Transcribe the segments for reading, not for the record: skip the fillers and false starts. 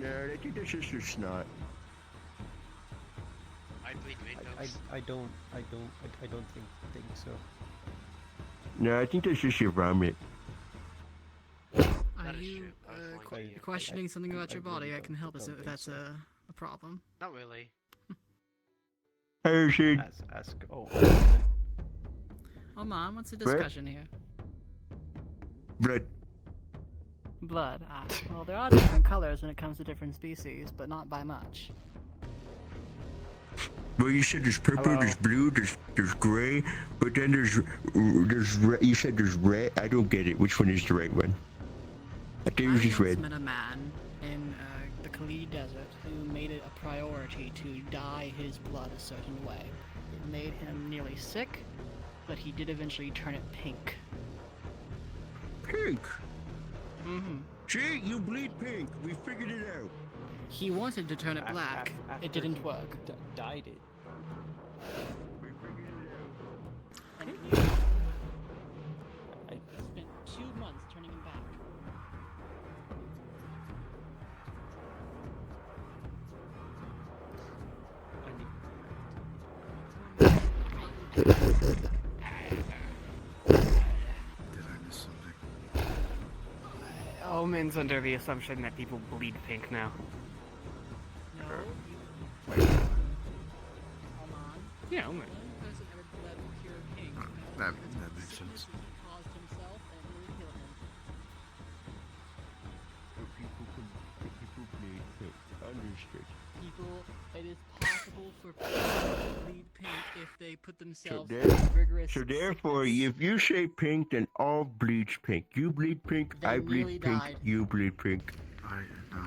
No, I think that's just your snot. I bleed windows. I don't think so. No, I think that's just your vomit. Are That is you true. questioning something about your body? really I can help us don't if think that's so. a problem. Not really. Harrison. Ask. Oh. Oh, Mom, what's the discussion here? Blood. Blood. Ah, well, there are different colors when it comes to different species, but not by much. Well, you said there's purple, Hello. there's blue, there's gray, but then there's red. You said there's red. I don't get it. Which one is the right one? I think it was I just once red. met a man in the Khalid Desert who made it a priority to dye his blood a certain way. It made him nearly sick, but he did eventually turn it pink. Pink. Mm-hmm. See, you bleed pink. We figured it out. He wanted to turn it black. After It didn't he work. Dyed it. We figured it out. And he spent 2 months turning him back. Did I miss something? Omen's under the assumption that people bleed pink now. No, you... Come on. Yeah, Omen. The only person ever bled pure pink. That because makes of sense. sicknesses he caused himself and it really killed him. So people bleed pink. Understood. People, it is possible for people to bleed pink if they put themselves there- through rigorous So therefore, sickness. if you say pink, then all bleeds pink. You bleed pink. They I nearly bleed pink. died. You bleed pink. I no.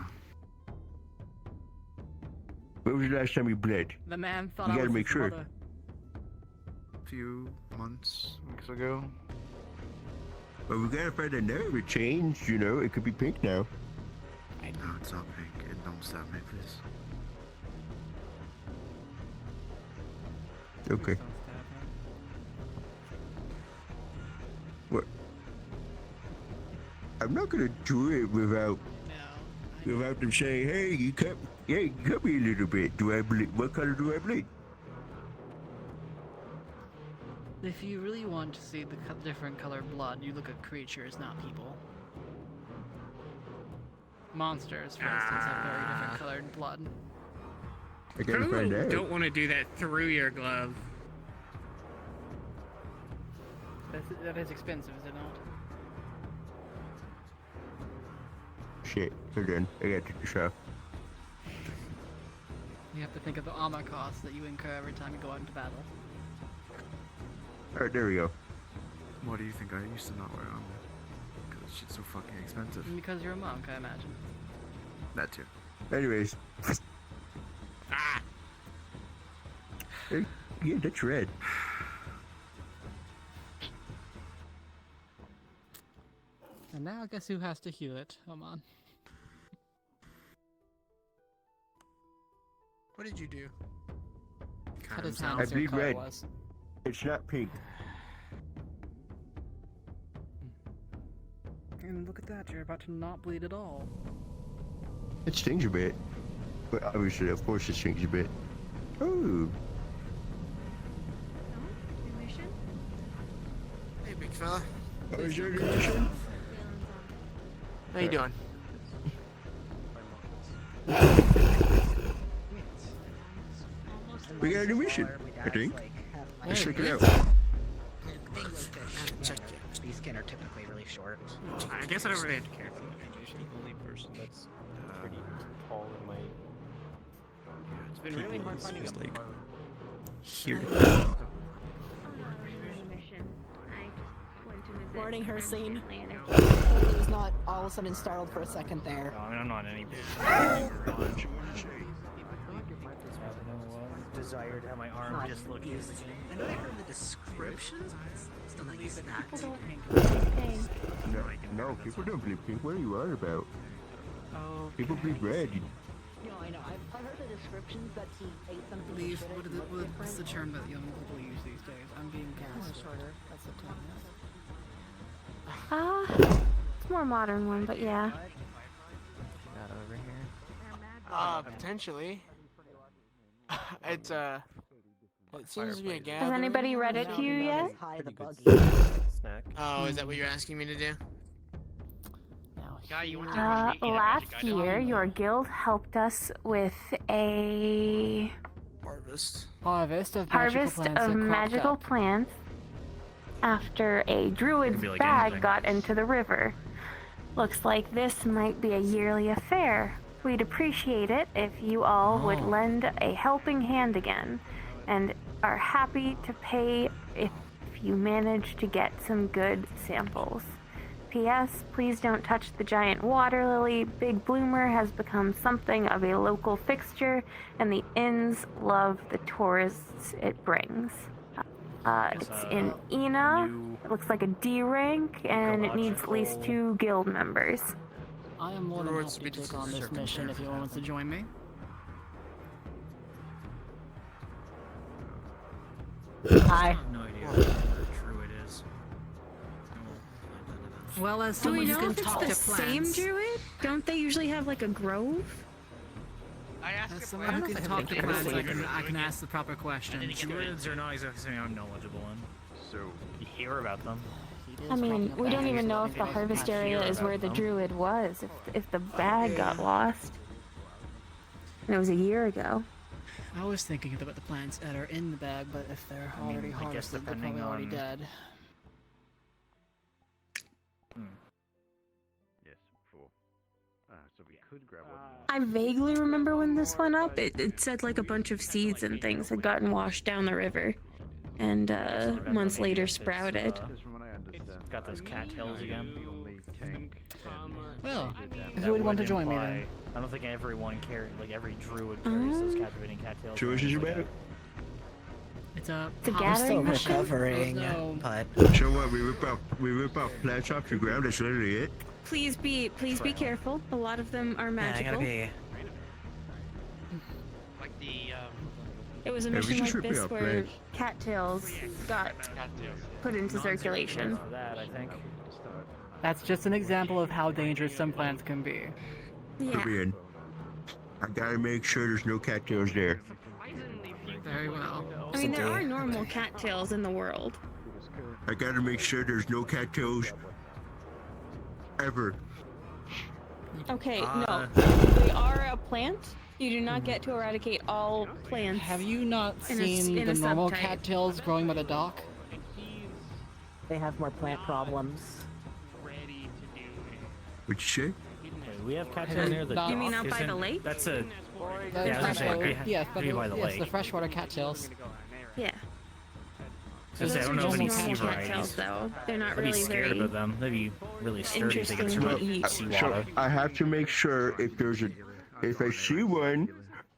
When was the last time you bled? The man thought You I gotta was make his sure. mother. Few months, weeks ago. Well, we gotta find a nerve. It changed. You know, it could be pink now. No, it's not pink. And don't stab me, please. Okay. What? I'm not gonna do it without No. them saying, "Hey, you cut me a little bit. Do I bleed? What color do I bleed?" If you really want to see the different colored blood, you look at creatures, not people. Monsters, for instance, have very different colored blood. I gotta find out. Don't want to do that through your glove. That is expensive, is it not? Shit. Hold on. I gotta take this off. You have to think of the armor costs that you incur every time you go out into battle. All right, there we go. What do you think? I used to not wear armor. Because shit's so fucking expensive. And because you're a monk, I imagine. That too. Anyways, Ah! yeah, that's red. And now guess who has to heal it? Come on. What did you do? Cut his himself. hand I so bleed Carl red. was. It's not pink. And look at that, you're about to not bleed at all. It stings a bit. But obviously, of course, it stings a bit. Oh, Remission? Hey, big fella. is there a reason? How you doing? We got a new mission, I think. Let's check it out. Check These skin are typically really short. I guess I don't really have to care. The only person that's pretty tall in my It's been really hard finding is a like bar. here. I'm not remission. I just went to visit Warning her friends scene. recently and they're- He was not all of a sudden startled for a second there. No, I mean, I'm not any desire to have my arm dislocated again. I know I heard the descriptions, but it's still not used that. People don't okay. No, people don't bleed pink. What are you on about? Oh, People bleed red. No, I know. I've heard the descriptions that he ate something. that Leaf, should've what is it, looked what's the different. term that young people use these days? I'm being More gassed. shorter. That's the term. It's a more modern one, but yeah. Not over here. Potentially. It's it seems to be a gathering. Has anybody read it to you yet? Pretty good snack. Oh, is that what you're asking me to do? Last year, your guild helped us with a Harvest. Harvest of harvest magical plants of that cropped magical up. plants after a druid's be like bag anything. got into the river. Looks like this might be a yearly affair. We'd appreciate it if you all would lend a helping hand again, and are happy to pay if you manage to get some good samples. P.S. Please don't touch the giant water lily. Big Bloomer has become something of a local fixture, and the inns love the tourists it brings. It's in Ina. It looks like a D rank, and it needs at least 2 guild members. I am more than Lords happy to be take on this mission if anyone wants to join me. Hi. No idea what true it is. Well, as Do we someone who know can if it's talk the to same plants, druid? Don't they usually have like a grove? as someone who can talk to plants, I can ask the proper questions. Druids are not exactly something I'm knowledgeable in. So, You hear about them. I mean, we don't even know if the harvest area is where the druid was, if the bag got lost. And it was a year ago. I was thinking about the plants that are in the bag, but if they're already I guess harvested, they're probably depending already on- dead. yes, four. So we could grab one more. I vaguely remember when this went up. It said like a bunch of seeds and things had gotten washed down the river. And months later sprouted. It's got those cattails again. Well, That who would want to would join me imply- then? I don't think everyone like every druid carries those captivating cattails. Choices around, about like it? It's a It's a I'm gathering still mission? recovering, No. but So what? We rip off plants off the ground. That's literally it. Please be careful. A lot of them are yeah, I magical. gotta be. Like the It was a Yeah, we mission just like rip it this off where plants. cattails got put into circulation. For that, I think. That's just an example of how dangerous some plants can be. Yeah. Come in. I gotta make sure there's no cattails there. Very well. I mean, there are normal cattails in the world. I gotta make sure there's no cattails ever. Okay, no. They are a plant. You do not get to eradicate all plants. Have you not In a s- seen in the a normal subtype. cattails growing by the dock? They have more plant problems. What'd you say? Wait, we have cattails near the Not- You mean dock, out by the isn't- lake? That's a The Yeah, I was gonna freshwater, say, yes, but be by the yes, lake. the freshwater cattails. Yeah. I was gonna say, I don't know if Those are any just sea normal varieties. cattails, though. They're not I'd be really scared very. of them. They'd be really sturdy if they get interesting surrounded to eat. with So seawater. I have to make sure if I see one,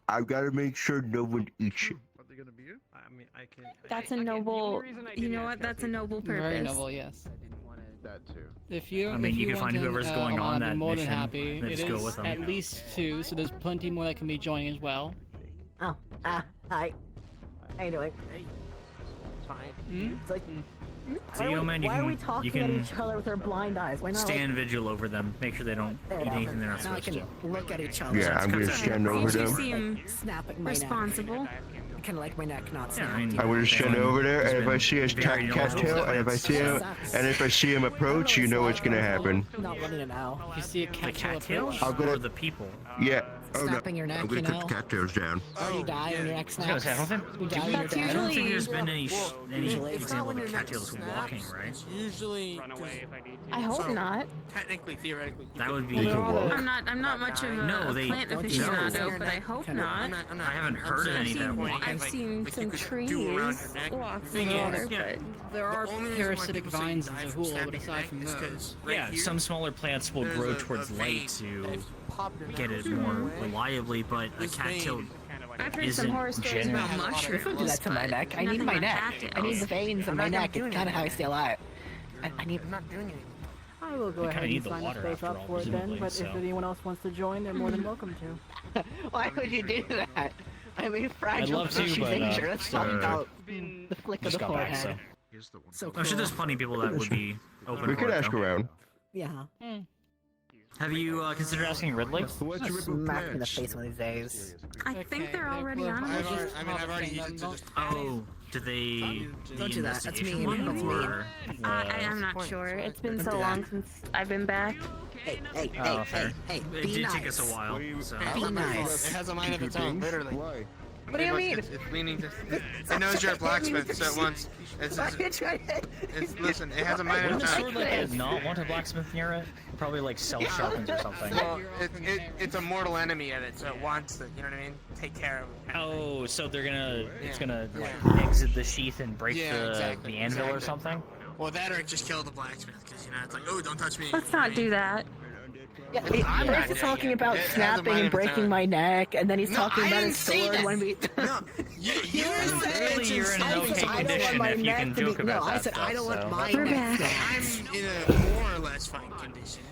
I've got to make sure no one eats it. I mean, I can. That's a noble. You know what? That's a noble purpose. Very noble, yes. That too. If you, I mean, if you you can want find to, whoever's going on I'd be that more than mission, happy. and It just go is with them. at least 2, so there's plenty more that can be joining as well. Oh, hi. How you doing? Hmm? It's like, So, you know, man, you why are we can talking you at can each other with our blind eyes? Why not? stand vigil over them. Make sure they don't There eat we go. anything they're not Now I supposed can to. look at each other. Yeah, I'm gonna stand over You them. seem Snap at my responsible. neck. Kind of like my neck, not Yeah, snap. I mean, I'm gonna stand over there, and if I see a Very cattail, and if I see him approach, you know what's gonna happen. Not running it now. If you see a the cattail cattails approach, I'll go or to- the people? Yeah. Oh no. Snapping your neck, I'm gonna you cut know? the cattails down. Or you die when your neck I was snaps. gonna say, I don't think- You die when your That's neck I don't think usually- there's been any Usually it's example when of your neck cattails snaps, walking, right? It's usually I hope not. technically, theoretically. you That could- would be. They can walk. I'm not much of a No, they- plant no. aficionado, but I hope Kinda- not. I'm I haven't I'm heard of saying- any that walk. I've seen like some you could trees do around your neck. walk Thing through is, water, there are the only reason why parasitic people say vines die in from Zahul, but snapping your aside neck from is those, 'cause right Yeah, here, some smaller plants will there's grow a towards vein light to that if you pop your get neck it more away, reliably, but a this cattail. vein I've heard isn't some horror stories generally- about mushrooms. Don't do that to my but neck. I need nothing my about neck. I need cattails. the veins in I'm my not gonna neck. do It's kind of how I anything. stay alive. I need. I'm not doing anything. I will go You ahead kinda need and the sign a water space after up all, for it then, presumably, but so. if anyone else wants to join, they're more than welcome to. Why would you do that? I mean, I'd fragile love to, she's but dangerous. Talking about The flick of just the got back, forehead. so So I'm sure there's cool. plenty of people that would be open We for could it, ask though. around. Yeah. Have you considered asking Ridley? What's your Smack me in the plans? face one of these days. I think they're already on it. I've already used it to just. Oh, did they? Don't do that. That's mean. One, That's or I'm not sure. It's been so long since I've been back. Hey, fair. hey, It be did nice. take us a while. So. Be nice. It has a mind of its own, literally. Why? What do you mean? It's leaning to. It knows you're a blacksmith, so it wants. Listen, it has a mind of Wouldn't a its sword own. like that not want a blacksmith near it? Probably like self-sharpens or something. Well, it's a mortal enemy of it, so it wants to, you know what I mean? Take care of it. Oh, so they're gonna, it's Yeah. gonna Yeah. like exit the sheath and break Yeah, exactly, the anvil or exactly. something? Well, that or just kill the blacksmith, because, you know, it's like, oh, don't touch me. Let's not do that. Yeah, I'm not he's doing talking it. about It has a snapping mind and of its breaking own. my neck, and then he's No, talking I about didn't his say sword that. when we. No, you Clearly you're in an okay I don't want condition my if you neck can to be. joke about No, I that said stuff, I don't want so. my We're neck. back. I'm in a more or less fine condition.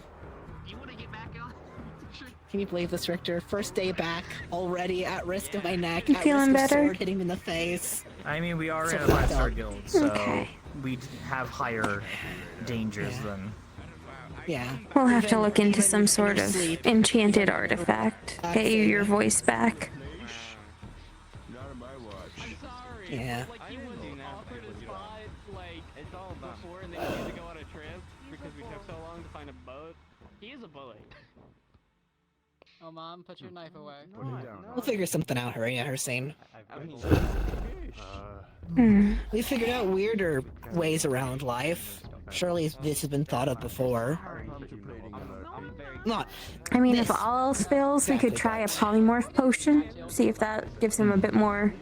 Can you believe this, Richter? First day back, already at risk of my neck. You at feeling risk of better? sword hitting me in the face. I mean, we are So in a fucked 5-star up. guild, so Okay. we have higher dangers Yeah. than... Yeah. We'll have to Even- look into even some in sort your of sleep. enchanted artifact. Get you your voice back. Not on my watch. Yeah. It's all about before and they need to go on a trip because we took so long to find a boat. He is a bully. Oh, Mom, put your knife away. We'll figure something out, Hussein. Hmm. We figured out weirder ways around life. Surely this has been thought of before. Not. I mean, if This- all else fails, we could try a polymorph potion. See if that gives him a bit more,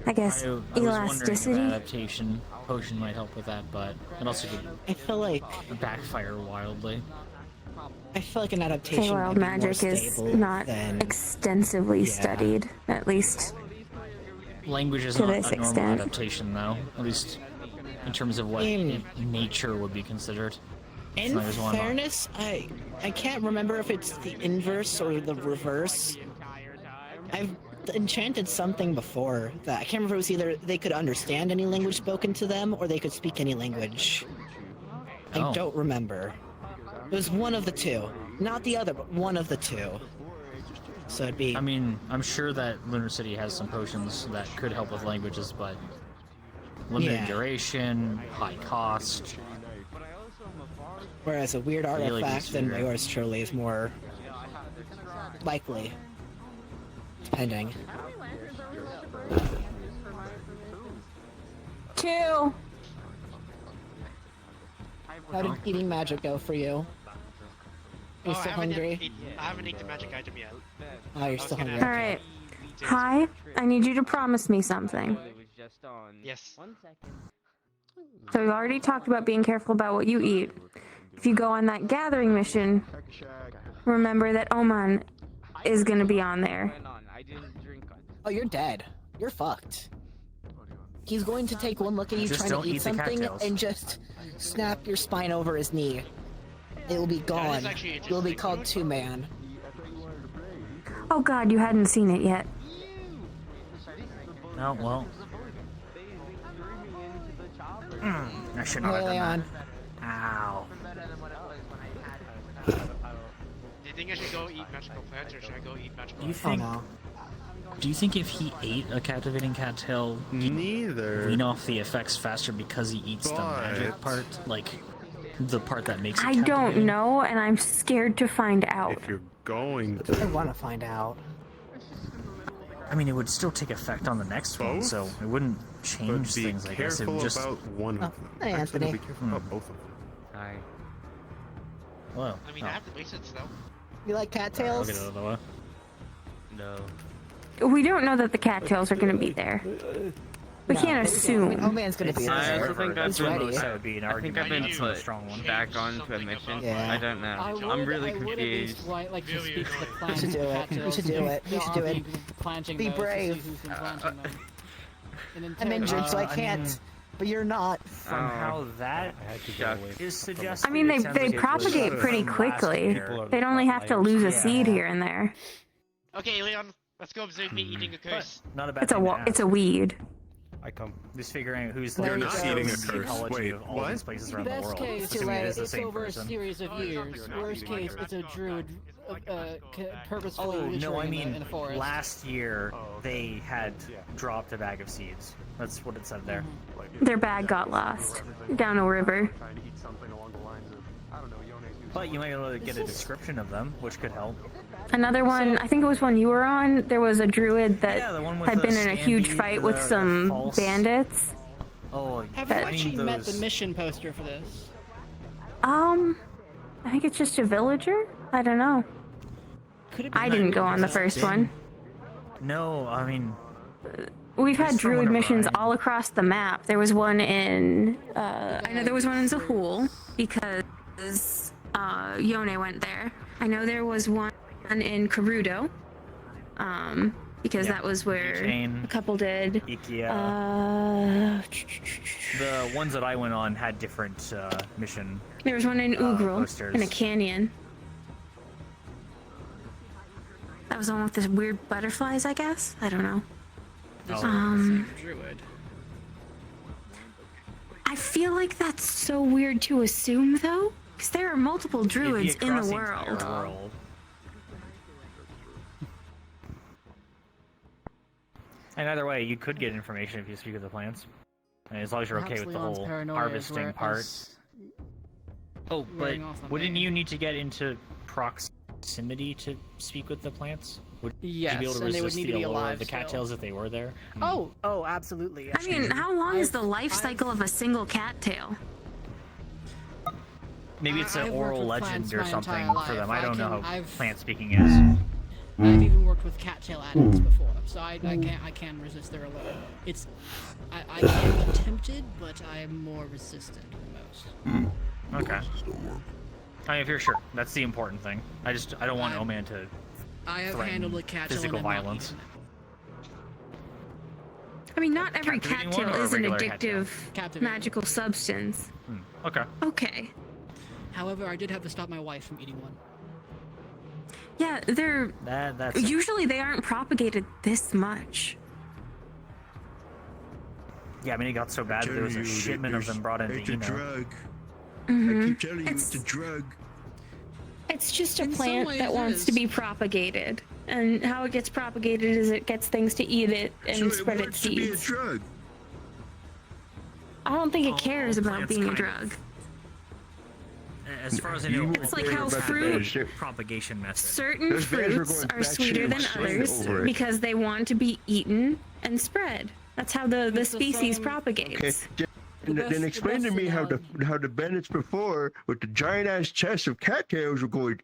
I guess, I was wondering if elasticity. adaptation potion might help with that, but it also I feel like could backfire wildly. an adaptation Feywild might be more magic is stable not than extensively Yeah. studied, at least. Language is To not this a normal extent. adaptation, though. At least in terms of what nature would be considered. In So there's one- fairness, I can't remember if it's the inverse or the reverse. I've enchanted something before that I can't remember. It was either they could understand any language spoken to them or they could speak any language. I Oh. don't remember. It was one of the two, not the other, but one of the two. So it'd be. I mean, I'm sure that Lunar City has some potions that could help with languages, but limited Yeah. duration, high cost. Whereas a weird feel like artifact it's than weird. yours truly is more likely. Depending. 2. How did eating magic go for you? Are you still hungry? I haven't eaten the magic item yet. Oh, you're still hungry. All right. Hi, I need you to promise me something. Yes. So we've already talked about being careful about what you eat. If you go on that gathering mission, remember that Oman is gonna be on there. Oh, you're dead. You're fucked. He's going to take one look at you Just trying don't to eat eat the something cattails. and just snap your spine over his knee. It will be gone. actually It will be called Two-Man. Oh god, you hadn't seen it yet. Oh, well. I should not have done Leon. that. Ow. Do you think I should go eat magical plants or should I go eat magical Do you Oh think? no. Do you think if he ate a captivating cattail, he'd Neither. wean off the effects faster because he eats the magic But- part, like the part that makes it I don't captivating? know, and I'm scared to find out. If you're going I to want to find out. I mean, it would still take effect on the next one, Both? so it wouldn't but change be things. I guess it careful would just. about one of Oh, them. hey, Actually, Anthony. be careful about both of them. Hi. Hello. I mean, Oh, I have the basics though. You like I'll cattails? get out of the way. No. We don't know that the cattails are gonna be there. We No. can't Oh assume. man's gonna be I there. also think He's that's ready. that would be an argument. I've been That's put not a strong one. back onto a mission. Yeah. I don't know. I'm really confused. Like to speak to the You clan should do it. You cattails should do it. You should do it. planting Be those to see brave. who's been planting them. And I'm injured, so I I can't. mean- But you're not. From how that is suggested. I mean, it sounds they like it was propagate pretty from last quickly. year. They'd only have to lose a Yeah. seed here and there. Okay, Leon, let's go observe me eating a But curse. not a bad It's a thing to it's a ask. weed. I come. Just figuring out who's They're the not most eating a the curse. ecology Wait, of all what? these places around the Best world. case, Assuming it is the it's same over person. a series of years. Worst case, it's a druid purposefully Oh no, I witchering mean in the forest. last year they had dropped a bag of seeds. That's what it said there. Their bag got lost down a river. But you might be able to get a description of them, which could help. Another one, I think it was one you were on. There was a druid that Yeah, the one with had the been in a huge Scandi, fight with the some false- bandits. Oh, Have you I mean actually met the those- mission poster for this? I think it's just a villager. I don't know. Could it be I didn't go on the Been- first one. No, I mean We've had Just from druid whenever missions I- all across the map. There was one in, I know there was one in Zahul because Yone went there. I know there was one in Karudo, because Yeah, that was where Butane, a couple did. Ikea. The ones that I went on had different mission. There was one in Ugrul, posters. in a canyon. That was the one with the weird butterflies, I guess? I don't know. Druid. I feel like that's so weird to assume, though, because there are multiple It'd be druids in across the entire world. world. And either way, you could get information if you speak with the plants. And as long as you're okay Perhaps with the Leon's whole paranoia is harvesting where part. us Oh, but wearing off on wouldn't me. you need to get into proximity to speak with the plants? Would you Yes, be able to and they would resist need the to be allure alive of the still. cattails if they were there? Oh, absolutely. I mean, how long is the life cycle of a single cattail? Maybe it's an I've worked oral with legend plants or my something entire for them. life. I don't know can- how I've- plant speaking is. I've even worked with cattail addicts before, so I can resist their allure. I can be tempted, but I am more resistant than most. Okay. I mean, if you're sure, that's the important thing. I don't want Oman to I have threaten handled a cattail physical and have not violence. eaten I mean, not every Captivating cattail one or a is an regular addictive Captivating. magical substance. Okay. Okay. it. However, I did have to stop my wife from eating one. Yeah, they're That's usually they aren't propagated this much. yeah. I mean, it got so bad that there was a shipment of them brought into It's a Eno. drug. I Mhm. keep telling you, it's a drug. It's just a In some plant ways that it wants to is. be propagated, and how it gets propagated is it gets things to eat it and So spread it its wants to be a seeds. drug. I don't think it All cares about plants being a kind of- drug. As far as I You know, were It's like there how about the fruit- medicine. propagation method. Certain Those bears were fruits going are batshit sweeter than insane others over it. because they want to be eaten and spread. That's how the It's the species same- propagates. Okay. Then explain to me how the bandits before with the giant ass chests of cattails were going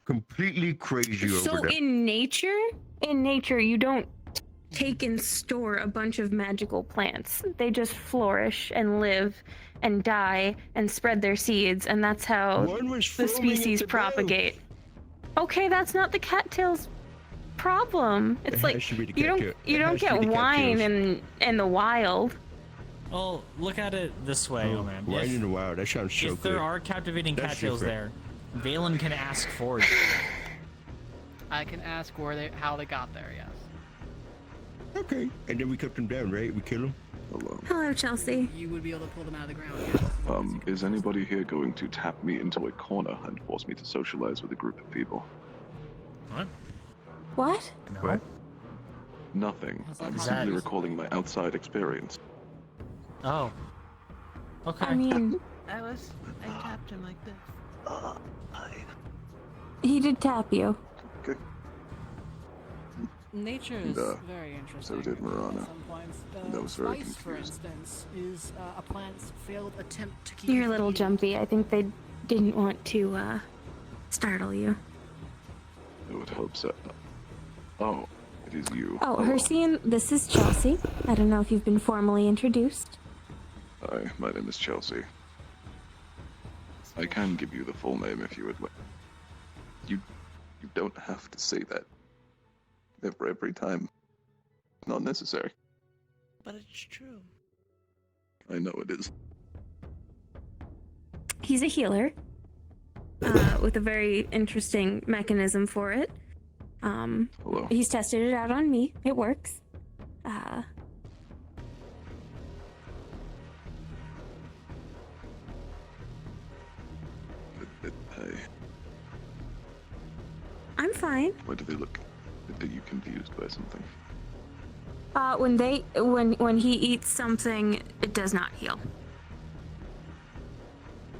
completely crazy So over them. in nature, you don't take and store a bunch of magical plants. They just flourish and live and die and spread their seeds, and that's how One was the foaming at species the mouth. propagate. Okay, that's not the cattail's problem. It's It like has to be the you don't cattail. you It don't has to be get the wine cattails. in the wild. Well, look at it this way, Oh, man. wine in the wild. That sounds so If good. there are captivating That's cattails different. there, Valen can ask for you. I can ask how they got there. Yes. Okay. And then we cut them down, right? We kill them. Hello. Hello, Chelsea. You would be able to pull them out of the ground. Yes. Is anybody here going to tap me into a corner and force me to socialize with a group of people? What? What? No. What? Nothing. I'm Is simply that- recalling my outside experience. Oh. Okay. I mean, I tapped him like this. he did tap you. Okay. Nature is And, very interesting. so did Marana. At some points. That was very Spice, for confusing. instance, is a plant's failed attempt to keep. You're a you little feeding. jumpy. I think they didn't want to startle you. I would hope so. Oh, it is you. Oh, Hello. Hercian, this is Chelsea. I don't know if you've been formally introduced. Hi, my name is Chelsea. I can give you the full name if you would like. You don't have to say that every time. Not necessary. But it's true. I know it is. He's a healer with a very interesting mechanism for it. Hello. He's tested it out on me. It works. I'm fine. Why do they look? Are you confused by something? When he eats something, it does not heal.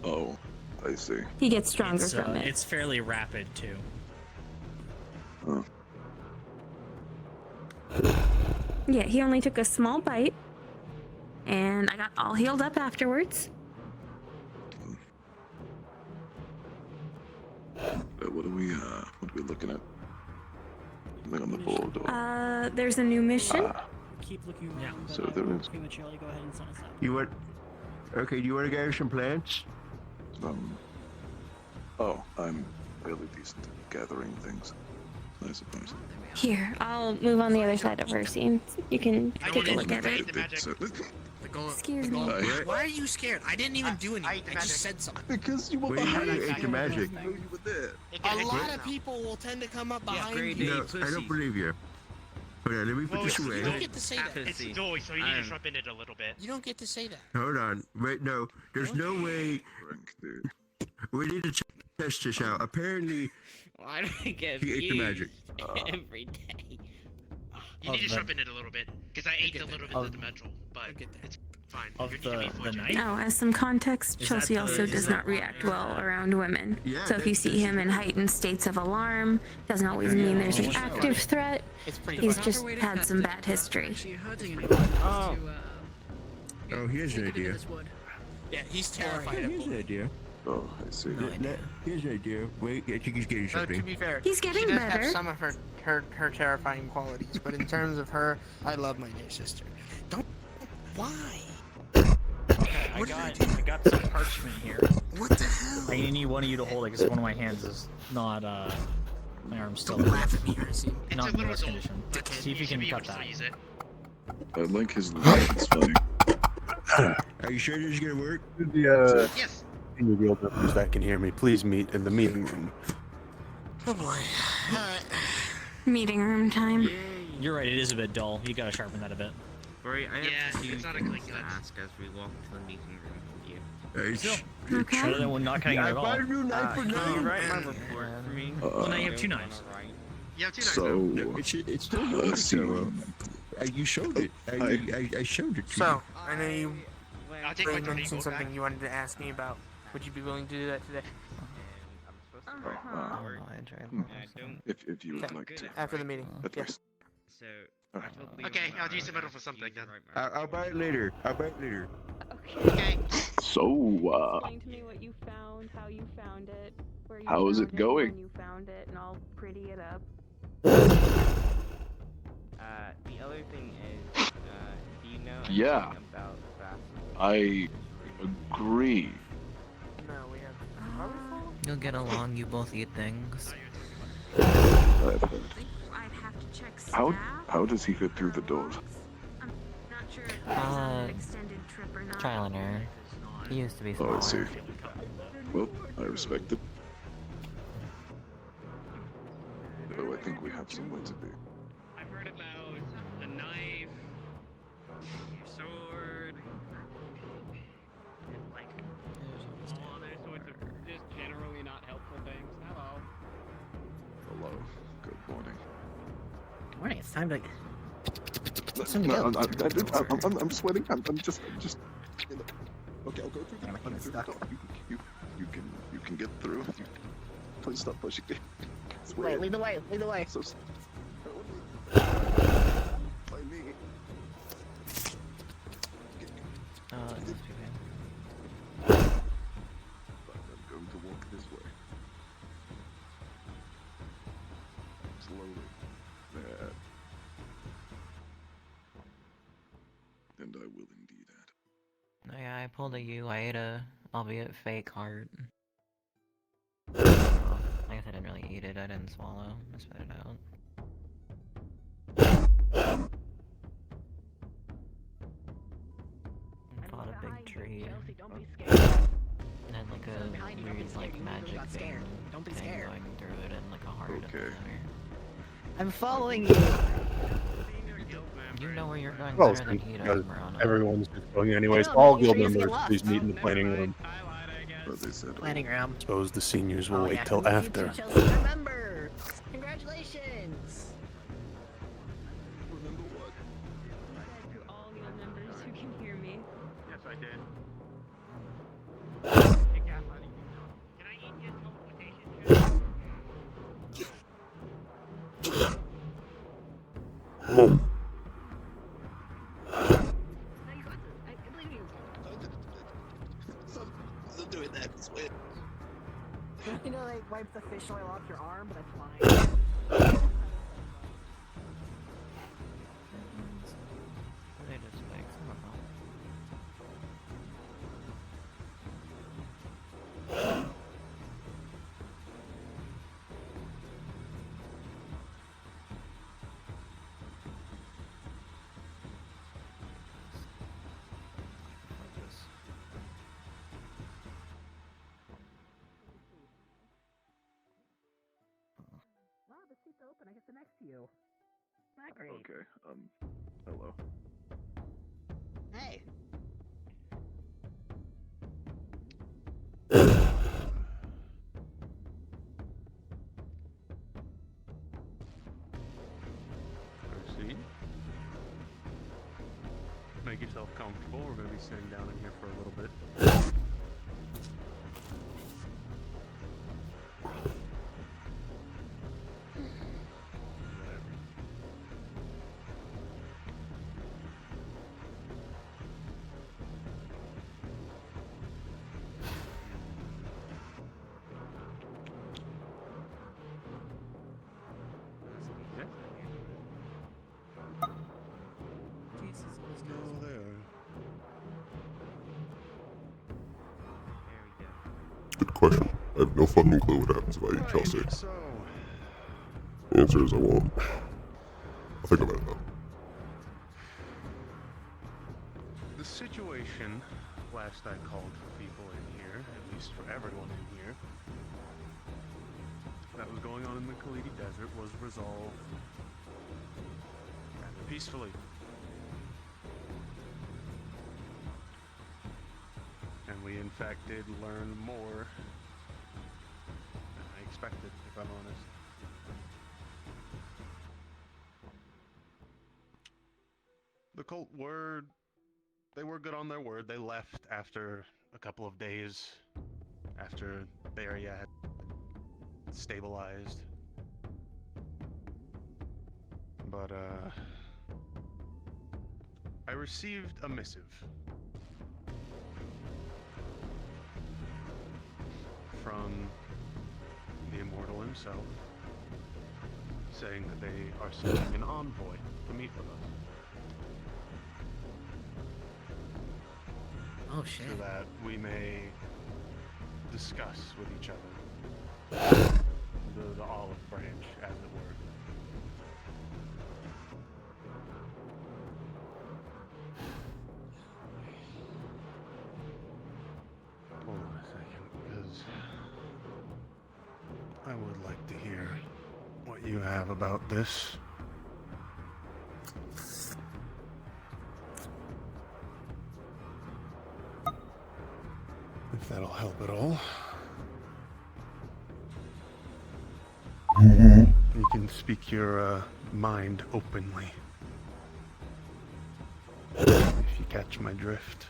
Oh, I see. He gets stronger It's, from it. it's fairly rapid too. Huh. Yeah, he only took a small bite, and I got all healed up afterwards. What are we looking at? Something on the board? Or... There's a new mission. Keep looking Yeah. around, but So I there will is. prematurely go ahead and sign us up. You want? Okay. Do you want to gather some plants? Oh, I'm fairly decent at gathering things, I suppose. Here, I'll move on the other side of her scene. You can take a look at it. Excuse me. Why are you scared? I didn't even do anything. I just said something. Because you were Wait, behind you ate the magic. I know you were there. A lot of people will tend to come up behind you. No, I don't believe you. Hold on, let me put this You don't away. get to say that. It's noise, so you need to shrub in it a little bit. You don't get to say that. Hold on. Wait, no. There's no way. Frank, dude. We need to test this out. Apparently, Why do I get he ate the magic. every day? You need to shrub in it a little bit, because I ate a little bit of the mental, but it's fine. Of the night? Now, as some context, Is Chelsea that also the- does is not that- react well around women. Yeah, So if you see him in heightened states of alarm, doesn't always mean there's an active threat. He's just had some bad history. Oh. Oh, here's an idea. Yeah, he's terrified of Here's an idea. Oh, I see. Here's an idea. Wait, I think he's getting To something. be fair, He's getting she does better. have some of her terrifying qualities, but in terms of her, I love my dear sister. Don't. Why? Okay, I got some parchment here. What the hell? I need one of you to hold it because one of my hands is not my arm's still Don't laugh at me, Hersey. not in the best dull, condition. dickhead. See if you can should be cut able to that. use it. I like his laugh. It's funny. Are you sure this is gonna work? The Yes. senior guild members that can hear me, please meet in the meeting room. Oh boy. Alright. Meeting room time. You're right, it is a bit dull. You gotta sharpen that a bit. Right, I have Yeah, two it's not a things clean to cut. ask as we walk to the meeting room with you. It's, Better than not cutting it I at all. bought a new knife for Can you now. write my report for me? Well, now you have two knives. You have two knives. So, No, it's still going. let's see. So, you showed it. I showed it to So, I know you I'll take my mentioned 30 gold something back. you wanted to ask me about. Would you be willing to do that today? if you would Okay. like to. After the meeting. At Yeah. least. So, Alright. Okay, I'll use the metal for something then. I'll buy it later. I'll buy it later. Okay. So, Explain to me what you found, how you found it, where you How is found it going? when you found it, and I'll pretty it up. the other thing is, do you know Yeah. anything about fast? I agree. No, we have. Are we full? You'll get along, you both eat things. I've heard. I'd have to check How does he fit through the doors? I'm not sure if there's an extended trip or not. Trial and error. He used to be Oh, I smaller. see. Well, I respect it. Though I think we have somewhere to be. I've heard about a knife, sword, and like all other sorts of just generally not helpful things. Hello. Hello. Good morning. Good morning. It's time to. No, I'm sweating. I'm just. You know. Okay, I'll go through the. I'm stuck. You can get through. Please stop pushing me. It's Wait, weird. lead the way. Lead the way. So. By me. That's too bad. I'm going to walk this way. Slowly. There. And I will indeed add. Oh, yeah, I pulled a U. I ate a, albeit fake heart. Well, I guess I didn't really eat it. I didn't swallow. I spit it out. Fought a big tree. And then like a weird like magic thing Don't be thing scared. going through it and like a heart at the Okay. center. I'm following you. You know where you're going Well, better than he because does, Morano. everyone's just going anyways. No, All make guild sure you get members, lost. please meet in the planning room. But they said. Planning room. Suppose the seniors will Oh, wait yeah. till You after. two Chelsea, remember. Congratulations! Remember what? To all the members who can hear me. Yes, I did. Hey, Cap, can I eat his teleportation? I believe you. I'm doing that this way. You know, like wipe the fish oil off your arm, but that's fine. They just make, I don't know. Wow, the seat's open. I get the next to you. Not great. Okay, hello. Hey. Proceed. Make yourself comfortable. We're going to be sitting down in here for a little bit. No, there. Good question. I have no fucking clue what happens if I eat Chelsea. So, The answer is I won't. I'll think about it though. the situation last I called for people in here, at least for everyone in here, that was going on in the Khalidi Desert was resolved rather peacefully. And we in fact did learn more than I expected, if I'm honest. The cult they were good on their word. They left after a couple of days after the area had stabilized. But I received a missive from the Immortal himself, saying that they are sending an envoy to meet with us. Oh shit. So that we may discuss with each other the olive branch, as it were. Hold on a second, because I would like to hear what you have about this. If that'll help at all. You can speak your mind openly. If you catch my drift.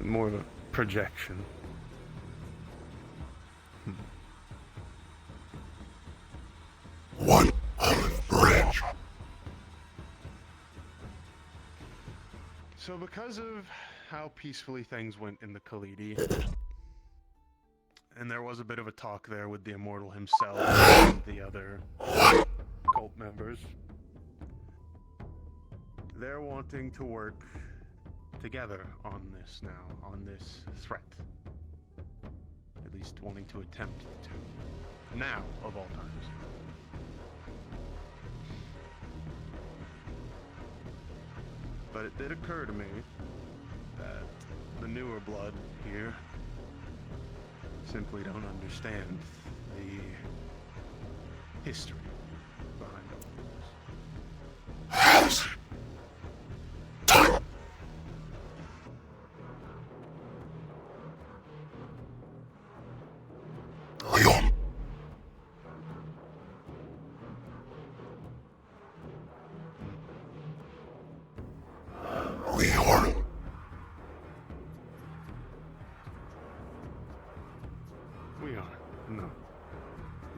More of a projection. One olive branch. So because of how peacefully things went in the Khalidi, and there was a bit of a talk there with the Immortal himself and the other cult members, they're wanting to work together on this now, on this threat. At least wanting to attempt to. Now, of all times. But it did occur to me that the newer blood here simply don't understand the history behind all of this. We are. No.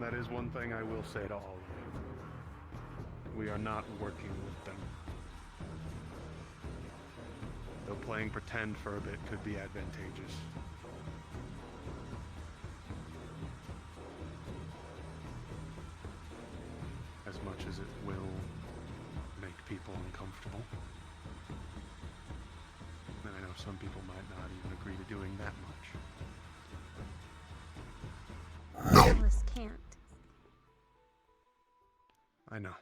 That is one thing I will say to all of you. We are not working with them. Though playing pretend for a bit could be advantageous. As much as it will make people uncomfortable. And I know some people might not even agree to doing that much. Alice can't. I know.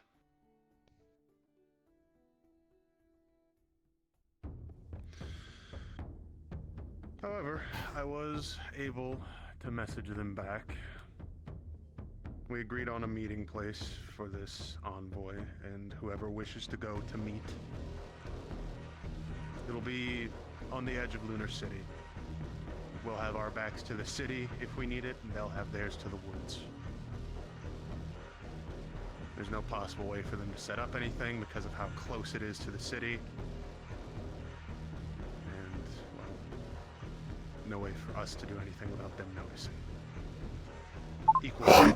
However, I was able to message them back. We agreed on a meeting place for this envoy, and whoever wishes to go to meet. It'll be on the edge of Lunar City. We'll have our backs to the city if we need it, and they'll have theirs to the woods. There's no possible way for them to set up anything because of how close it is to the city. And, well, no way for us to do anything without them noticing. Equally.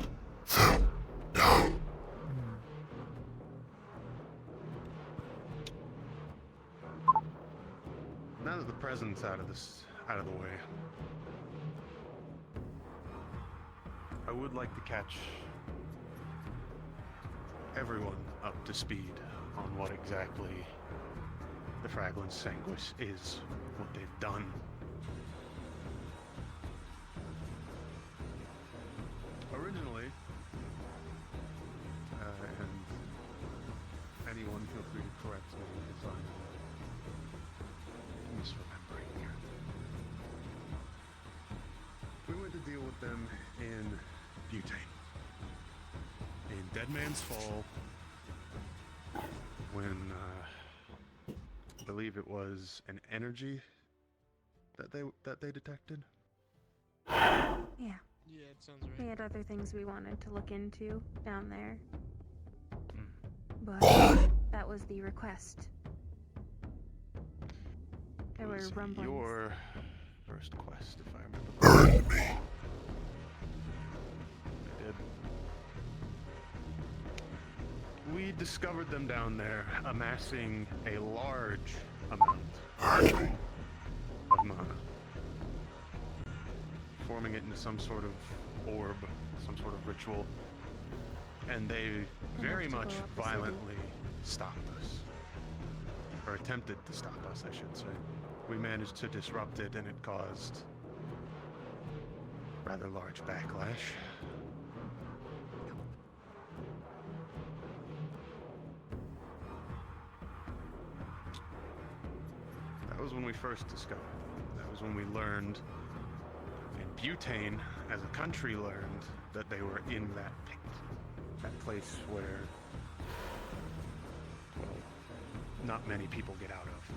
Now that the present's out of the way, I would like to catch everyone up to speed on what exactly the Fraglin Sanguis is, what they've done. Originally, and anyone feel free to correct me if I'm misremembering here. We went to deal with them in Butane. In Dead Man's Fall, when I believe it was an energy that they detected. Yeah. Yeah, it sounds right. We had other things we wanted to look into down there. But that was the request. There were rumblings. Your first quest, if I remember correctly. I did. We discovered them down there, amassing a large amount of mana. Forming it into some sort of orb, some sort of ritual. And they very much violently stopped us. Or attempted to stop us, I should say. We managed to disrupt it, and it caused rather large backlash. That was when we first discovered them. That was when we learned, and Butane, as a country, learned that they were in that pit. That place where, well, not many people get out of.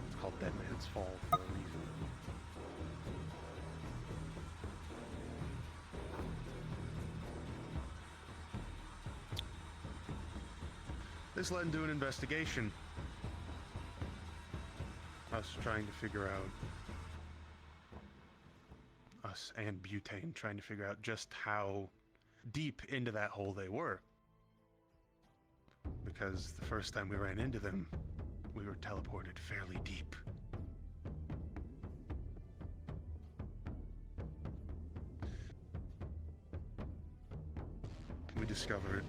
It's called Dead Man's Fall for a reason. This led into an investigation. Us trying to figure out, us and Butane trying to figure out just how deep into that hole they were. Because the first time we ran into them, we were teleported fairly deep. We discovered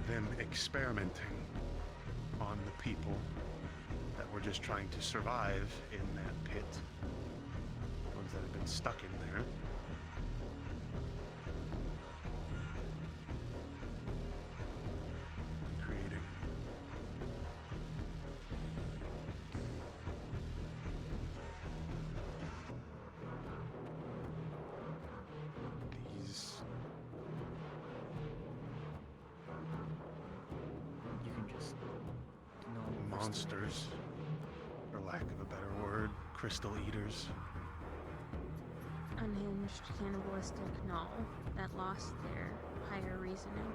them experimenting on the people that were just trying to survive in that pit. The ones that had been stuck in there. Creating these, You can just monsters, for lack of a better word, crystal eaters. Unhinged, cannibalistic null that lost their higher reasoning.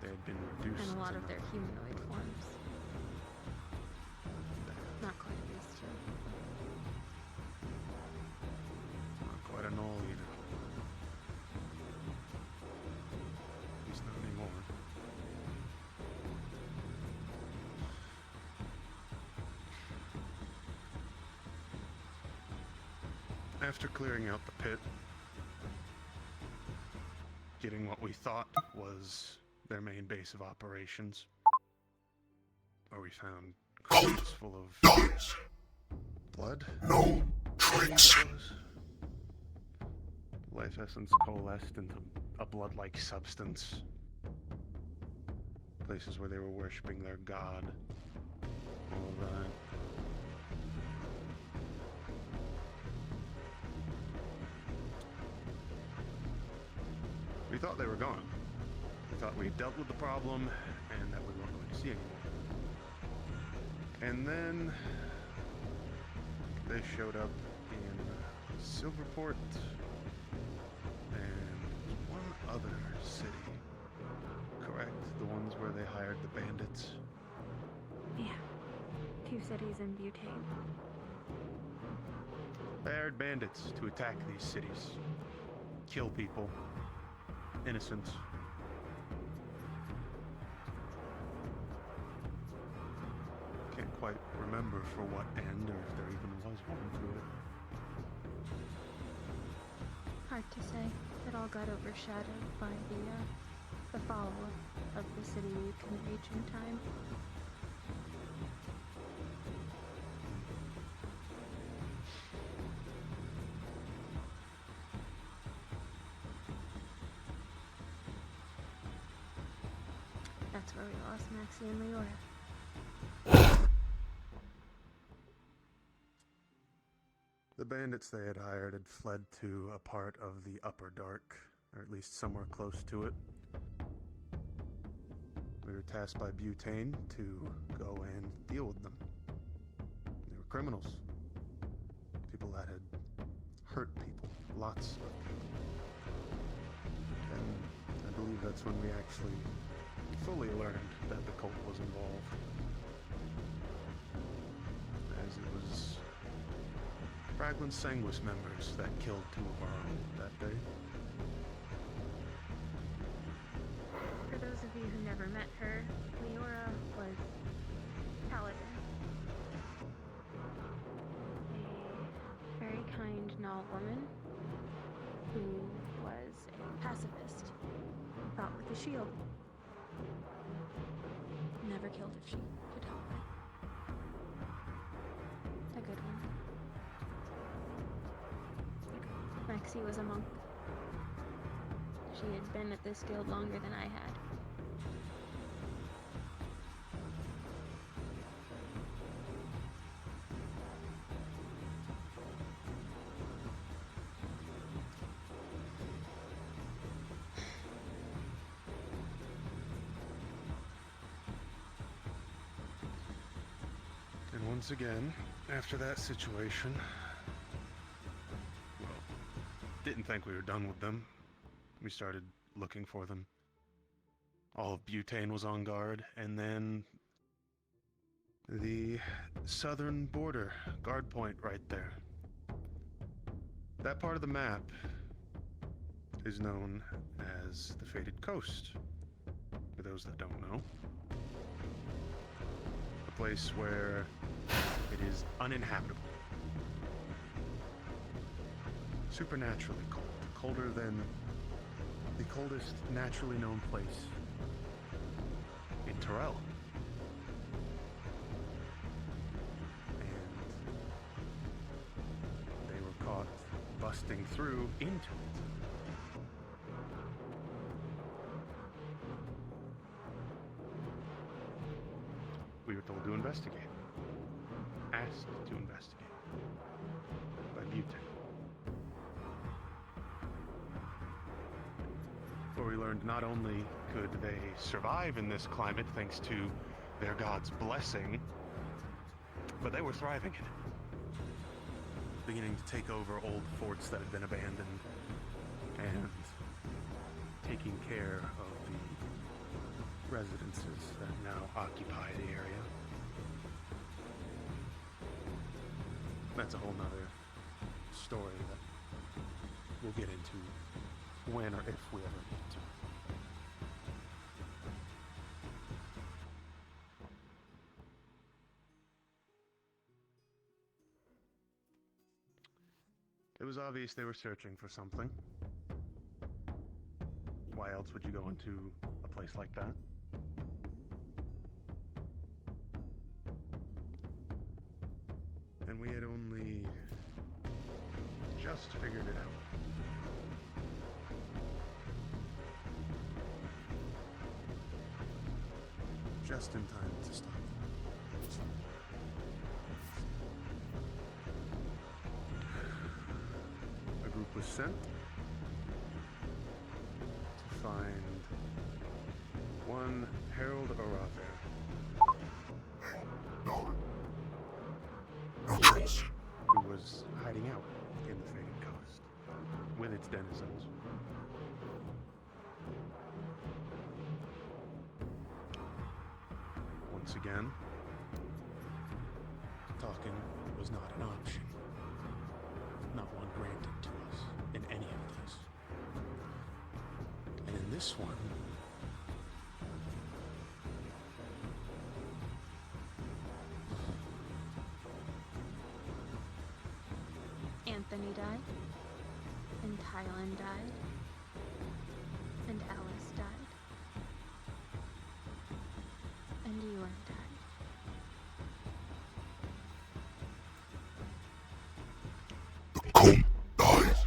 They had been reduced And a lot to of their nothing. humanoid forms. Not quite bestial. After clearing out the pit, getting what we thought was their main base of operations, where we found crates full of blood. No drinks. Life essence coalesced into a blood-like substance. Places where they were worshipping their god. All of that. We thought they were gone. We thought we dealt with the problem and that we weren't going to see anymore. And then they showed up in Silverport and one other city. Correct? The ones where they hired the bandits. Yeah. 2 cities in Butane. They hired bandits to attack these cities. Kill people. Innocents. Can't quite remember for what end, or if there even was one to it. Hard to say. It all got overshadowed by the follow-up of the city you can reach in time. That's where we lost Maxie and Leora. The bandits they had hired had fled to a part of the Upper Dark, or at least somewhere close to it. We were tasked by Butane to go and deal with them. They were criminals. People that had hurt people. Lots of people. And I believe that's when we actually fully learned that the cult was involved. As it was Raglan Sanguis members that killed 2 of our own that day. For those of you who never met her, Leora was Paladin. A very kind Null woman who was a pacifist. Fought with a shield. Never killed if she could help it. A good one. Maxie was a monk. She had been at this guild longer than I had. And once again, after that situation, well, didn't think we were done with them. We started looking for them. All of Butane was on guard, and then the southern border guard point right there. That part of the map is known as the Fated Coast, for those that don't know. A place where it is uninhabitable. Supernaturally cold. Colder than the coldest naturally known place in Terrell. And they were caught busting through into it. We were told to investigate. Asked to investigate. By Butane. Where we learned not only could they survive in this climate thanks to their god's blessing, but they were thriving in it. Beginning to take over old forts that had been abandoned and taking care of the residences that now occupy the area. That's a whole nother story that we'll get into when or if we ever need to. It was obvious they were searching for something. Why else would you go into a place like that? And we had only just figured it out. Just in time to stop them. A group was sent to find one Harold Arather. No trace. Who was hiding out in the Faded Coast with its denizens. Once again, talking was not an option. Not one granted to us in any of this. And in this one, Anthony died, and Tylen died, and Alice died, and Ewan died. The cult dies.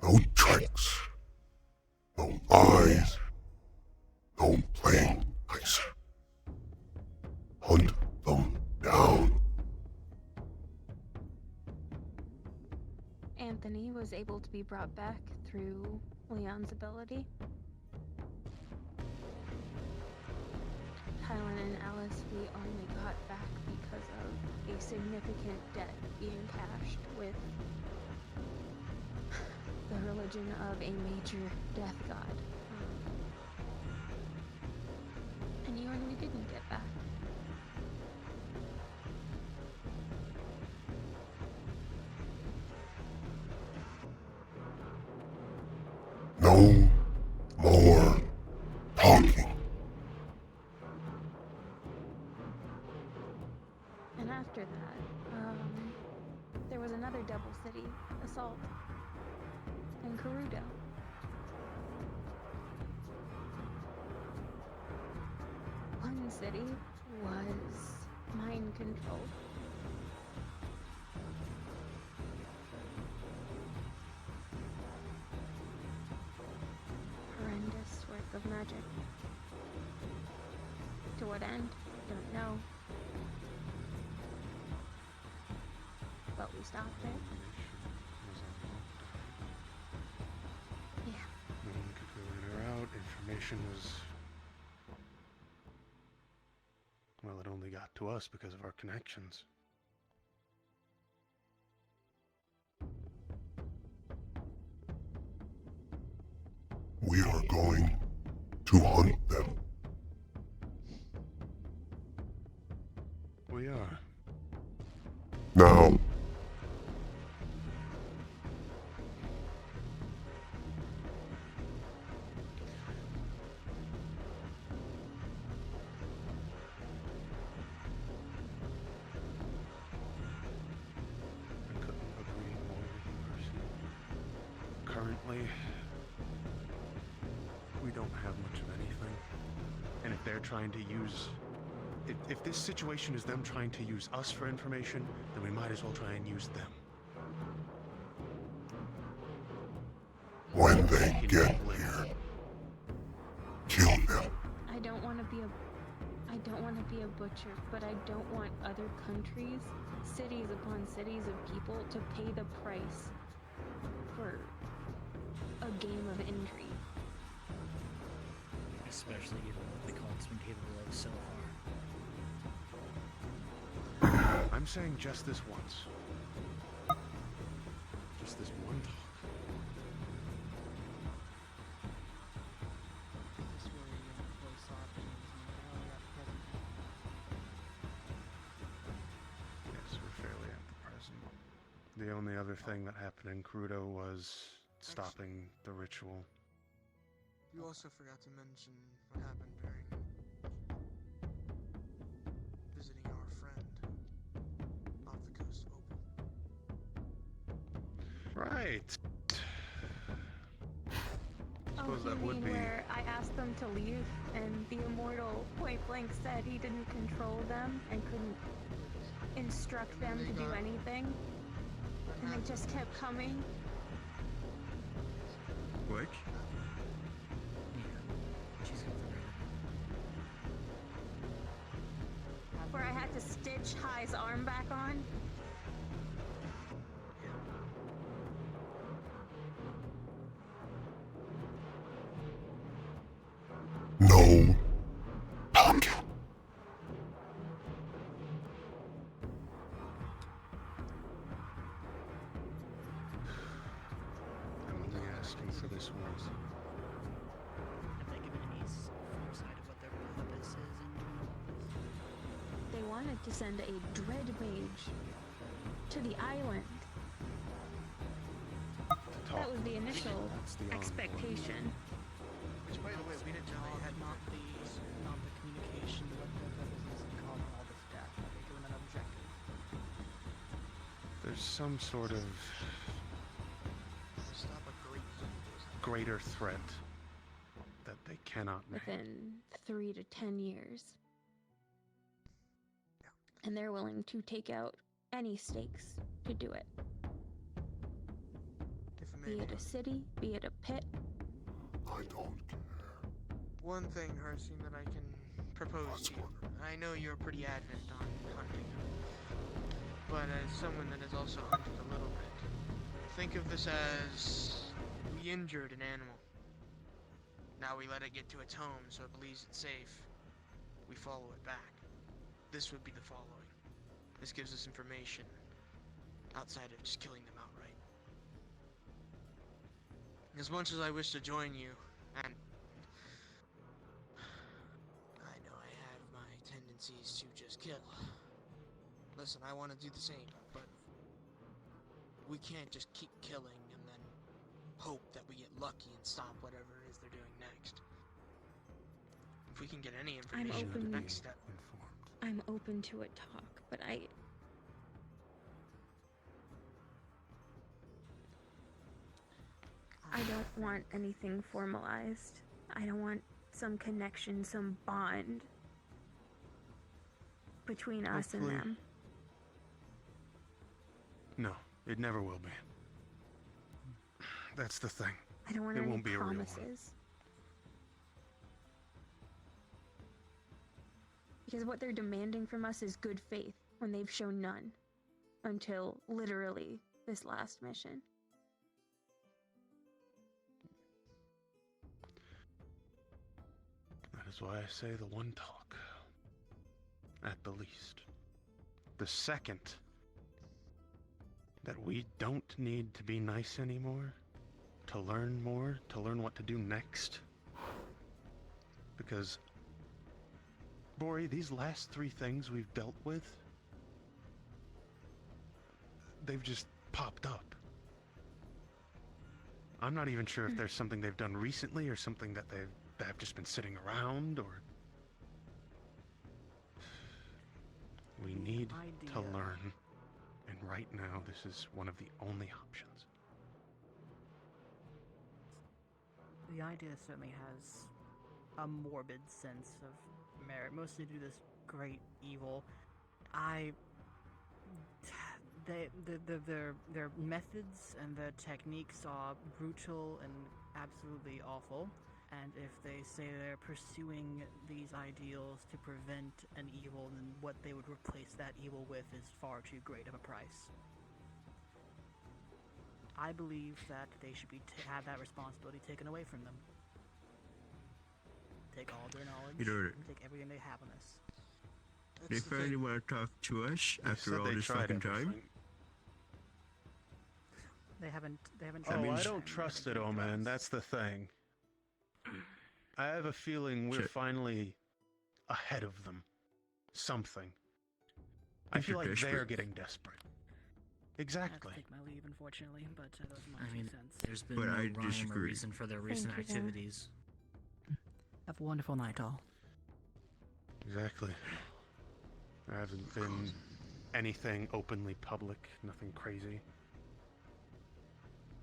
No tricks. No lies. No playing nice. Hunt them down. Anthony was able to be brought back through Leon's ability. Tylen and Alice we only got back because of a significant debt being cashed with the religion of a major death god. And Ewan we didn't get back. No more talking. And after that, there was another Devil City assault in Gerudo. One city was mind controlled. Horrendous work of magic. To what end? Don't know. But we stopped it. Yeah. no one could go in or out. Information was... well, it only got to us because of our connections. We are going to hunt them. We are. Now. I couldn't agree more with you, Percy. Currently, we don't have much of anything. And if they're trying to use... If this situation is them trying to use us for information, then we might as well try and use them. When they get here, kill them. I don't want to be a butcher, but I don't want other countries, cities upon cities of people to pay the price for a game of intrigue. Especially given what the cult's been capable of so far. I'm saying just this once. Just this one talk. Yes, we're fairly at the present. The only other thing that happened in Crudo was stopping the ritual. You also forgot to mention what happened during visiting our friend off the coast of Opal. Right. Oh, Suppose you that would mean be. where I asked them to leave, and the immortal point blank said he didn't control them and couldn't instruct them to do anything, and they just kept coming? What? Where I had to stitch High's arm back on? No. Talk. I'm only asking for this once. Have they given any foresight of what their purpose is in doing all this? They wanted to send a dread mage to the island. That was the initial expectation. Which, by the way, we didn't know they had not the communication, what their purpose is in causing all this death. Are they doing an objective? There's some sort of stop a greater threat that they cannot make. Within 3 to 10 years. And they're willing to take out any stakes to do it. Be it a city, be it a pit. I don't care. One thing, Hersing, that I can propose to you. I know you're pretty adamant on hunting, but as someone that has also hunted a little bit, think of this as we injured an animal. Now we let it get to its home so it believes it's safe. We follow it back. This would be the following. This gives us information outside of just killing them outright. As much as I wish to join you, and I know I have my tendencies to just kill. Listen, I want to do the same, but we can't just keep killing and then hope that we get lucky and stop whatever it is they're doing next. If we can get any information on the next step. I'm open to a talk, but I don't want anything formalized. I don't want some connection, some bond between us and Hopefully. them. No, it never will be. That's the thing. I don't want it any won't be a real one. promises. Because what they're demanding from us is good faith when they've shown none. Until literally this last mission. That is why I say the one talk. At the least. The second that we don't need to be nice anymore, to learn more, to learn what to do next. Because, Bori, these last 3 things we've dealt with, they've just popped up. I'm not even sure if there's something they've done recently or something that have just been sitting around, or... We need to learn, and right now this is one of the only options. The idea certainly has a morbid sense of merit, mostly due to this great evil. Their methods and their techniques are brutal and absolutely awful. And if they say they're pursuing these ideals to prevent an evil, then what they would replace that evil with is far too great of a price. I believe that they should have that responsibility taken away from them. Take all their knowledge, You know, take everything they have on us. they finally want to talk to us after all this fucking time. They haven't. Oh, I don't trust it, oh man. That's the thing. I have a feeling we're finally ahead of them. Something. I feel like they're getting desperate. Exactly. I have to take my leave, unfortunately, but those are my I mean, 2 cents. there's been no rhyme or reason for their recent activities. Have a wonderful night, all. Exactly. There hasn't been anything openly public, nothing crazy.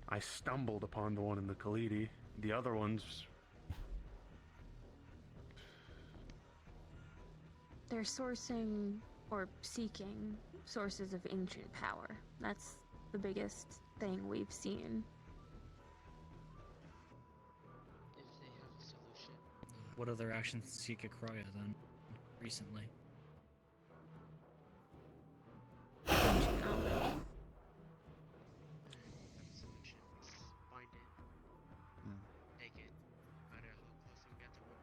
I stumbled upon the one in the Khalidi. The other ones... They're sourcing or seeking sources of ancient power. That's the biggest thing we've seen. If they have a solution. What other actions did seek Akroya then, recently? Ancient knowledge. Solution. Find it. Take it. No matter how close we get to it.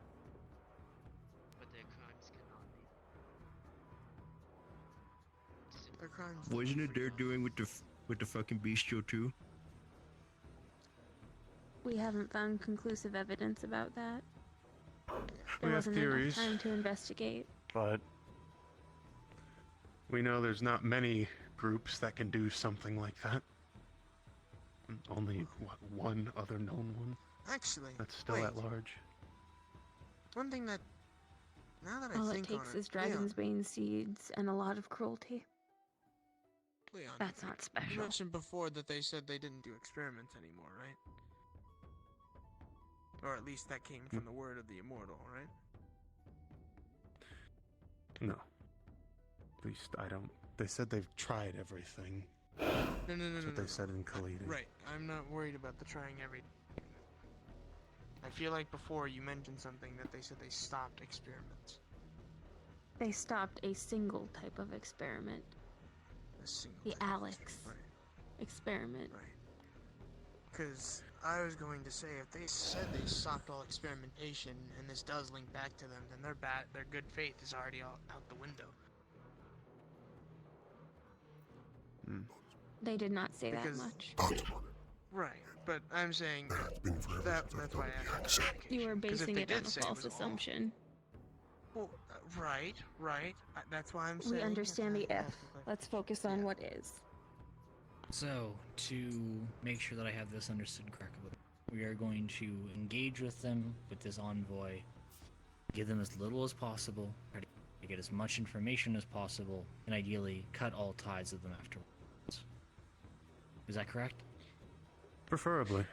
But their crimes cannot be. Their crimes. Wasn't it they're doing with the fucking bestial too? We haven't found conclusive evidence about that. We There have wasn't theories, enough time to investigate. but we know there's not many groups that can do something like that. Only, what, one other known one? Actually, That's still wait. at large. One thing that, now that All I it think takes on it, is dragon's bane seeds and a lot of cruelty. Leon, That's not you special. mentioned before that they said they didn't do experiments anymore, right? Or at least that came from the word of the immortal, right? No. At least I don't... They said they've tried everything. No. That's what they said in Khalidi. Right. I'm not worried about the trying everything. I feel like before you mentioned something that they said they stopped experiments. They stopped a single type of experiment. A single The type of Alex experiment. experiment. Right. Because I was going to say, if they said they stopped all experimentation and this does link back to them, then their good faith is already out the window. They did not say Because- that much. Right, but I'm saying that's why I asked. You were basing it on a say it false was assumption. Well, right. That's why I'm saying. We understand the I if. Let's focus on what is. So, to make sure that I have this understood correctly, we are going to engage with them with this envoy, give them as little as possible, try to get as much information as possible, and ideally cut all ties with them afterwards. Is that correct? Preferably.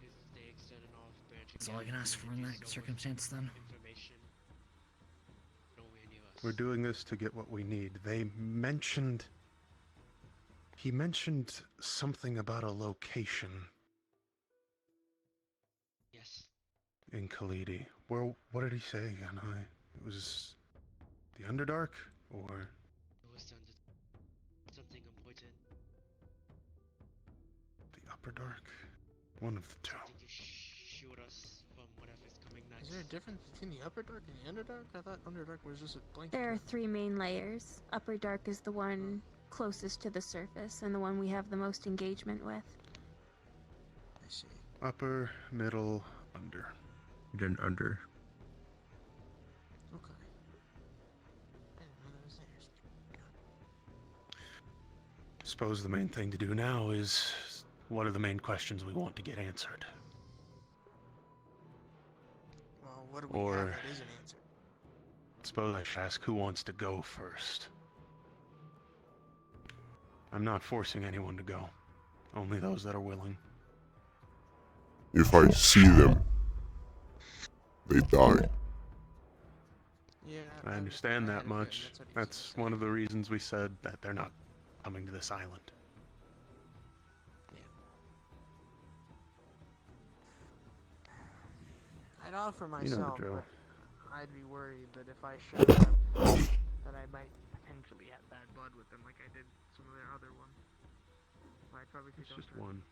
If they extend an olive branch That's all I can ask for in that circumstance, then. information, don't we any of us? We're doing this to get what we need. They mentioned... He mentioned something about a location. Yes. In Khalidi. Well, what did he say again? It was... the Underdark? Or... It was something important. the Upper Dark? One of the two. Something you showed us from whatever's coming next. Is there a difference between the Upper Dark and the Underdark? I thought Underdark was just a blanket. There are 3 main layers. Upper Dark is the one closest to the surface and the one we have the most engagement with. I see. Upper, middle, under. Then under. Okay. I didn't know that was theirs. Suppose the main thing to do now is... what are the main questions we want to get answered? Well, what do we have that isn't answered? Suppose I should ask who wants to go first. I'm not forcing anyone to go. Only those that are willing. If I see them, they die. Yeah. I understand that much. That's one of the reasons we said that they're not coming to this island. I'd offer You know the myself, drill. but I'd be worried that if I showed up, that I might potentially have bad blood with them, like I did some of their other ones. So I'd probably take It's just one.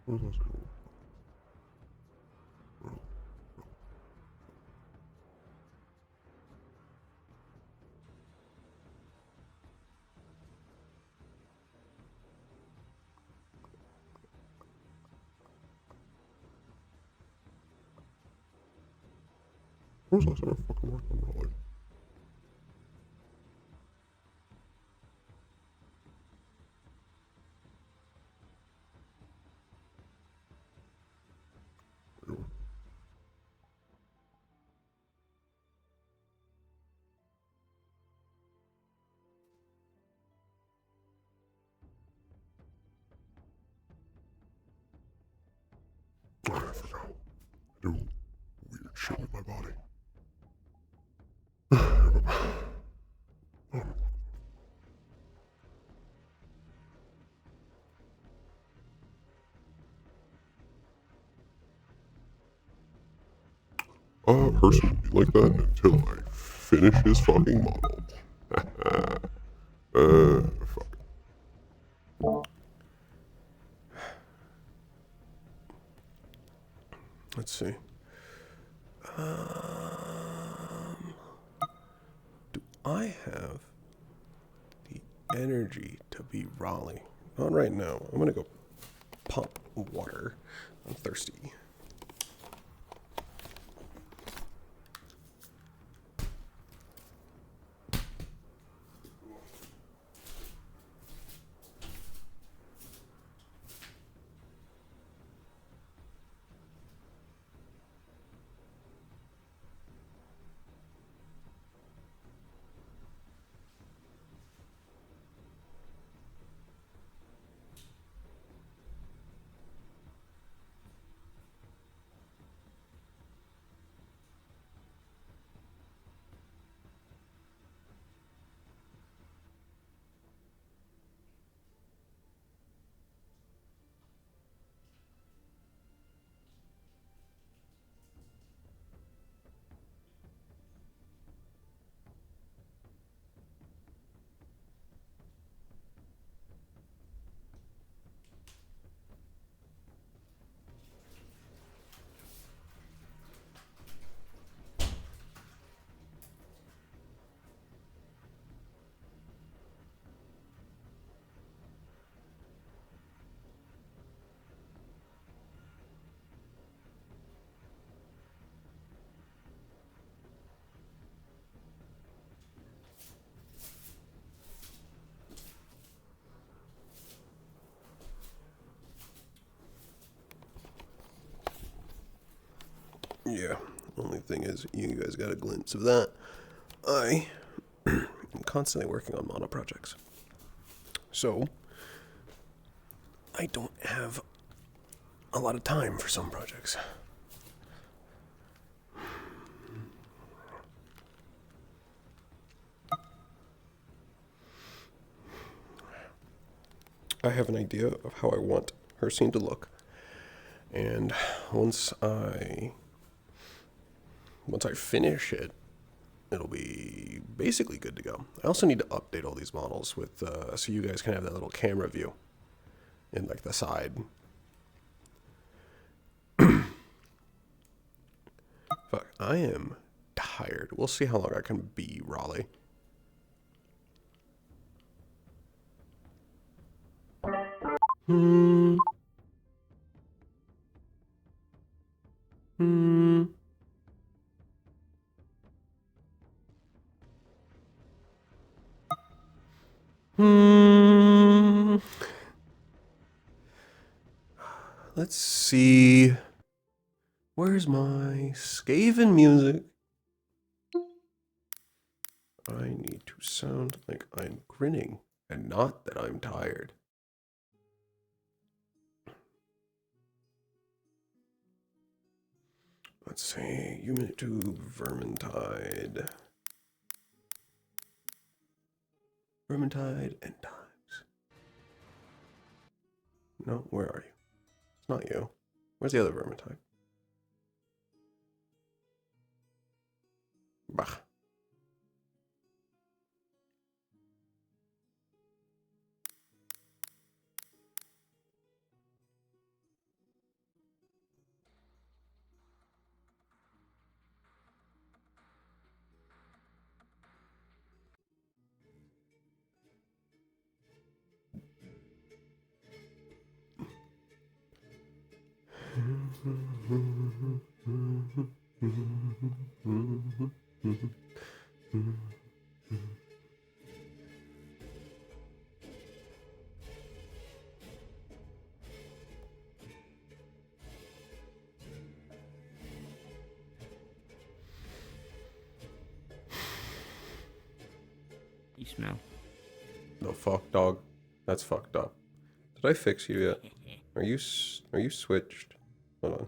Where's that song? Where's that song? I fucking worked on Raleigh. Oh, I forgot. I do weird shit with my body. Hershey will be like that until I finish his fucking model. Fuck. Let's see. Do I have the energy to be Raleigh? Not right now. I'm gonna go pump water. I'm thirsty. Yeah, only thing is, you guys got a glimpse of that. I am constantly working on mono projects. So, I don't have a lot of time for some projects. I have an idea of how I want her scene to look. And once I finish it, it'll be basically good to go. I also need to update all these models with so you guys can have that little camera view in like the side. Fuck, I am tired. We'll see how long I can be Raleigh. Hmm. Hmm. Hmm. Let's see. Where's my Skaven music? I need to sound like I'm grinning and not that I'm tired. Let's see. Unit 2 Vermintide. Vermintide and times. No, where are you? It's not you. Where's the other Vermintide? Bah. You smell. No fuck, dog. That's fucked up. Did I fix you yet? Are you switched? Hold on.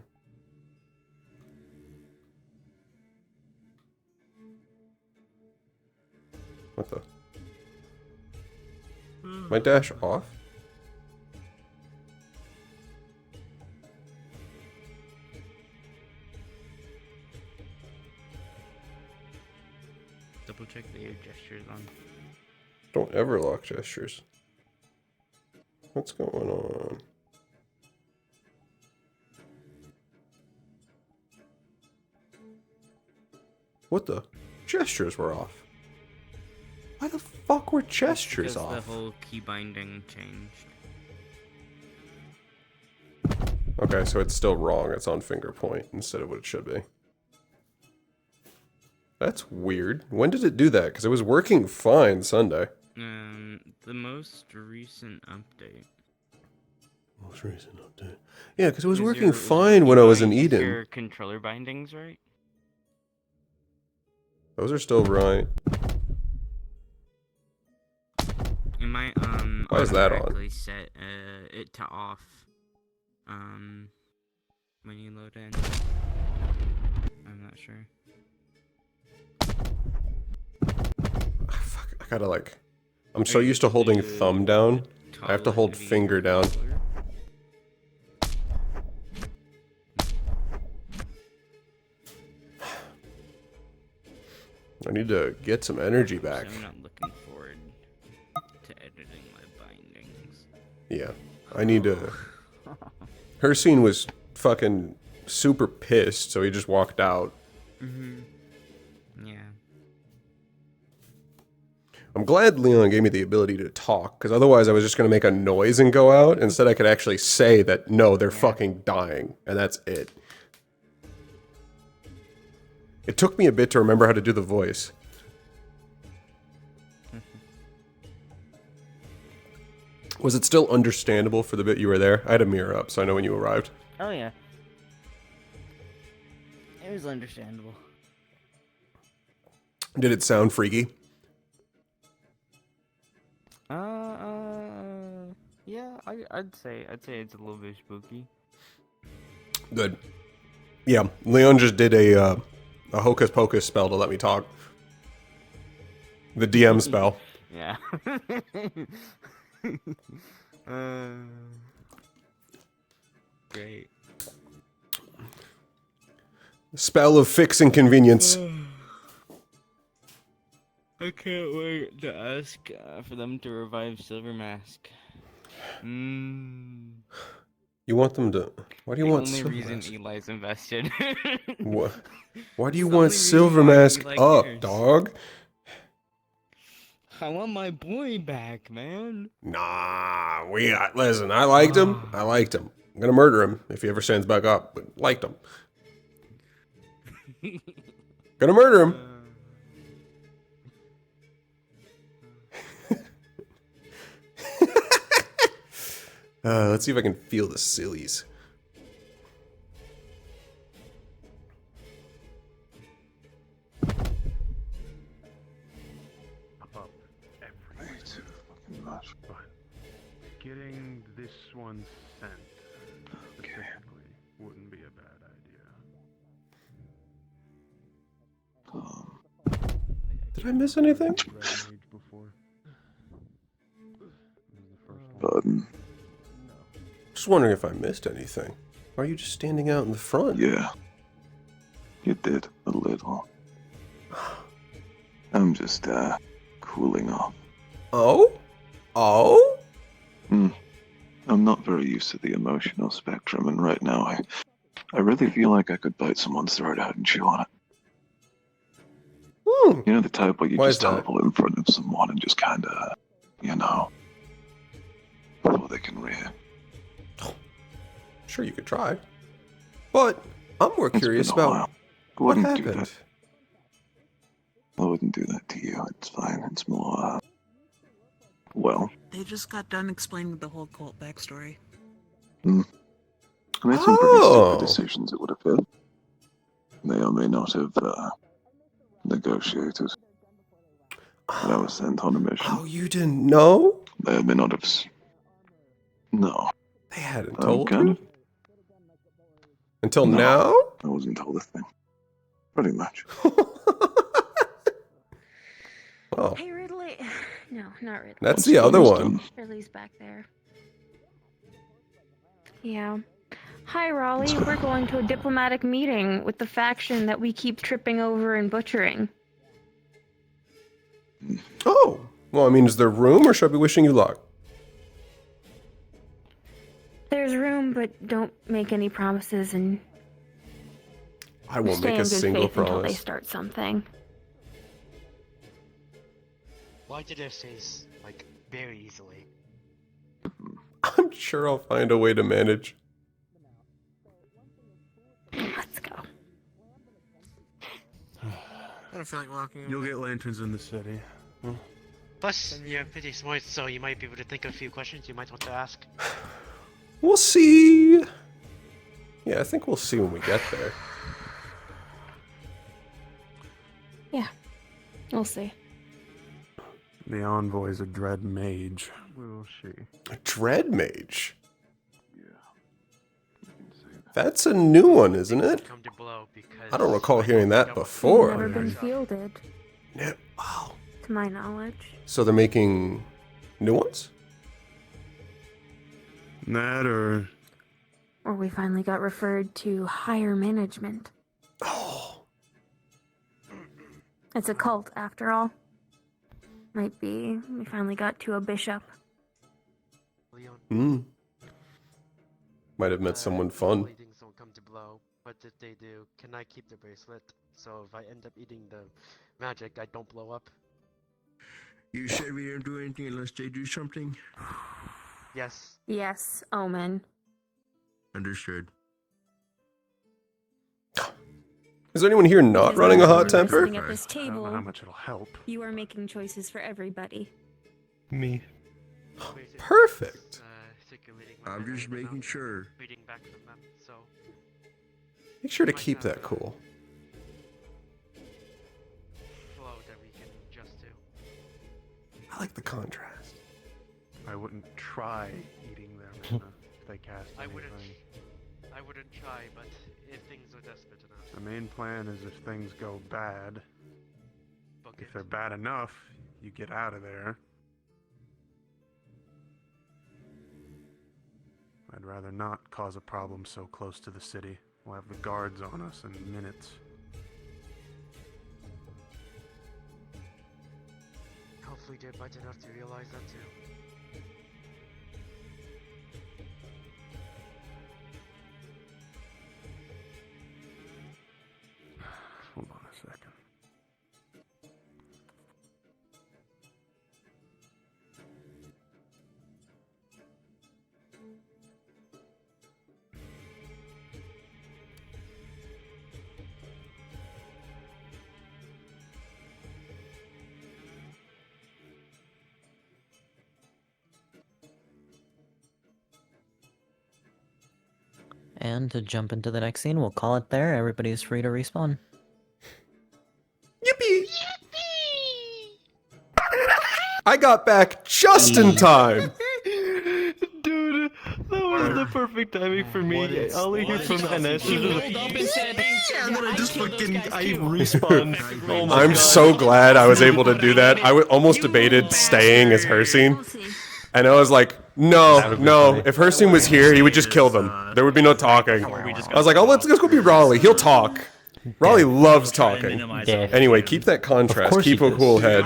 What the? My dash off? Double check that your gestures on. Don't ever lock gestures. What's going on? What the? Gestures were off. Why the fuck were gestures Because off? the whole key binding changed. Okay, so it's still wrong. It's on finger point instead of what it should be. That's weird. When did it do that? Because it was working fine Sunday. The most recent update. Most recent update. Yeah, because it was Is working your- fine when I was in Eden. Your controller bindings, right? Those are still right. It might Why is that on? automatically set it to off when you load in. I'm not sure. Fuck, I gotta like... I'm so used to holding thumb down. I have to hold finger down. I need to get some energy back. So I'm not looking forward to editing my bindings. Yeah, I need to... Her scene was fucking super pissed, so he just walked out. Yeah. I'm glad Leon gave me the ability to talk, because otherwise I was just going to make a noise and go out. Instead, I could actually say that, no, they're fucking dying, and that's it. It took me a bit to remember how to do the voice. Was it still understandable for the bit you were there? I had a mirror up, so I know when you arrived. Oh yeah. It was understandable. Did it sound freaky? Yeah, I'd say it's a little bit spooky. Good. Yeah, Leon just did a hocus pocus spell to let me talk. The DM spell. Yeah. Great. Spell of fixing convenience. I can't wait to ask for them to revive Silver Mask. You want them to... Why do you want The Silver only reason Mask? Eli's invested. What? Why do you It's the want only Silver reason why Mask Eli up, cares. dog? I want my boy back, man. Nah, listen, I liked him. I liked him. I'm gonna murder him if he ever stands back up, but liked him. Gonna murder him. Let's see if I can feel the sillies. Up every way too fucking much. But getting this one sent specifically wouldn't be a bad idea. Did I miss anything? Just wondering if I missed anything. Why are you just standing out in the front? Yeah. You did, a little. I'm just, cooling off. Oh? Oh? I'm not very used to the emotional spectrum, and right now I really feel like I could bite someone's throat out and chew on it. You know, the type where you Why just is that? tumble in front of someone and just kinda, you know, before they can react. Sure, you could try. But I'm more curious about what happened. I wouldn't do that to you. It's fine. It's more, well. They just got done explaining the whole cult backstory. I made some pretty stupid decisions, it would appear. May or may not have, negotiated. But I was sent on a mission. Oh, you didn't know? They may not have... No. They hadn't told you? Until now? I wasn't told a thing. Pretty much. Oh. Hey, Ridley. No, not Ridley. That's the other one. Ridley's back there. Yeah. Hi, Raleigh. We're going to a diplomatic meeting with the faction that we keep tripping over and butchering. Oh. Well, I mean, is there room, or should I be wishing you luck? There's room, but don't make any promises and I won't stay make in a good single faith until they promise. start something. Why did their face, like, very easily? I'm sure I'll find a way to manage. Let's go. I don't feel like walking. You'll get lanterns in the city. Huh? Plus, you're pretty smart, so you might be able to think of a few questions you might want to ask. We'll see. Yeah, I think we'll see when we get there. Yeah. We'll see. The envoy's a dread mage. We'll see. A dread mage? That's a new one, isn't it? I don't recall hearing that before. Never been fielded. No. Oh. To my knowledge. So they're making new ones? That or we finally got referred to higher management. Oh. It's a cult, after all. Might be. We finally got to a bishop. Hmm. Might have met someone fun. Things don't come to blow, but if they do, can I keep the bracelet? So if I end up eating the magic, I don't blow up? You said we don't do anything unless they do something? Yes. Yes, Omen. Understood. Is anyone here not running a hot temper? At this I don't know how table, much it'll help. you are making choices for everybody. Me. Perfect. I'm just making sure. Reading back from them, so Make sure to keep that cool. flow that we can adjust to. I like the contrast. I wouldn't try eating their mana if they cast I anything. wouldn't try, but if things are desperate enough. The main plan is if things go bad, if they're bad enough, you get out of there. I'd rather not cause a problem so close to the city. We'll have the guards on us in minutes. Hopefully they're bright enough to realize that too. Hold on a second. And to jump into the next scene, we'll call it there. Everybody's free to respawn. Yippee! I got back just in time. Dude, that was the perfect timing for me. All I hear from NS is I respawned. Oh my I'm God. so glad I was able to do that. I almost debated staying as Hersine. And I was like, no. If Hersine was here, he would just kill them. There would be no talking. I was like, oh, let's go be Raleigh. He'll talk. Raleigh loves talking. Anyway, keep that contrast. Keep a cool head.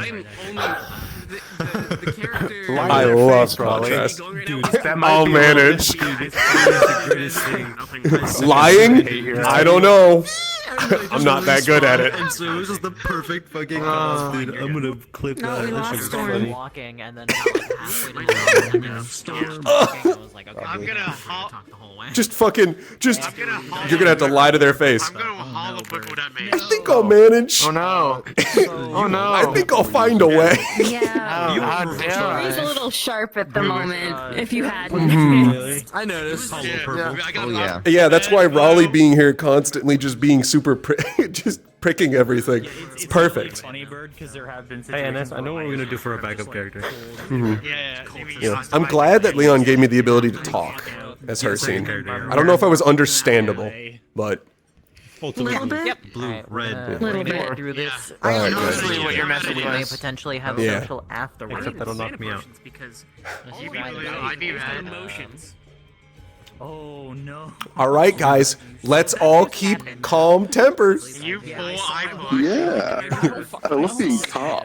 I love contrast. I'll manage. Lying? I don't know. I'm not that good at it. And so it was just the perfect fucking cause, dude. I'm gonna clip No, that. we That lost shit's Storm. funny. Walking, and then about halfway to the Storm. I was like, okay, I'm gonna talk the whole way. Just fucking, just. You're gonna have to lie to their face. I'm gonna hollow book what that means. I think I'll manage. Oh no! Oh no! I think I'll find a way. Yeah. Oh, He's a little sharp at the moment, if you hadn't. I noticed. Yeah, that's why Raleigh being here constantly just being super, just pricking everything. It's perfect. Funny bird, because there have been Hey, Ennis, I know what we're gonna do for a backup character. Yeah. I'm glad that Leon gave me the ability to talk as her scene. I don't know if I was understandable, but. Little bit? Yep. Blue, red. We're gonna get through this. Alright, Honestly, what your message We may was. potentially have Yeah. a social afterwards. Except that'll knock me out. Because I'd be mad. emotions. Oh no. All right, guys, let's all keep calm tempers. You full icon. Yeah. I love being calm.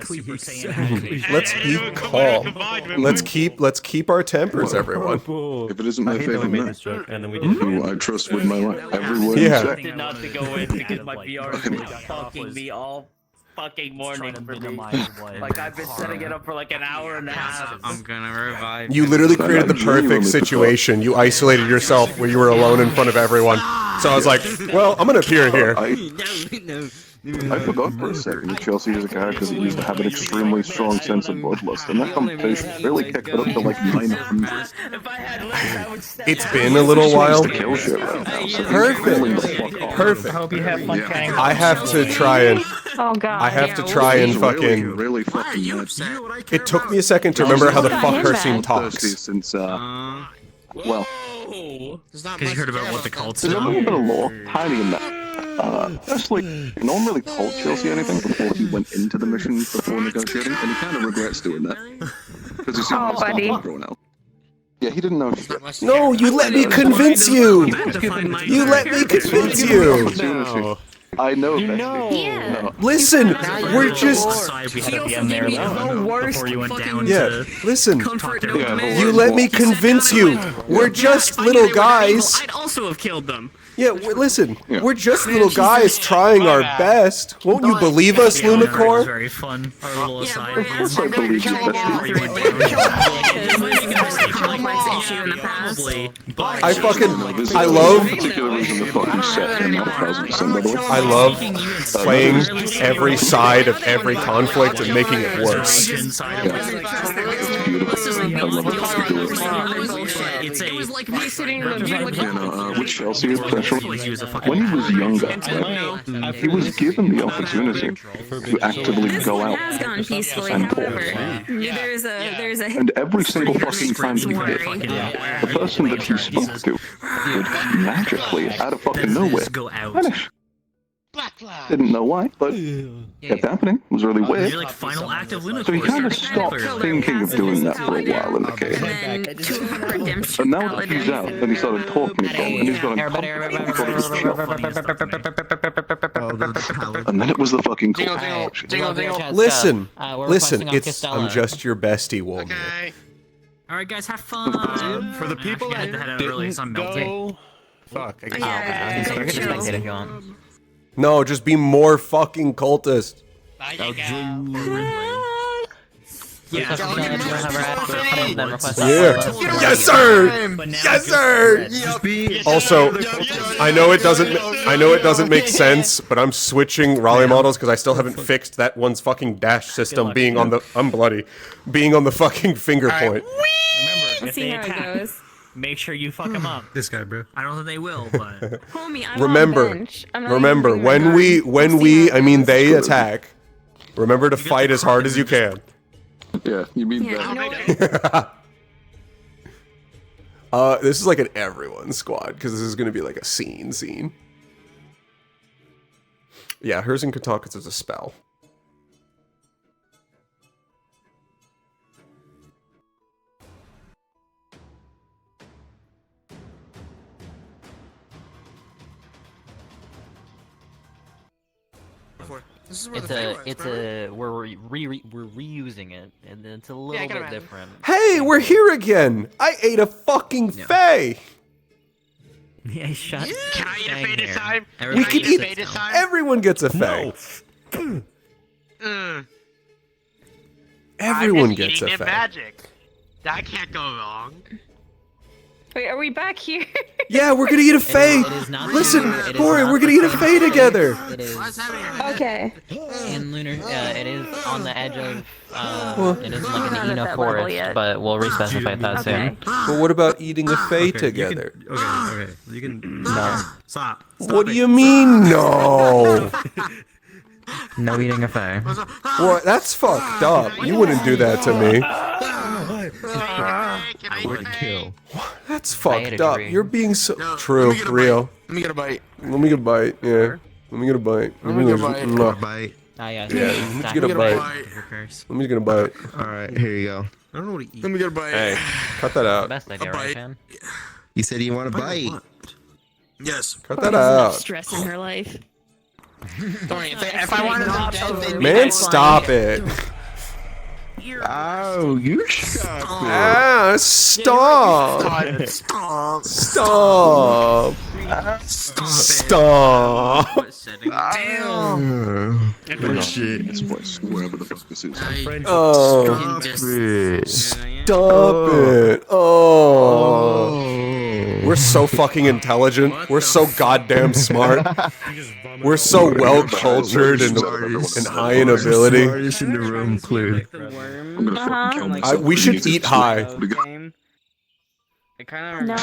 Let's keep calm. Let's keep our tempers, everyone. If it isn't my favorite made man, this joke, and then we who I trust with my life, everyone Yeah. said. Did not to go in because my VR has been fucking me all fucking morning for me. Like I've been setting it up for like an hour and a half. I'm gonna revive. You literally created the perfect situation. You isolated yourself where you were alone in front of everyone. So I was like, well, I'm gonna appear here. I forgot for a second that Chelsea is a character that used to have an extremely strong sense of bloodlust, and that conversation really kicked it up to like 900. It's been a little while. Kill shit right now, so Perfect. Perfect. Hope you have fun chatting. I have to try and. Oh god. I have to try and fucking. really fucking nuts. It took me a second to remember how the fuck her scene talks. Since well, Because you heard about what the cult's there's a little done. bit of lore hiding in that. Firstly, no one really told Chelsea anything before he went into the mission before negotiating, and he kind of regrets doing that. Because he seemed like grown out. Yeah, he didn't know shit. No, you let me convince you. You let me convince you. I know that. Yeah. Listen, we're just. Yeah, listen. You let me convince you. We're just little guys. I'd also have killed them. Yeah, listen. We're just little guys trying our best. Won't you believe us, That was Lunacore? very fun. Our little aside. I believe you, I fucking. I love. particular reason the fucking set came out 1,000%, by the way. I love playing every side of every conflict and making it worse. It's beautiful. I love it. It was like me sitting in the You know, with Chelsea especially, when he was younger, he was given the opportunity to actively go out has gone peacefully, and however. talk. There's a And every single fucking time he did, the person that he spoke to would magically, out of fucking nowhere, vanish. Didn't know why, but kept happening. It was really weird. You're like final act of Lunacore. So he kind of stopped thinking of doing that for a while in the cave. And now that he's out, then he started talking again, and he's got a and then it was the fucking cool. Listen, listen. It's I'm just your bestie, Wolmer. Alright, guys, have fun. For the people that didn't go, fuck. I guess No, just be more fucking cultist. Yeah. Yes, sir. Yes, sir. Also, I know it doesn't make sense, but I'm switching Raleigh models because I still haven't fixed that one's fucking dash system being on the being on the fucking finger point. Remember, if see they how it attack, goes. make sure you fuck them up. This guy, bro. I don't think they will, but Homie, I'm Remember, on bench. I'm not remember even bringing when my we gun. I mean they attack. Remember to fight as hard as you can. Yeah, you mean that. This is like an everyone squad because this is gonna be like a scene. Yeah, hers and Katakis is a spell. This is where It's the a, thing was, it's remember? a, we're reusing it, and it's a little bit different. Hey, we're here again! I ate a fucking Fae! Yeah, shut. Can I eat a Fey this time? We can eat. Fey this time? Everyone gets a Fey. Everyone I'm just gets eating a their Fey. magic. That can't go wrong. Wait, are we back here? Yeah, we're gonna eat a Fey. Listen, Bori, we're gonna eat a Fey together. It is. Okay. And Lunar, it is on the edge of. It is We're like not an at Eno that level forest, yet. but we'll re-specify that soon. But what about eating a Fey Okay, together? Okay. You can. No. Stop. What do you mean, no? No eating a Fey. What? That's fucked up. You wouldn't do that to me. I would kill. That's I fucked ate up. a tree. You're being so true, real. Let me get a bite. Let me get a bite. Yeah. Let me get a bite. Let me get a bite. Mwah. Bite. Ah, yeah. Yeah, let me just get a bite. Let me get a bite. Alright, here you go. I don't know what to eat. Let me get a bite. Hey, cut that out. Best idea, right, man? You said you want a bite. Yes. Cut that out. Stress in her life. Don't worry, if I wanted to dead, then Man, stop it. Oh, you stop it. Ah, stop. Stop. Stop. Stop. Damn. Oh, shit. This place, wherever the fuck this is. Oh. Stop it. Oh. We're so fucking intelligent. We're so goddamn smart. We're so well cultured and high in ability. Smartest in the room, clearly. We should eat high. No.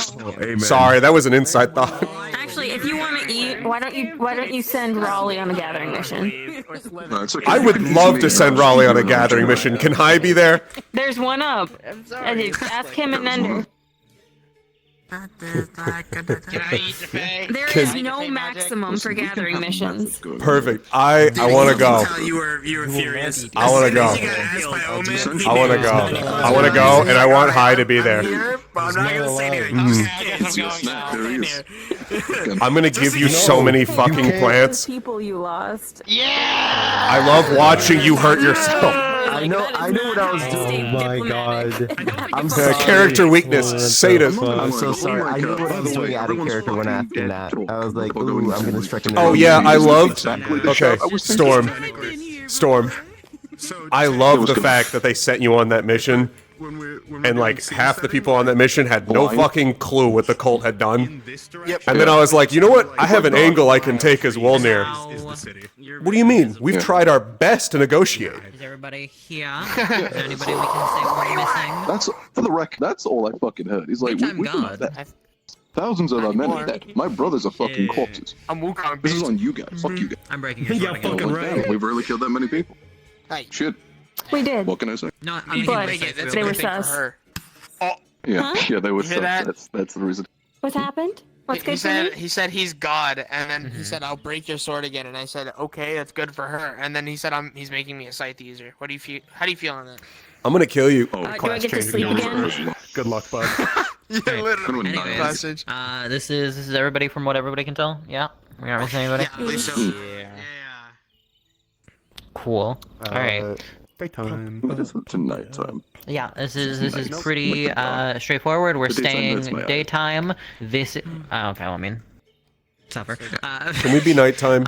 Sorry, that was an inside thought. Actually, if you want to eat, why don't you send Raleigh on a gathering mission? I would love to send Raleigh on a gathering mission. Can I be there? There's one up. Ask him and Nender. Can I eat the Fey? There is no maximum for gathering missions. Perfect. I want to go. You were furious. I want to go. I want to go. I want to go, and I want High to be there. I'm not gonna say anything. I'm gonna give you so many fucking plants. People you lost. Yeah! I love watching you hurt yourself. I know what I was doing. Oh my god. I'm Character weakness, sadist. I'm so sorry. I knew what I was doing out of character when asking that. I was like, ooh, I'm gonna strike an Oh yeah, I loved. Okay, Storm. I love the fact that they sent you on that mission, and like half the people on that mission had no fucking clue what the cult had done. And then I was like, you know what? I have an angle I can take as Wolnir. What do you mean? We've tried our best to negotiate. Is everybody here? Is there anybody we can say we're missing? That's for the record. That's all I fucking heard. He's like, I'm we God. thousands of our men are dead. My brothers are fucking corpses. I'm Wukong. This is on you guys. Fuck you guys. I'm breaking your Yeah, foot again. fucking right. We've really killed that many people. Hey. Shit. We did. What can I say? No, I'm But break it. they were sus. Yeah, yeah, they were. You hear that? That's the reason. What happened? What's He good for said me? he said he's God, and then he said I'll break your sword again, and I said okay, that's good for her, and then he said he's making me a scythe user. What do you feel? How do you feel on that? I'm gonna kill you. Do I get to sleep again? Good luck, bud. Yeah, literally. Anyways, Message. this is everybody from what everybody can tell. Yeah, we aren't missing anybody. Yeah, I believe so. Yeah. Cool. All right. Daytime. To nighttime. Yeah, this is pretty straightforward. We're Daytime, that's staying my eye. daytime. This. Okay, well, I mean, supper. Can we be nighttime?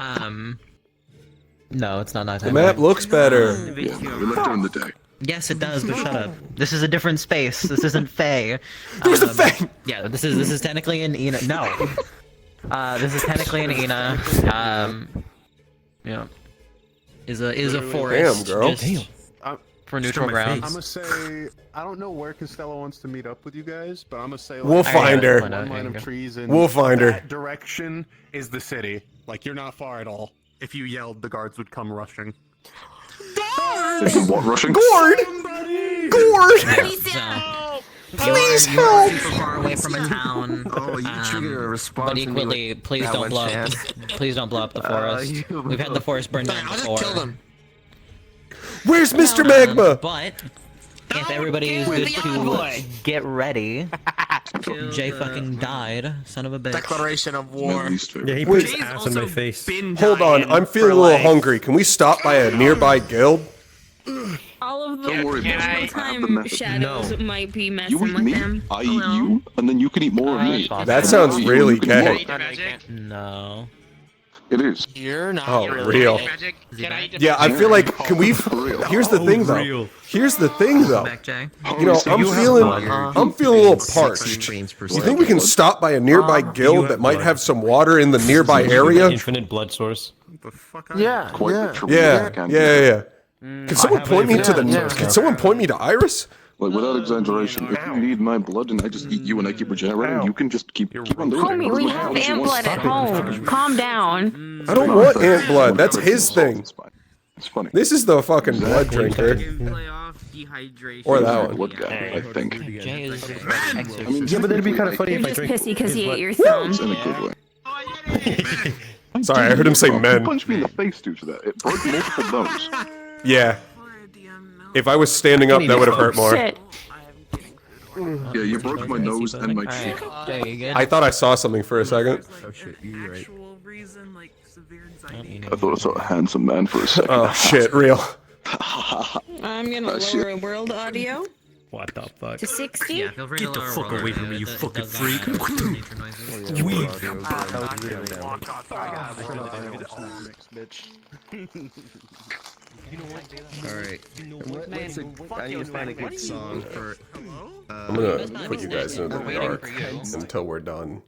No, it's not The nighttime. map looks better. Yeah, we left during the day. Yes, it does, but shut up. This is a different space. This isn't Fae. Who's the Fae? Yeah, this is technically an Ena. No. This is technically an Ena. Yeah. Is a forest. Damn, girl. Just for neutral grounds. I'm gonna say I don't know where Costello wants to meet up with you guys, but I'm gonna say We'll find her. One line of trees and We'll find her. that direction is the city. Like you're not far at all. If you yelled, the guards would come rushing. What, rushing? Gord! Gord! Please help! Super far away from a town. Oh, you triggered a response. But equally, please that don't one blow up. chance. Please don't blow up the forest. We've had the forest burned down I'll just before. kill them. Where's Mr. Magma? But if everybody is good to get ready, Jay fucking died, son of a bitch. Declaration of war. Yeah, he put his ass in my face. Hold on, I'm feeling a little hungry. Can we stop by a nearby guild? All of Don't worry about it. I have the Time method. shadows might be messing You eat with me, them. I eat you, and then you can eat more of me. That sounds You really can eat gay. more. No. It is. You're not Oh, really real. Magic. Can I eat the Yeah, I magic? feel like, can we, here's the thing though. Here's the thing though. You know, I'm feeling a little parched. You think we can stop by a nearby guild that might have some water in the nearby area? Infinite blood source. Yeah, Yeah. Can someone point me to the, can someone point me to Iris? Like, without exaggeration, if you need my blood and I just eat you and I keep regenerating, you can just keep on doing Homie, it. we have ant blood at home. Calm down. I don't want ant blood, that's his thing. It's funny. This is the fucking blood drinker. Or that one. Blood guy, I think. Jay is Yeah, but that'd be kind of funny You're if I just drink. pissy because you ate your It's thumb. in a good way. Sorry, I heard him say You men. punched me in the face due to that. It broke multiple bones. Yeah. If I was standing up, that would have hurt more. Shit. Yeah, you broke my nose and my cheek. Jay, you good? I thought I saw something for a second. Oh shit, you're right. I thought I saw a handsome man for a second. Oh shit, real. I'm gonna lower world audio What the fuck? to 60. Yeah, feel free to Get the lower fuck roll away audio. from me, you It fucking does, freak. nature noises. Alright. I need to find a good song for. I'm gonna put you guys into the dark until we're done.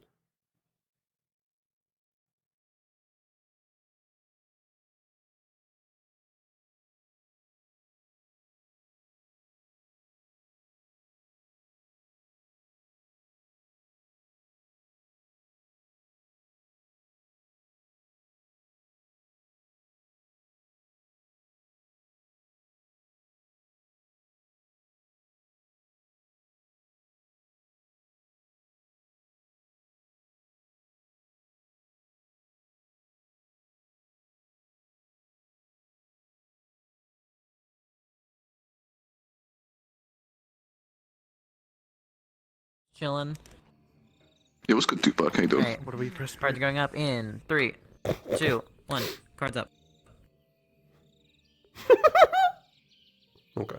Chillin'. It was good, Tupac. How you doing? Alright, cards are going up in 3, 2, 1. Cards up. Okay.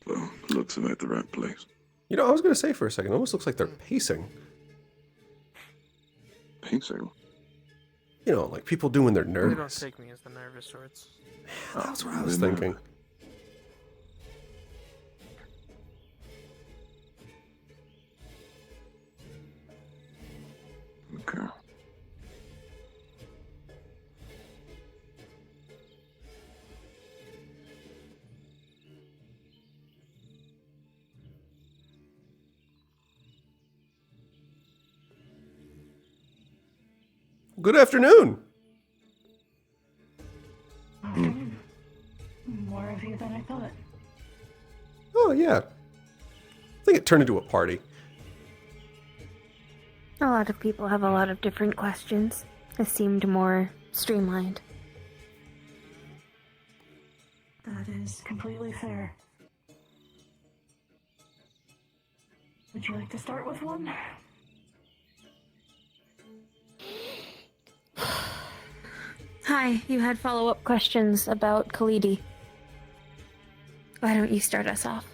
Well, looks I'm at the right place. You know, I was gonna say for a second, it almost looks like they're pacing. Pacing? You know, like people do when they're You don't nervous. take me as the nervous sorts. That's what I was thinking. Okay. Good afternoon. More of you than I thought. Oh yeah. I think it turned into a party. A lot of people have a lot of different questions. It seemed more streamlined. That is completely fair. Would you like to start with one? Hi, you had follow-up questions about Khalidi. Why don't you start us off?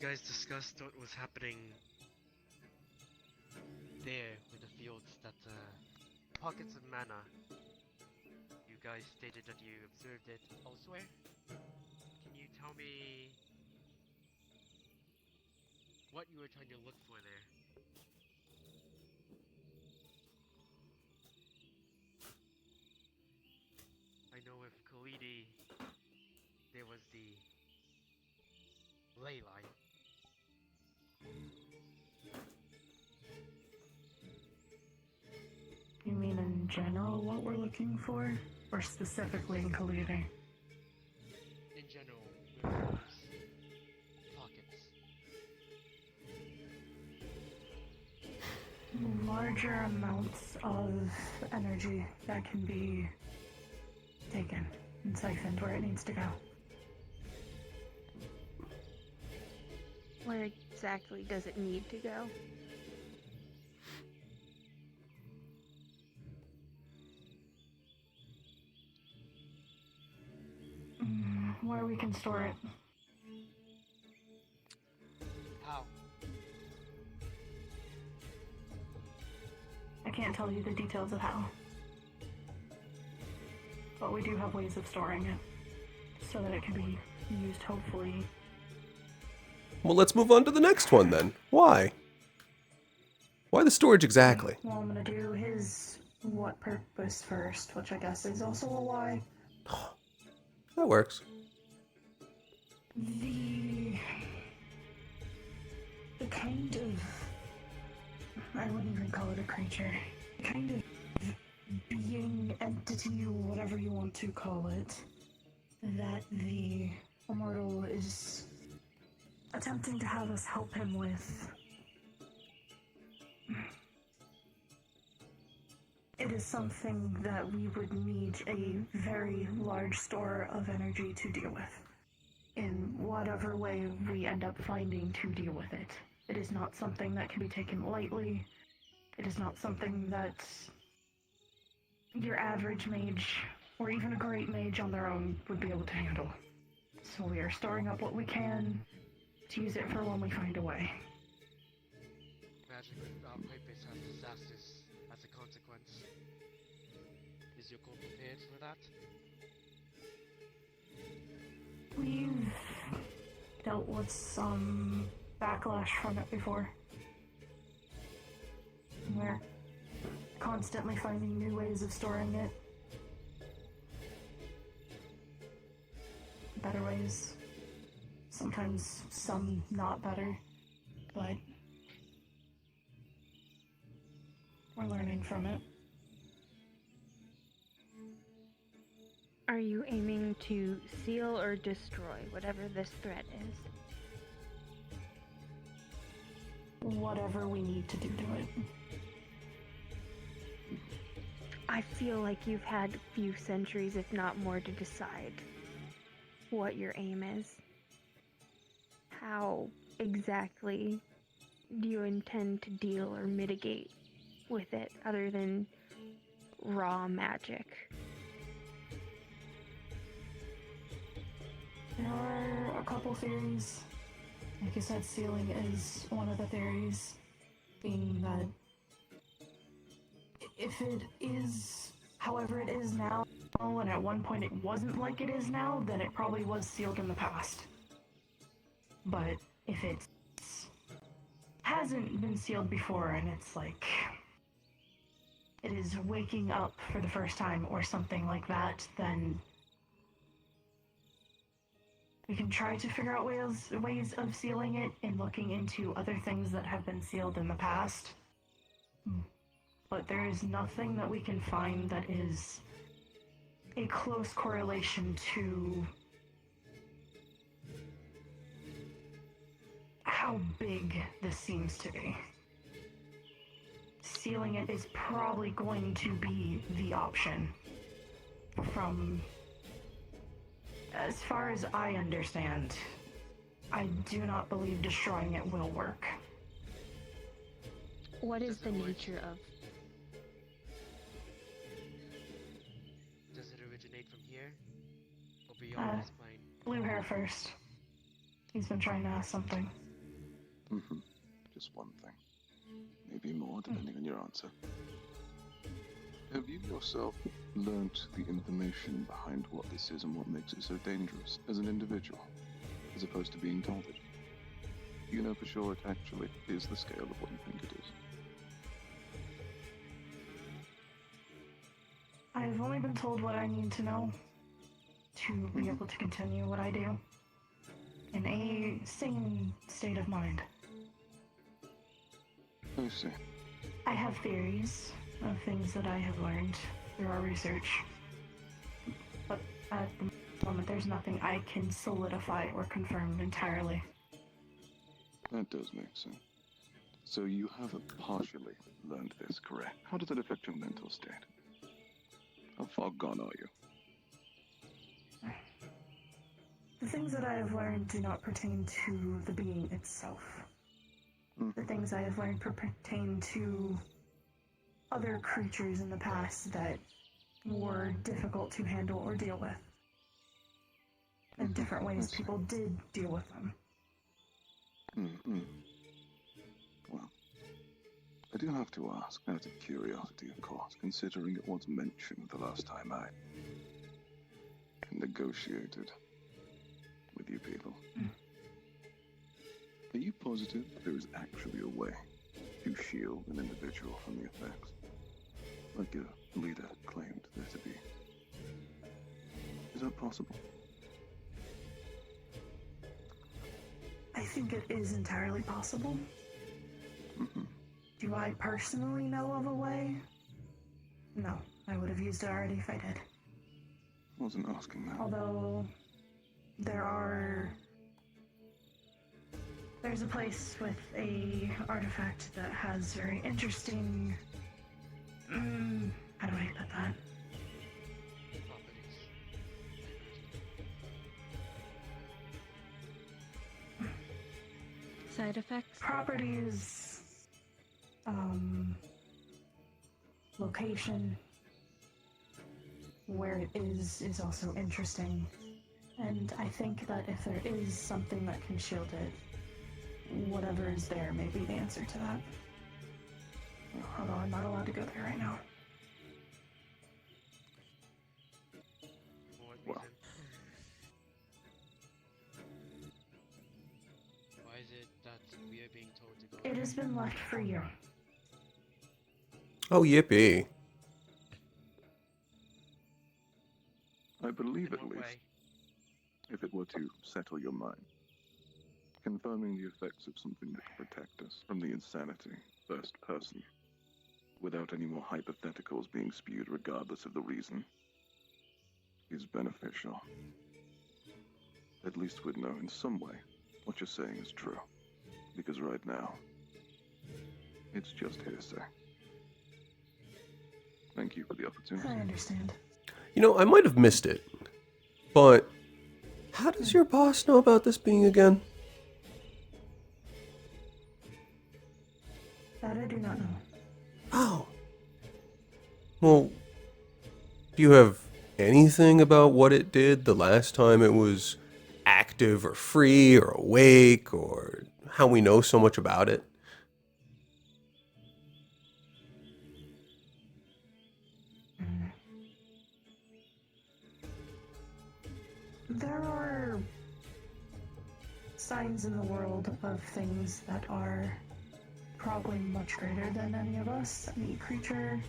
You guys discussed what was happening there with the fields that pockets of mana. You guys stated that you observed it elsewhere. Can you tell me what you were trying to look for there? I know with Khalidi there was the ley line. You mean in general what we're looking for? Or specifically in Khalidi? In general, with pockets. Larger amounts of energy that can be taken and siphoned where it needs to go. Where exactly does it need to go? Where we can store it. How? I can't tell you the details of how. But we do have ways of storing it, so that it can be used, hopefully. Well, let's move on to the next one then. Why? Why the storage exactly? Well, I'm gonna do his what purpose first, which I guess is also a why. That works. The kind of, I wouldn't even call it a creature, the kind of being, entity, whatever you want to call it, that the immortal is attempting to have us help him with. It is something that we would need a very large store of energy to deal with, in whatever way we end up finding to deal with it. It is not something that can be taken lightly. It is not something that your average mage, or even a great mage on their own, would be able to handle. So we are storing up what we can to use it for when we find a way. Magic purpose has disasters as a consequence. Is your corps prepared for that? We've dealt with some backlash from it before. We're constantly finding new ways of storing it. Better ways. Sometimes some not better, but we're learning from it. Are you aiming to seal or destroy whatever this threat is? Whatever we need to do to it. I feel like you've had a few centuries, if not more, to decide what your aim is. How exactly do you intend to deal or mitigate with it, other than raw magic? There are a couple theories. Like I said, sealing is one of the theories, being that if it is however it is now, and at one point it wasn't like it is now, then it probably was sealed in the past. But if it hasn't been sealed before and it's like it is waking up for the first time or something like that, then we can try to figure out ways of sealing it and looking into other things that have been sealed in the past. But there is nothing that we can find that is a close correlation to how big this seems to be. Sealing it is probably going to be the option. From as far as I understand, I do not believe destroying it will work. What is the nature of? Does it originate from here? Or beyond this plane? Blue hair first. He's been trying to ask something. Just one thing. Maybe more, depending on your answer. Have you yourself learnt the information behind what this is and what makes it so dangerous as an individual, as opposed to being told it? You know for sure it actually is the scale of what you think it is. I've only been told what I need to know to be able to continue what I do in a sane state of mind. I see. I have theories of things that I have learned through our research, but at the moment there's nothing I can solidify or confirm entirely. That does make sense. So you have partially learned this, correct? How does it affect your mental state? How far gone are you? The things that I have learned do not pertain to the being itself. The things I have learned pertain to other creatures in the past that were difficult to handle or deal with. And different ways people did deal with them. Well, I do have to ask, out of curiosity, of course, considering it was mentioned the last time I negotiated with you people. Are you positive there is actually a way to shield an individual from the effects, like your leader claimed there to be? Is that possible? I think it is entirely possible. Do I personally know of a way? No, I would have used it already if I did. Wasn't asking that. Although, there's a place with a artifact that has very interesting, how do I put that? Side effects? Properties, location, where it is also interesting. And I think that if there is something that can shield it, whatever is there may be the answer to that. Although I'm not allowed to go there right now. Well. Why is it that we are being told to go? It has been left for you. Oh, yippee. I believe at least, if it were to settle your mind, confirming the effects of something that can protect us from the insanity, first person, without any more hypotheticals being spewed regardless of the reason, is beneficial. At least we'd know in some way what you're saying is true. Because right now, it's just hearsay. Thank you for the opportunity. I understand. You know, I might have missed it, but how does your boss know about this being again? That I do not know. Oh. Well, do you have anything about what it did the last time it was active or free or awake, or how we know so much about it? There are signs in the world of things that are probably much greater than any of us, any creature.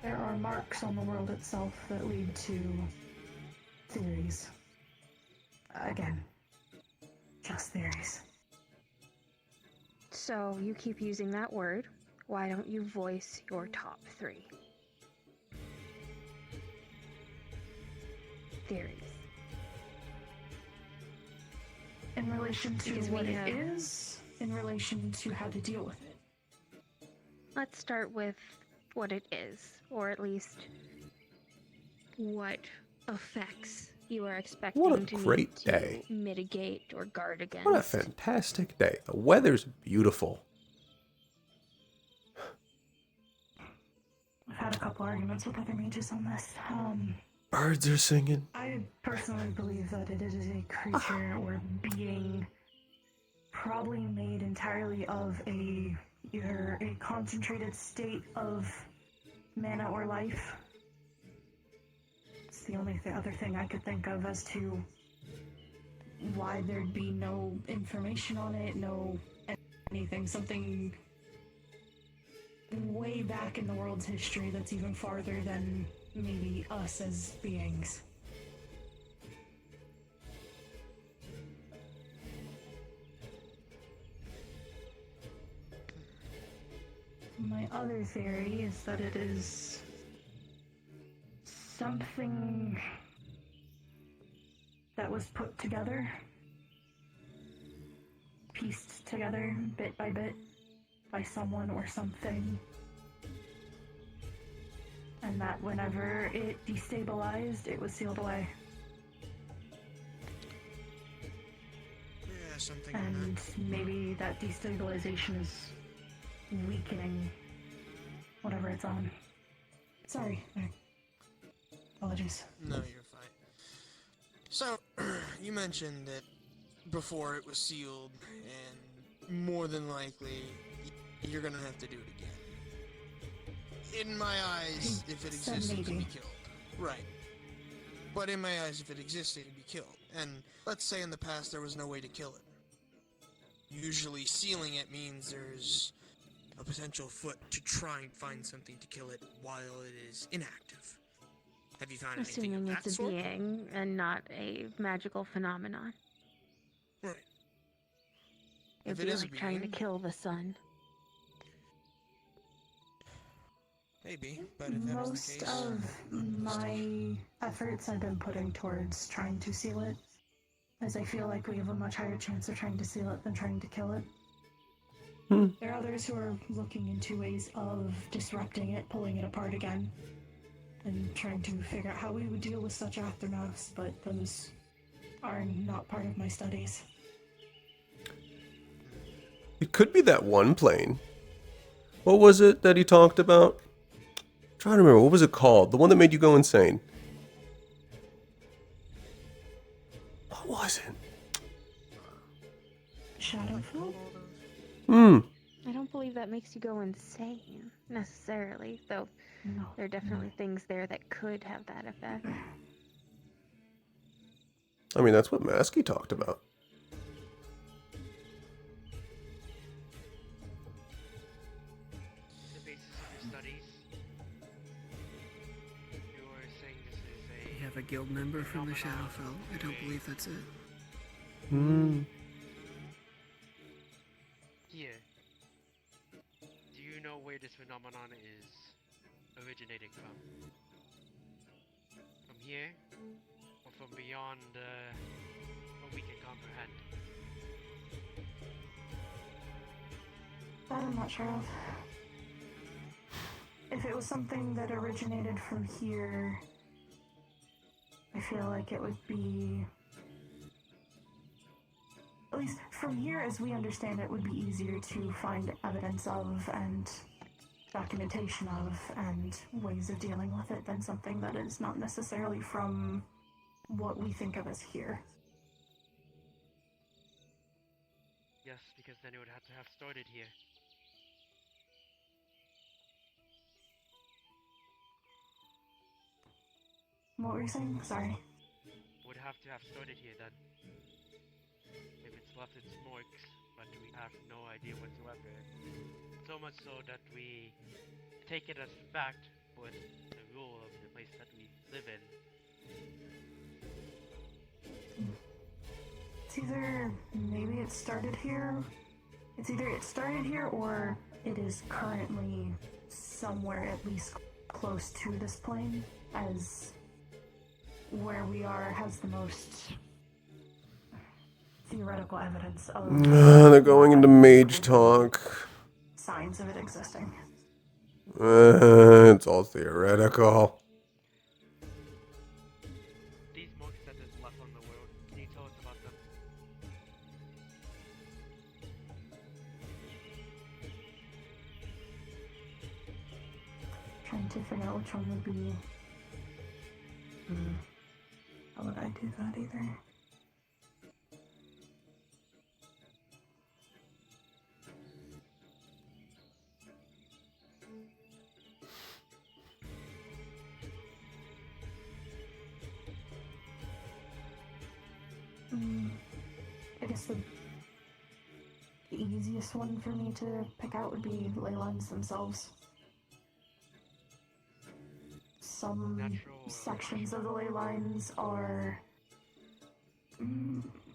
There are marks on the world itself that lead to theories. Again, just theories. So you keep using that word. Why don't you voice your top 3? Theories. In relation to Because what we it have- is, in relation to how to deal with it. Let's start with what it is, or at least what effects you are expecting What a to great need to day. mitigate or guard against. What a fantastic day. The weather's beautiful. I've had a couple arguments with other mages on this. Birds are singing. I personally believe that it is a creature or being probably made entirely of either a concentrated state of mana or life. It's the only other thing I could think of as to why there'd be no information on it, no anything, something way back in the world's history that's even farther than maybe us as beings. My other theory is that it is something that was put together, pieced together bit by bit by someone or something, and that whenever it destabilized, it was sealed away. suggest something on And that. maybe that destabilization is weakening whatever it's on. Sorry. Apologies. No, you're fine. So, you mentioned that before it was sealed, and more than likely, you're gonna have to do it again. In my eyes, if it existed, it could be killed. Right. But in my eyes, if it existed, it could be killed. And let's say in the past there was no way to kill it. Usually sealing it means there's a potential foot to try and find something to kill it while it is inactive. Have you found anything of Assuming that it's a sort? being and not a magical phenomenon. Right. It would If it be is a like trying to being- kill the sun. Maybe, but if that was Most the case... of my efforts I've been putting towards trying to seal it, as I feel like we have a much higher chance of trying to seal it than trying to kill it. There are others who are looking into ways of disrupting it, pulling it apart again, and trying to figure out how we would deal with such aftermaths, but those are not part of my studies. It could be that one plane. What was it that he talked about? I'm trying to remember. What was it called? The one that made you go insane. What was it? Shadowfell? I don't believe that makes you go insane, necessarily, though there are definitely things there that could have that effect. I mean, that's what Maskey talked about. The basis of your studies, you were saying this is a... We have a guild member from the Shadowfell. I don't believe that's it. Here. Do you know where this phenomenon is originating from? From here? Or from beyond what we can comprehend? That I'm not sure of. If it was something that originated from here, I feel like it would be... At least from here, as we understand it, would be easier to find evidence of and documentation of and ways of dealing with it than something that is not necessarily from what we think of as here. Yes, because then it would have to have started here. What were you saying? Sorry. Would have to have started here then. If it's left its marks, but we have no idea whatsoever. So much so that we take it as fact, but the rule of the place that we live in. It's either maybe it started here. It's either it started here or it is currently somewhere at least close to this plane, as where we are has the most theoretical evidence of They're going into mage talk. signs of it existing. It's all theoretical. These marks that is left on the world, can you tell us about them? Trying to figure out which one would be. How would I do that either? I guess the easiest one for me to pick out would be ley lines themselves. Some sections of the ley lines are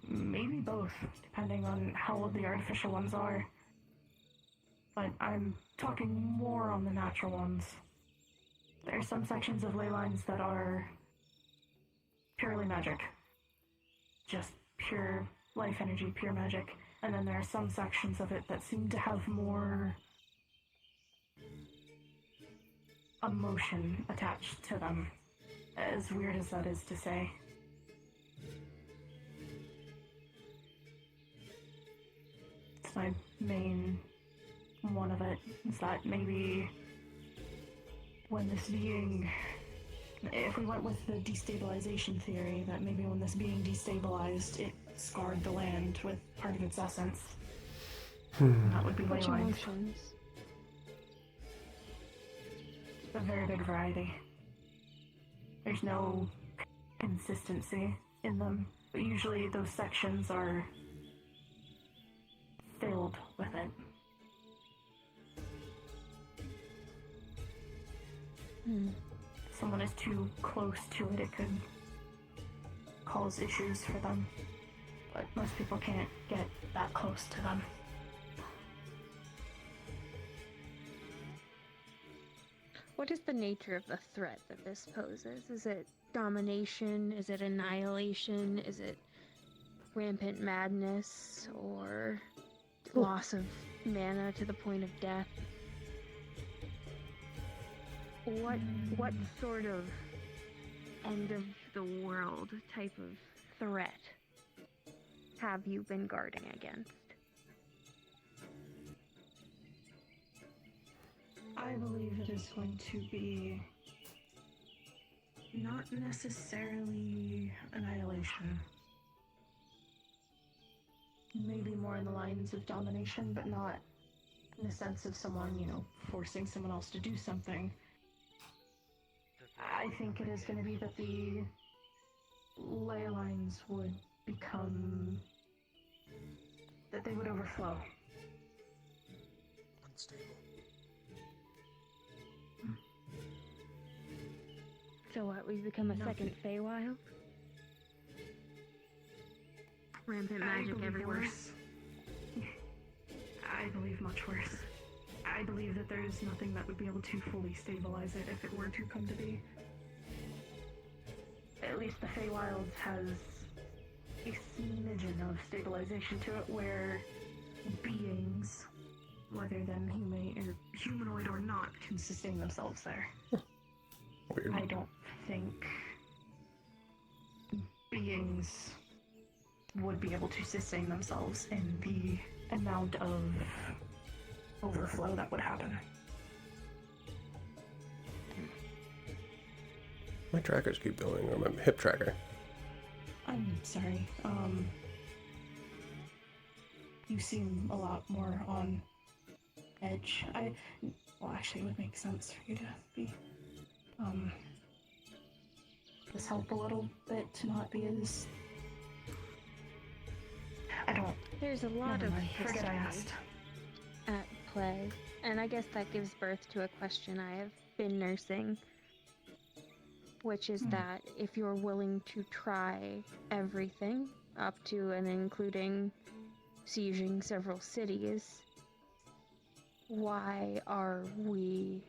maybe both, depending on how old the artificial ones are. But I'm talking more on the natural ones. There are some sections of ley lines that are purely magic. Just pure life energy, pure magic. And then there are some sections of it that seem to have more emotion attached to them. As weird as that is to say. that's my main one of it, is that maybe when this being, if we went with the destabilization theory, that maybe when this being destabilized, it scarred the land with part of its essence. That would be Which ley lines. emotions? A very big variety. There's no consistency in them, but usually those sections are filled with it. If someone is too close to it, it could cause issues for them. But most people can't get that close to them. What is the nature of the threat that this poses? Is it domination? Is it annihilation? Is it rampant madness? Or loss of mana to the point of death? What sort of end of the world type of threat have you been guarding against? I believe it is going to be not necessarily annihilation. Maybe more in the lines of domination, but not in the sense of someone, forcing someone else to do something. I think it is going to be that the ley lines would become, that they would overflow. Unstable. So what, we've become a second Feywild? Rampant magic everywhere? Worse. I believe much worse. I believe that there is nothing that would be able to fully stabilize it if it were to come to be. At least the Feywild has a smidgen of stabilization to it, where beings, whether them humanoid or not, can sustain themselves there. Weird. I don't think beings would be able to sustain themselves in the amount of overflow that would happen. My trackers keep going, or my hip tracker. I'm sorry. You seem a lot more on edge. Well, actually, it would make sense for you to be, this help a little bit to not be as... There's a lot of history Forget I asked. at play, and I guess that gives birth to a question I have been nursing, which is that if you're willing to try everything, up to and including sieging several cities, why are we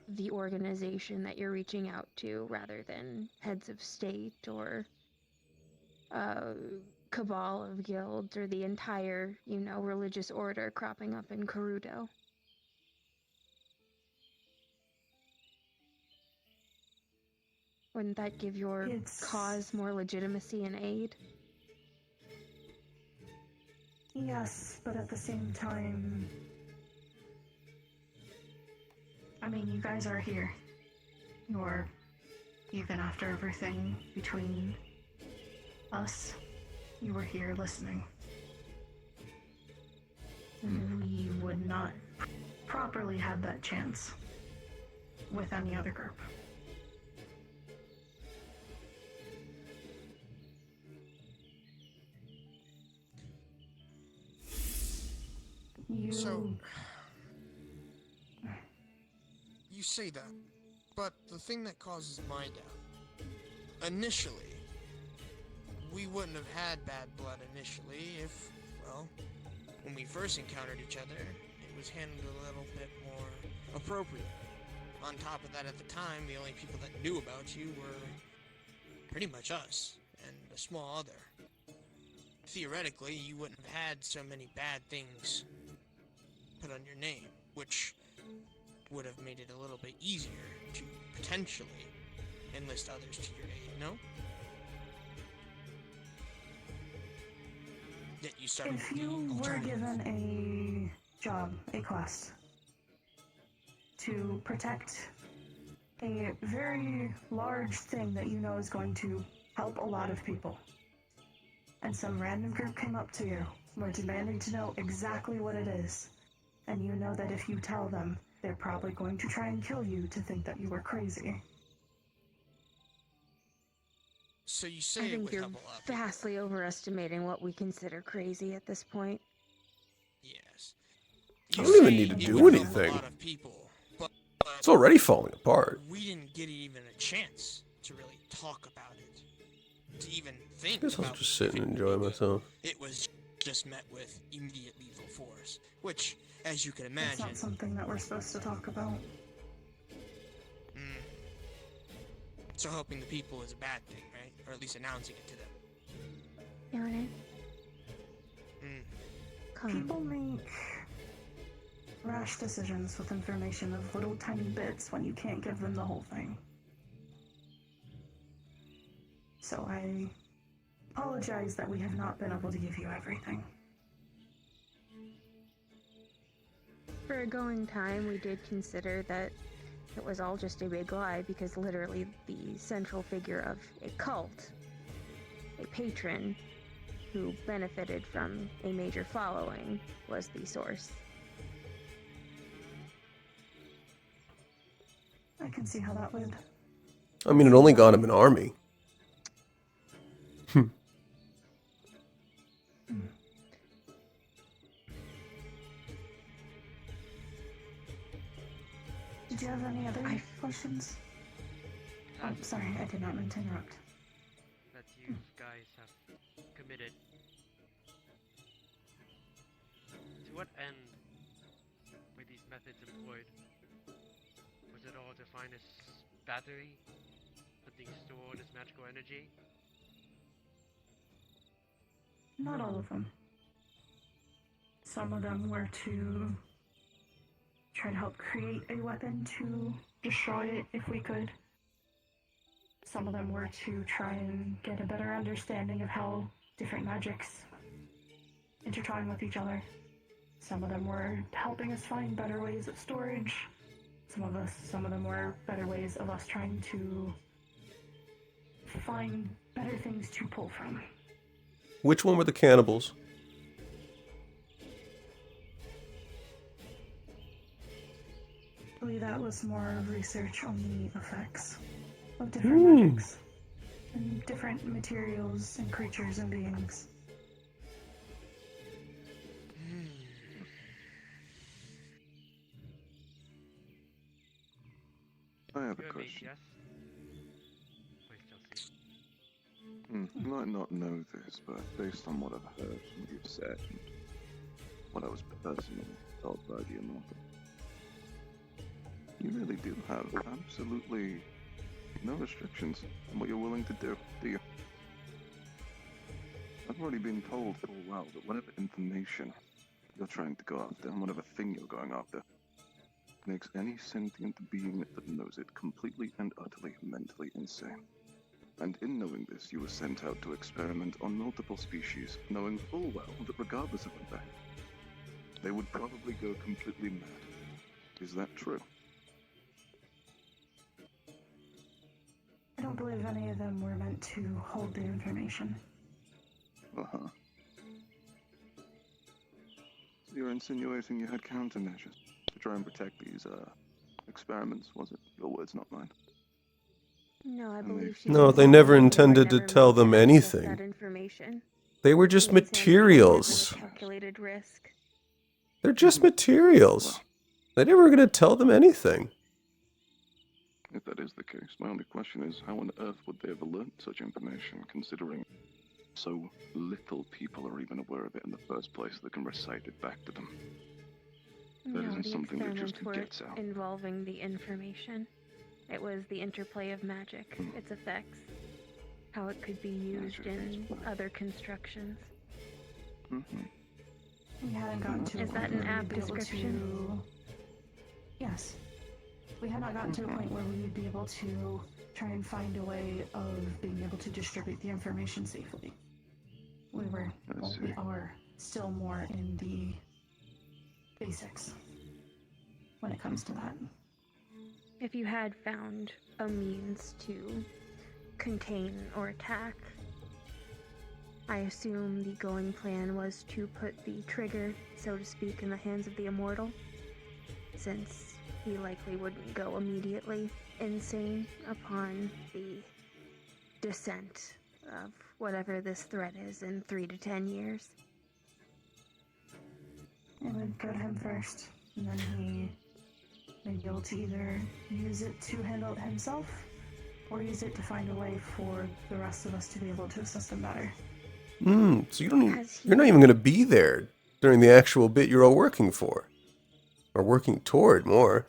the organization that you're reaching out to rather than heads of state or cabal of guilds or the entire, religious order cropping up in Karudo? Wouldn't that give your cause more legitimacy and aid? Yes, but at the same time... I mean, you guys are here. You're... Even after everything between us, you were here listening. We would not properly have that chance with any other group. You say that, but the thing that causes my doubt, initially, we wouldn't have had bad blood initially if, well, when we first encountered each other, it was handled a little bit more appropriate. On top of that, at the time, the only people that knew about you were pretty much us, and a small other. Theoretically, you wouldn't have had so many bad things put on your name, which would have made it a little bit easier to potentially enlist others to your aid, no? that you started If you were given a job, a quest, to protect a very large thing that you know is going to help a lot of people, and some random group came up to you, were demanding to know exactly what it is, and you know that if you tell them, they're probably going to try and kill you to think that you were crazy. So you say I it think would you're help a lot of people. vastly overestimating what we consider crazy at this point. Yes. I don't even need to do anything. It's already falling apart. We didn't get even a chance to really talk about it, to even think I guess I'll about just sit and enjoy myself. it. Was just met with immediate lethal force, which, as you can It's imagine, not something that we're supposed to talk about. so helping the people is a bad thing, right? Or at least announcing it to them. Yone, People make rash decisions with information of little tiny bits when you can't give them the whole thing. So I apologize that we have not been able to give you everything. For a going time, we did consider that it was all just a big lie because literally the central figure of a cult, a patron who benefited from a major following, was the source. I can see how that would. I mean, it only got him an army. Did you have any other questions? Oh, sorry, I did not mean to interrupt. That you guys have committed. To what end were these methods employed? Was it all to find this battery? Something to store this magical energy? Not all of them. Some of them were to try to help create a weapon to destroy it if we could. Some of them were to try and get a better understanding of how different magics intertwine with each other. Some of them were helping us find better ways of storage. Some of them were better ways of us trying to find better things to pull from. Which one were the cannibals? I believe that was more research on the effects of different magics and different materials and creatures and beings. I have a question. You might not know this, but based on what I've heard from what you've said and what I was personally told by the immortal, you really do have absolutely no restrictions on what you're willing to do you? I've already been told full well that whatever information you're trying to go after and whatever thing you're going after makes any sentient being that knows it completely and utterly mentally insane. And in knowing this, you were sent out to experiment on multiple species, knowing full well that regardless of the fact, they would probably go completely mad. Is that true? I don't believe any of them were meant to hold the information. Uh-huh. So you're insinuating you had countermeasures to try and protect these, experiments, was it? Your words, not mine. No, I believe she No, they never intended to tell them anything. that information. They were just materials. Calculated risk. They're just materials. They never were going to tell them anything. If that is the case, my only question is, how on earth would they have learnt such information, considering so little people are even aware of it in the first place that can recite it back to them? That No, isn't the something that just experiments gets out. weren't involving the information. It was the interplay of magic, its effects, how it could be used in other constructions. We hadn't gotten to a Is that point an where apt we'd be able description? Yes. We had not gotten to a point where we would be able to try and find a way of being able to distribute the information safely. We are still more in the basics when it comes to that. If you had found a means to contain or attack, I assume the going plan was to put the trigger, so to speak, in the hands of the immortal, since he likely wouldn't go immediately insane upon the descent of whatever this threat is in 3 to 10 years. It would go to him first, and then he may be able to either use it to handle it himself, or use it to find a way for the rest of us to be able to assist him better. So you're not even going to be there during the actual bit you're all working for. Or working toward, more.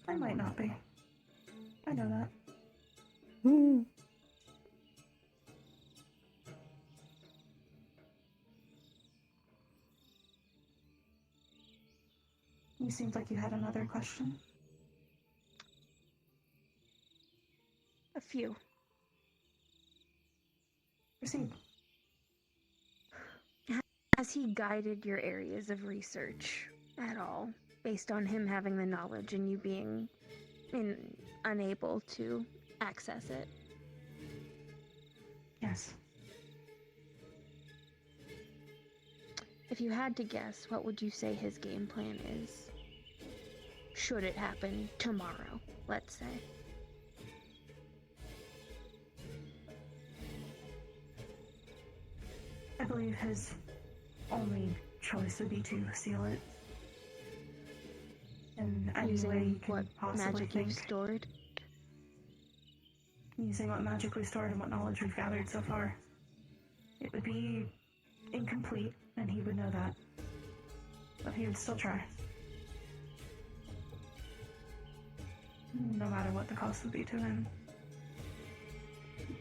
I might not be. I know that. You seemed like you had another question. A few. Proceed. Has he guided your areas of research at all, based on him having the knowledge and you being unable to access it? Yes. If you had to guess, what would you say his game plan is? Should it happen tomorrow, let's say. I believe his only choice would be to seal it. And any way he can possibly magic think. you've stored? Using what magic we've stored and what knowledge we've gathered so far. It would be incomplete, and he would know that. But he would still try. No matter what the cost would be to him.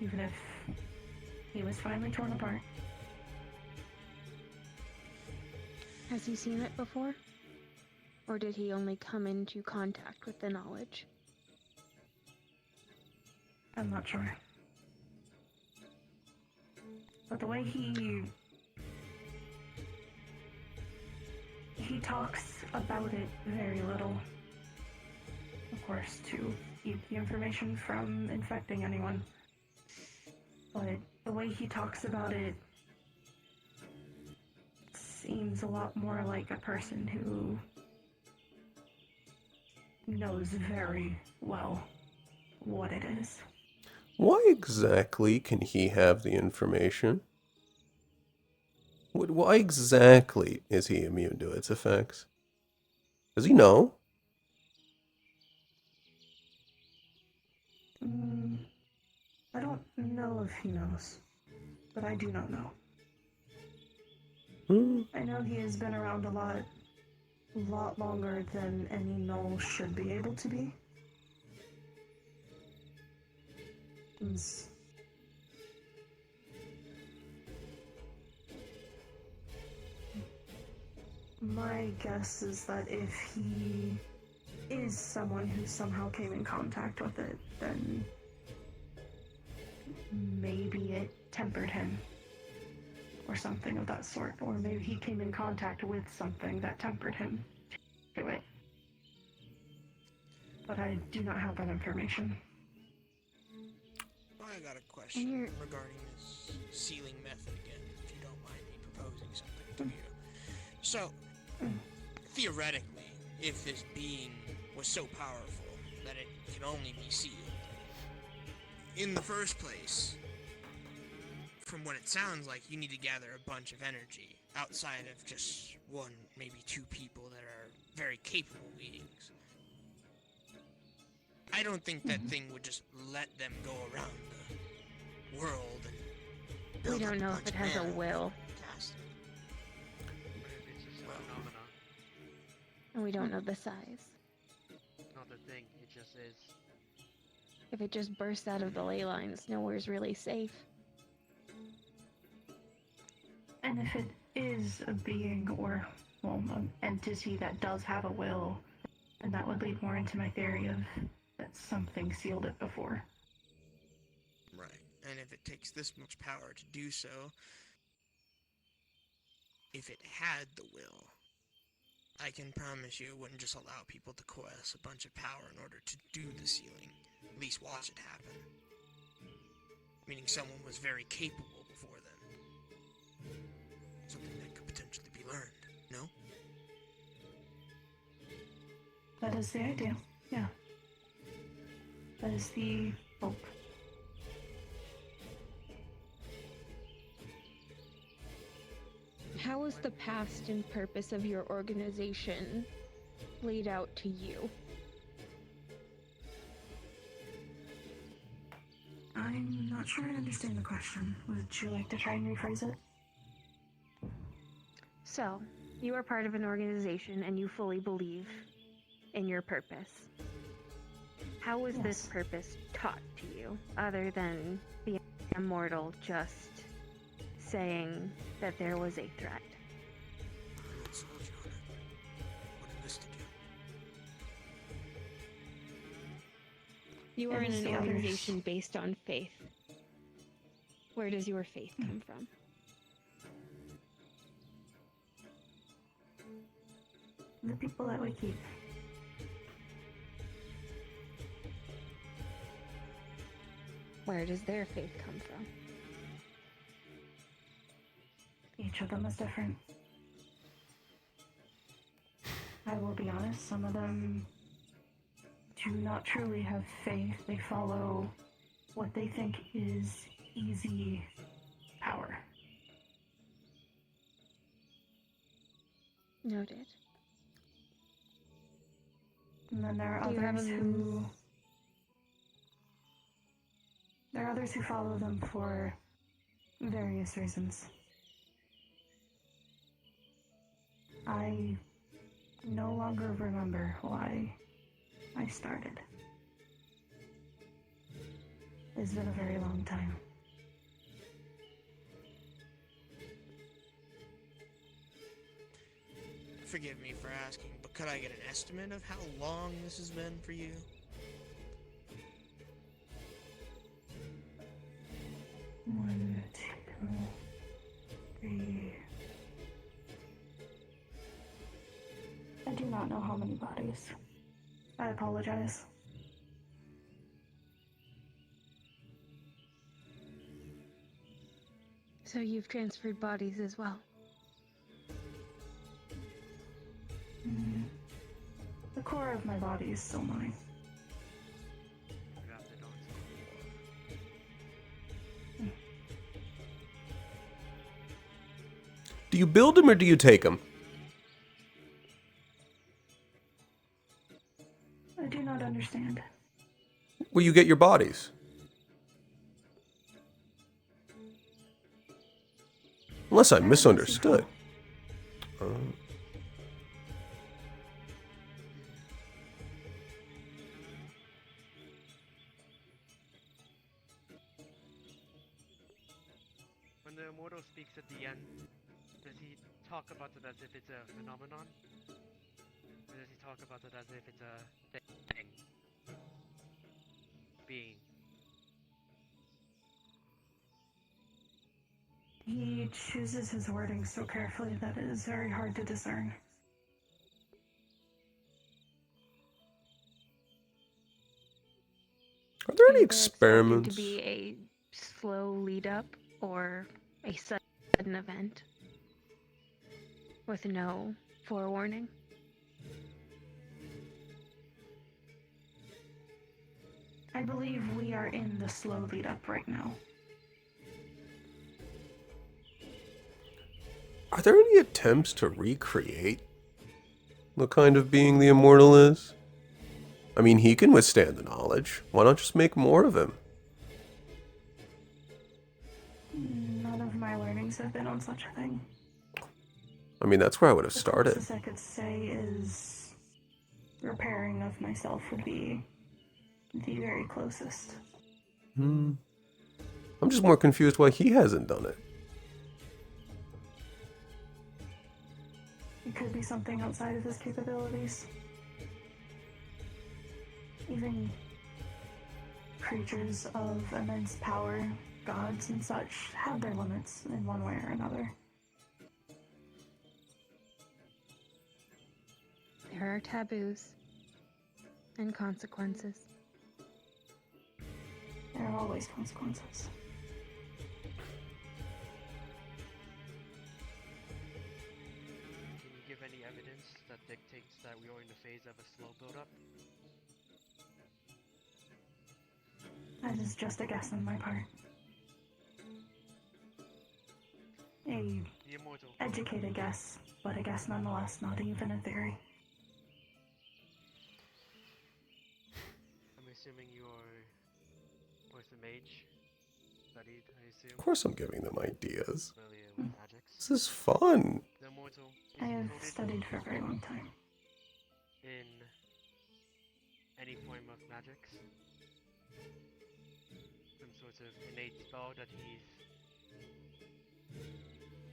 Even if he was finally torn apart. Has he seen it before? Or did he only come into contact with the knowledge? I'm not sure. But the way he talks about it very little. Of course, to keep the information from infecting anyone. But the way he talks about it seems a lot more like a person who knows very well what it is. Why exactly can he have the information? Why exactly is he immune to its effects? Does he know? I don't know if he knows, but I do not know. I know he has been around a lot longer than any Null should be able to be. My guess is that if he is someone who somehow came in contact with it, then maybe it tempered him. Or something of that sort. Or maybe he came in contact with something that tempered him to it. But I do not have that information. I got a question regarding this sealing method again, if you don't mind me proposing something to you. So, theoretically, if this being was so powerful that it can only be sealed, in the first place, from what it sounds like, you need to gather a bunch of energy outside of just one, maybe two people that are very capable beings. I don't think that thing would just let them go around the world and build We don't know if it has a will. And we don't know the size. It's not a thing, it just is. If it just bursts out of the ley lines, nowhere's really safe. And if it is a being or, well, an entity that does have a will, then that would lead more into my theory of that something sealed it before. Right. And if it takes this much power to do so, if it had the will, I can promise you it wouldn't just allow people to coalesce a bunch of power in order to do the sealing. At least watch it happen. Meaning someone was very capable before then. Something that could potentially be learned, no? That is the idea, yeah. That is the hope. How was the past and purpose of your organization laid out to you? I'm not sure I understand the question. Would you like to try and rephrase it? So, you are part of an organization and you fully believe in your purpose. How was this purpose taught to you, other than the immortal just saying that there was a threat? I'm a soldier on it. What enlisted you? You are It in is an the others. organization based on faith. Where does your faith come from? The people that we keep. Where does their faith come from? Each of them is different. I will be honest, some of them do not truly have faith. They follow what they think is easy power. Noted. And then there are Do you have others a who... There are others who follow them for various reasons. I no longer remember why I started. It's been a very long time. Forgive me for asking, but could I get an estimate of how long this has been for you? One, two, three. I do not know how many bodies. I apologize. So you've transferred bodies as well? The core of my body is still mine. Do you build them or do you take them? I do not understand. Where you get your bodies? Unless I misunderstood. When the immortal speaks at the end, does he talk about it as if it's a phenomenon? Or does he talk about it as if it's a thing? Being? He chooses his wording so carefully that it is very hard to discern. Are there any Either it's spoken experiments? to be a slow lead up or a sudden event with no forewarning? I believe we are in the slow lead up right now. Are there any attempts to recreate the kind of being the immortal is? I mean, he can withstand the knowledge. Why not just make more of him? None of my learnings have been on such a thing. I mean, that's where I would have The started. closest I could say is repairing of myself would be the very closest. I'm just more confused why he hasn't done it. It could be something outside of his capabilities. Even creatures of immense power gods and such have their limits in one way or another. There are taboos and consequences. There are always consequences. Can you give any evidence that dictates that we are in the phase of a slow build-up? That is just a guess on my part. A The immortal. educated guess, but a guess nonetheless, not even a theory. I'm assuming you're both a mage. Studied, I assume. Of course I'm giving them ideas. Familiar with magics. This is fun. The immortal is I have encoded studied for a very long time. in any form of magics. Some sort of innate spell that he's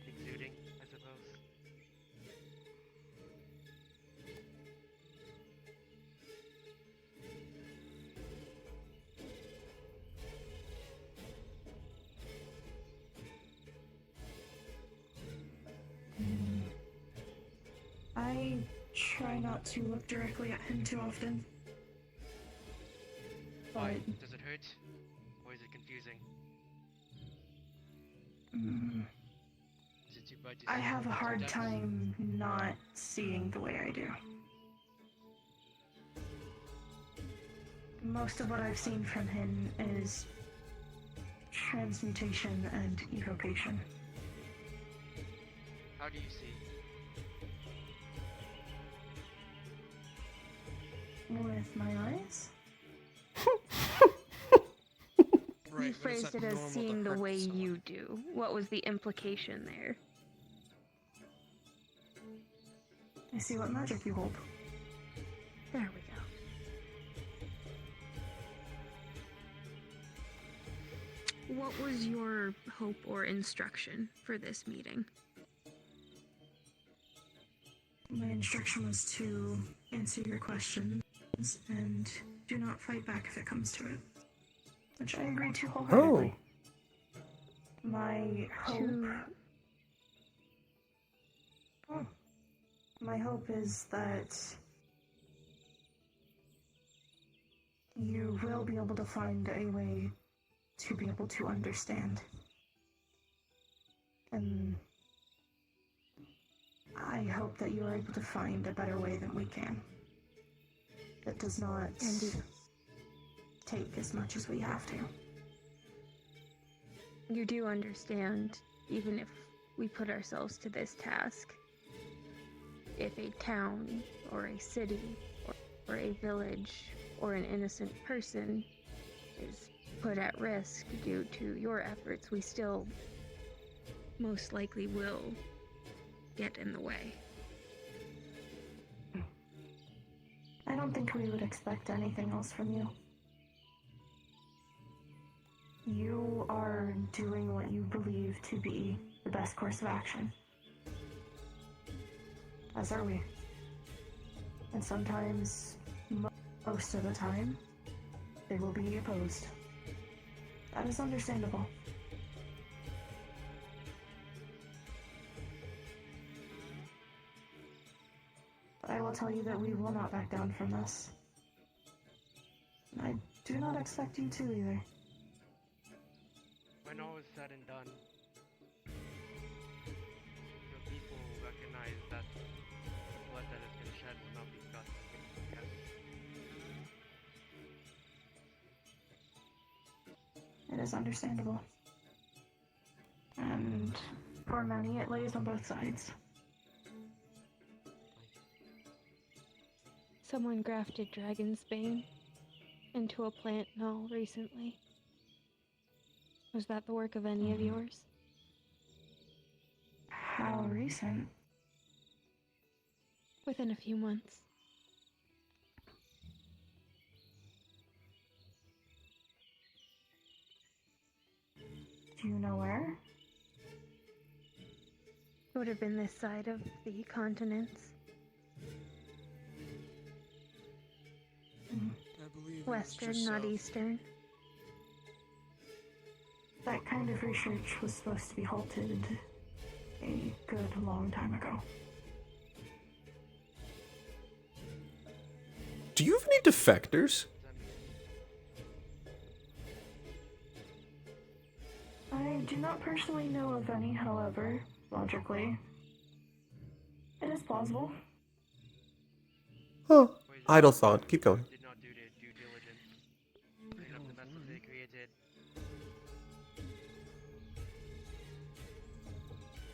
exuding, I suppose. I try not to look directly at him too often. Why? But Does it hurt? Or is it confusing? Is it too bright to I see have a or too hard dense? time not seeing the way I do. Most of what I've seen from him is transmutation and evocation. How do you see? With my eyes? You phrased it as seeing the way you do. What was the implication there? I see what magic you hold. There we go. What was your hope or instruction for this meeting? My instruction was to answer your questions and do not fight back if it comes to it. Which I agree to wholeheartedly. My hope... Oh. My hope is that you will be able to find a way to be able to understand. And I hope that you are able to find a better way than we can. That does not take as much as we have to. You do understand, even if we put ourselves to this task, if a town or a city or a village or an innocent person is put at risk due to your efforts, we still most likely will get in the way. I don't think we would expect anything else from you. You are doing what you believe to be the best course of action. As are we. And sometimes, most of the time, they will be opposed. That is understandable. But I will tell you that we will not back down from this. I do not expect you to either. When all is said and done, your people recognize that the blood that has been shed will not be forgotten. Yes? It is understandable. And for many, it lays on both sides. Someone grafted Dragon's Bane into a plant null recently. Was that the work of any of yours? How recent? Within a few months. Do you know where? It would have been this side of the continents. I believe Western, not eastern. That kind of research was supposed to be halted a good long time ago. Do you have any defectors? I do not personally know of any, however, logically, it is plausible. Oh, idle thought. Keep going. Did not do their due diligence. Clean up the mess that they created.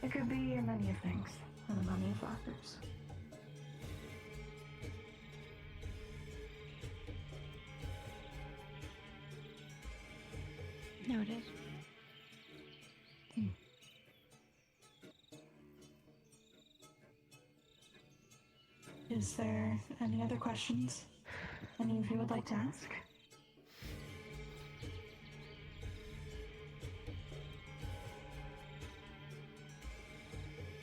It could be many things, and many factors. Noted. Is there any other questions any of you would like to ask?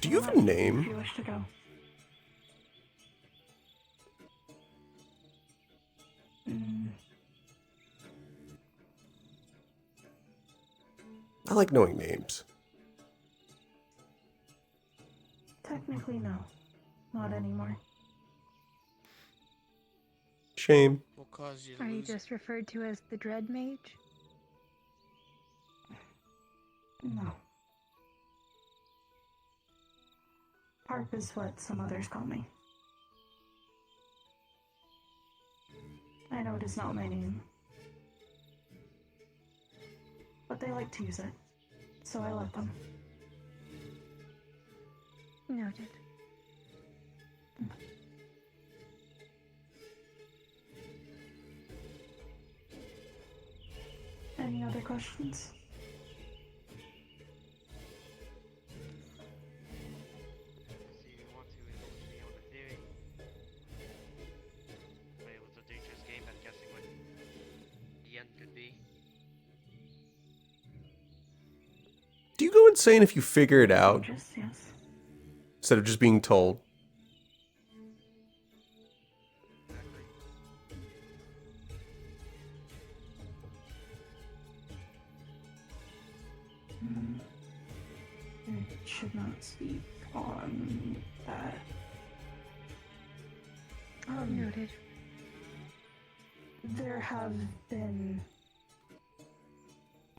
Do you have a If name? you wish to go. I like knowing names. Technically, no. Not anymore. Shame. Will cause you to Are you lose. just referred to as the Dread Mage? No. Harp is what some others call me. I know it is not my name. But they like to use it, so I let them. Noted. Any other questions? So you want to indulge me on a theory? Play a little dangerous game at guessing what the end could be. Do you go insane if you figure it out Yes, yes. instead of just being told? I should not speak on that. Noted. There have been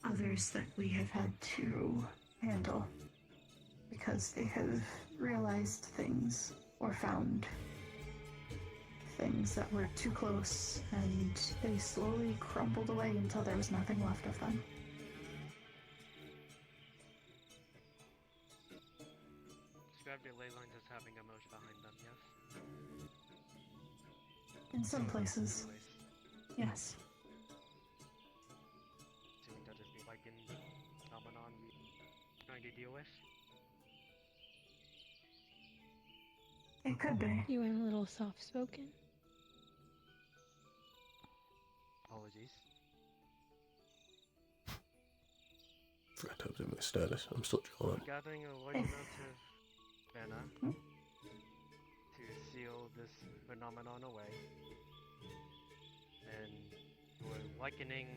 others that we have had to handle because they have realized things or found things that were too close, and they slowly crumbled away until there was nothing left of them. Describe your ley lines as having emotion behind them, yes? In some places, yes. Assuming that is the lichen phenomenon we're trying to deal with. It could be. You were a little soft-spoken. Apologies. Forgot to update my status. I'm still chilling. Gathering a large amount of mana to seal this phenomenon away. And we're likening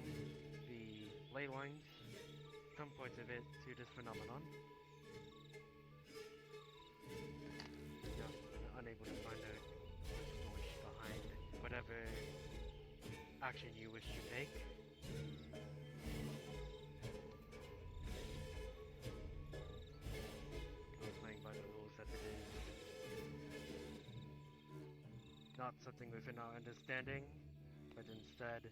the ley lines, some points of it, to this phenomenon. Unable to find out the source behind whatever action you wish to take. We're playing by the rules that it is not something within our understanding, but instead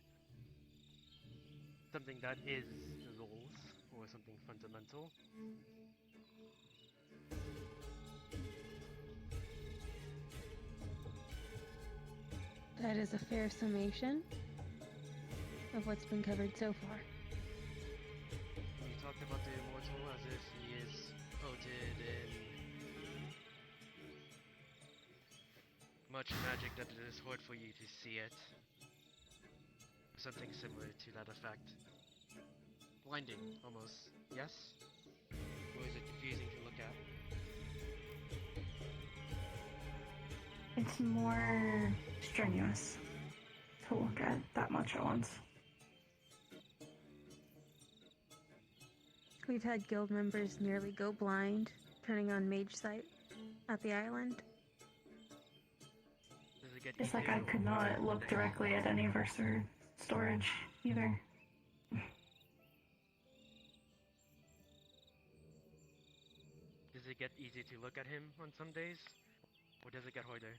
something that is the rules, or something fundamental. That is a fair summation of what's been covered so far. You talked about the immortal as if he is coated in much magic that it is hard for you to see it. Something similar to that effect. Blinding, almost. Yes? Or is it confusing to look at? It's more strenuous to look at that much at once. We've had guild members nearly go blind, turning on mage sight at the island. It's like I could not look directly at any of our storage either. Does it get easy to look at him on some days? Or does it get harder?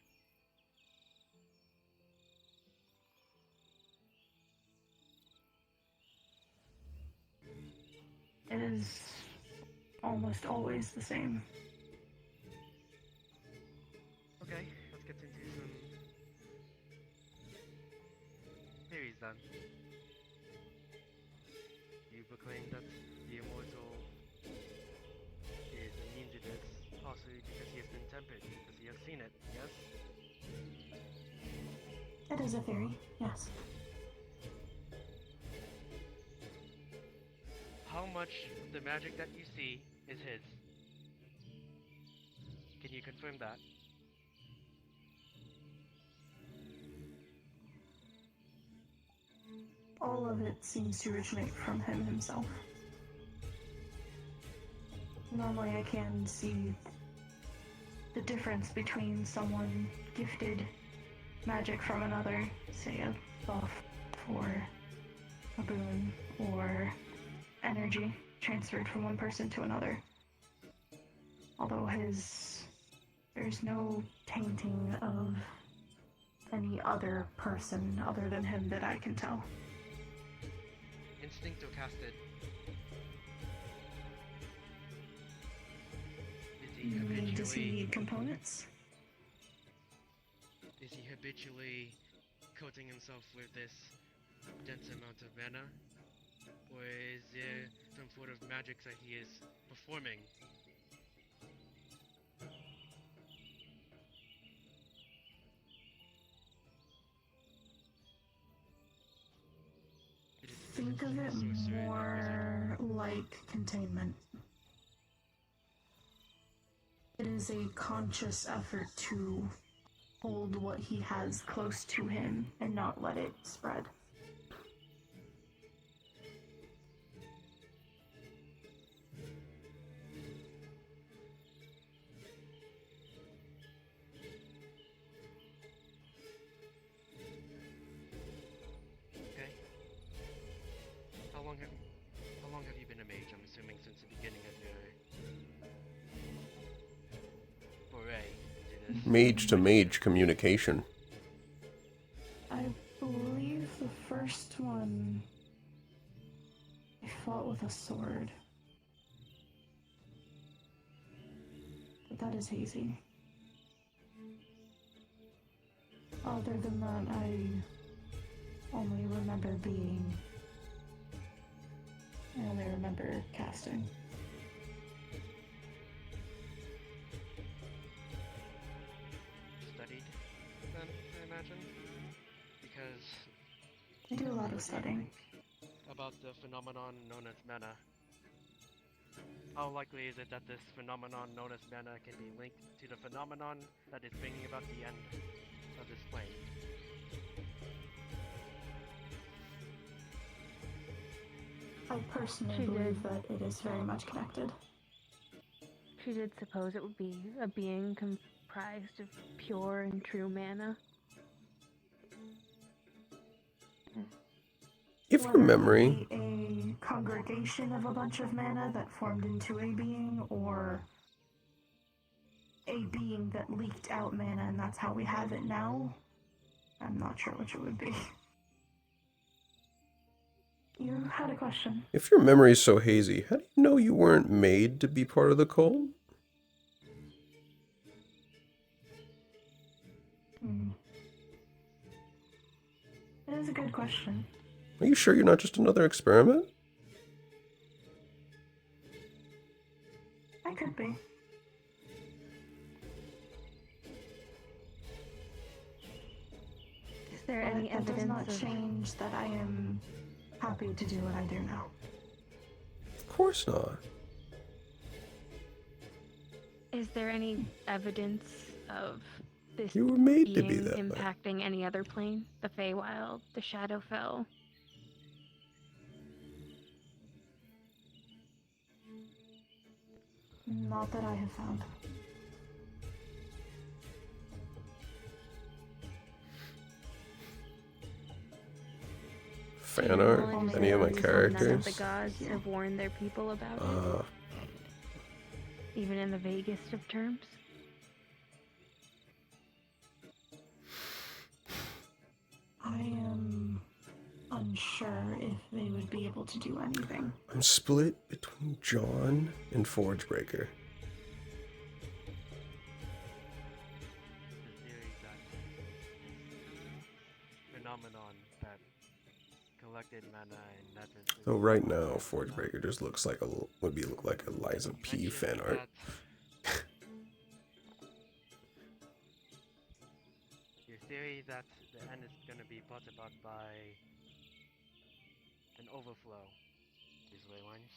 It is almost always the same. Okay, let's get into some theories then. You proclaim that the immortal is immune to this, possibly because he has been tempered, because he has seen it, yes? That is a theory, yes. How much of the magic that you see is his? Can you confirm that? All of it seems to originate from him himself. Normally I can see the difference between someone gifted magic from another, say a buff or a boon or energy transferred from one person to another. Although there's no tainting of any other person other than him that I can tell. Instinct or casted? Does he need components? Is he habitually coating himself with this dense amount of mana? Or is there some sort of magic that he is performing? Think of it more like containment. It is a conscious effort to hold what he has close to him and not let it spread. Okay. How long have you been a mage? I'm assuming since the beginning of your foray into this. Mage to mage communication. I believe the first one I fought with a sword. But that is hazy. Other than that, I only remember casting. Studied then, I imagine? Because I do a lot of studying. about the phenomenon known as mana. How likely is it that this phenomenon known as mana can be linked to the phenomenon that is bringing about the end of this plane? I personally believe that it is very much connected. She did suppose it would be a being comprised of pure and true mana. If your memory... Whether it be a congregation of a bunch of mana that formed into a being, or a being that leaked out mana and that's how we have it now, I'm not sure which it would be. You had a question. If your memory is so hazy, how do you know you weren't made to be part of the cult? It is a good question. Are you sure you're not just another experiment? I could be. Is there But any that does evidence not of... change that I am happy to do what I do now. Of course not. Is there any evidence of this You were made to be being that way. impacting any other plane? The Feywild, the Shadowfell? Not that I have found. Fan art? Any of my None of characters? the gods have warned their people about it, even in the vaguest of terms. I am unsure if they would be able to do anything. I'm split between John and Forgebreaker. Phenomenon that collected mana and nether. So right now, Forgebreaker just looks like look like a Liza P fan art. Your theory that the end is going to be brought about by an overflow is ley lines.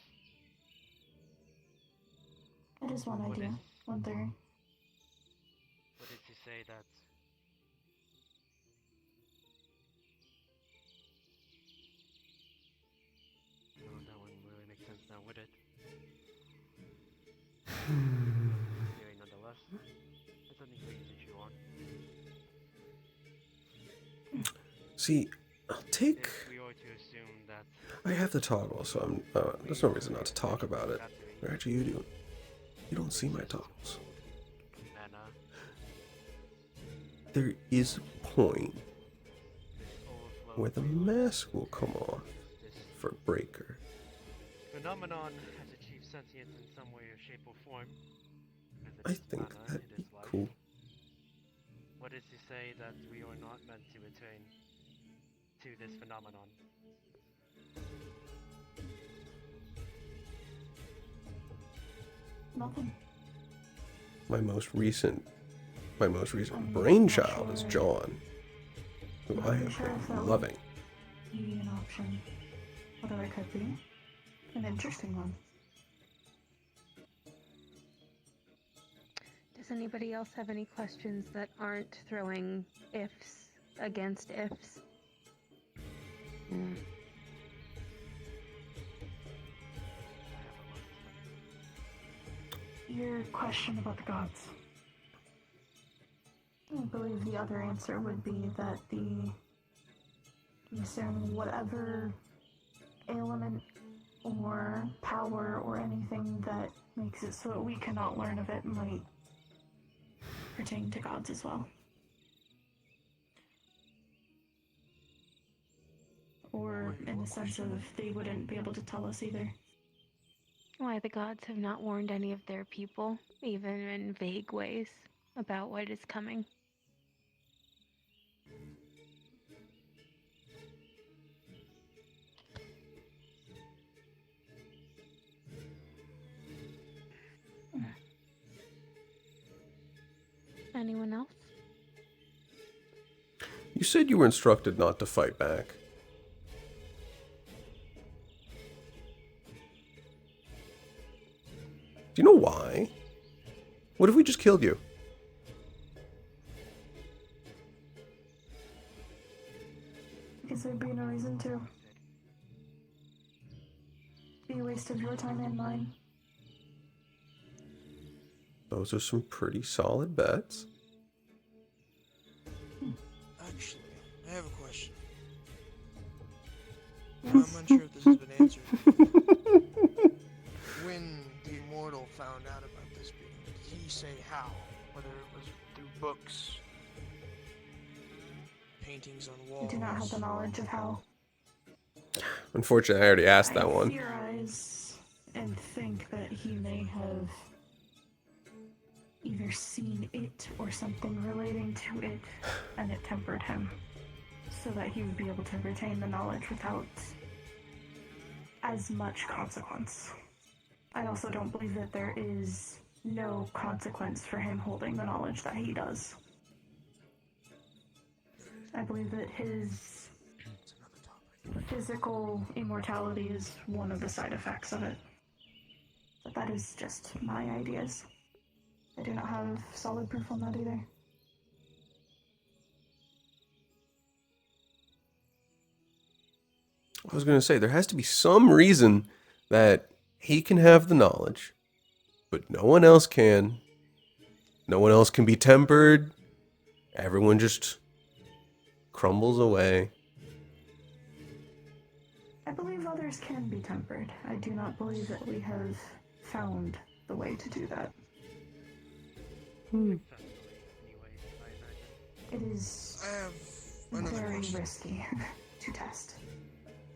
It is one idea, one theory. What did you say that? No, that one really makes sense now, would it? Theory nonetheless. It's something for you to chew on. See, I'll take. If we are to assume that I have the toggle, so I'm. There's no reason not to talk about it. Or actually, you do. You don't see my toggles. mana, There is a point where the mask will come off for Breaker. phenomenon has achieved sentience in some way or shape or form. I think that'd be cool. What is to say that we are not meant to attain to this phenomenon? Nothing. My most recent brainchild is John, who I have been loving. Be an option. Whether it could be an interesting one. Does anybody else have any questions that aren't throwing ifs against ifs? Your question about the gods. I believe the other answer would be that whatever element or power or anything that makes it so that we cannot learn of it might pertain to gods as well. Or in the sense of they wouldn't be able to tell us either. Why the gods have not warned any of their people, even in vague ways, about what is coming. Anyone else? You said you were instructed not to fight back. Do you know why? What if we just killed you? Because there'd be no reason to. Be a waste of your time and mine. Those are some pretty solid bets. Actually, I have a question. Well, I'm unsure if this has been answered. When the immortal found out about this being, did he say how? Whether it was through books, paintings on I walls? do not have the knowledge of how. Unfortunately, I already asked that I one. theorize and think that he may have either seen it or something relating to it, and it tempered him, so that he would be able to retain the knowledge without as much consequence. I also don't believe that there is no consequence for him holding the knowledge that he does. I believe that his physical immortality is one of the side effects of it. But that is just my ideas. I do not have solid proof on that either. I was going to say, there has to be some reason that he can have the knowledge, but no one else can. No one else can be tempered. Everyone just crumbles away. I believe others can be tempered. I do not believe that we have found the way to do that. It is very risky to test.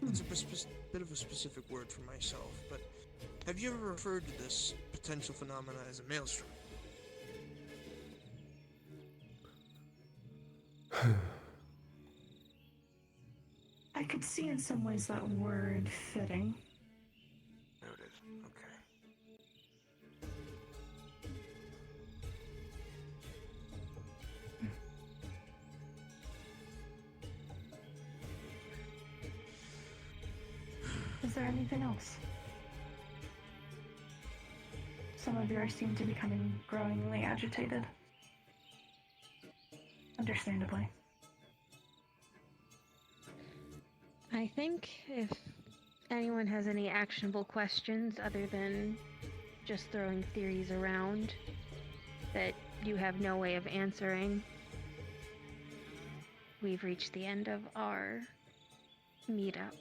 It's a bit of a specific word for myself, but have you ever referred to this potential phenomena as a maelstrom? I could see in some ways that word fitting. Noted. Okay. Is there anything else? Some of yours seem to be becoming growingly agitated. Understandably. I think if anyone has any actionable questions other than just throwing theories around that you have no way of answering, we've reached the end of our meetup.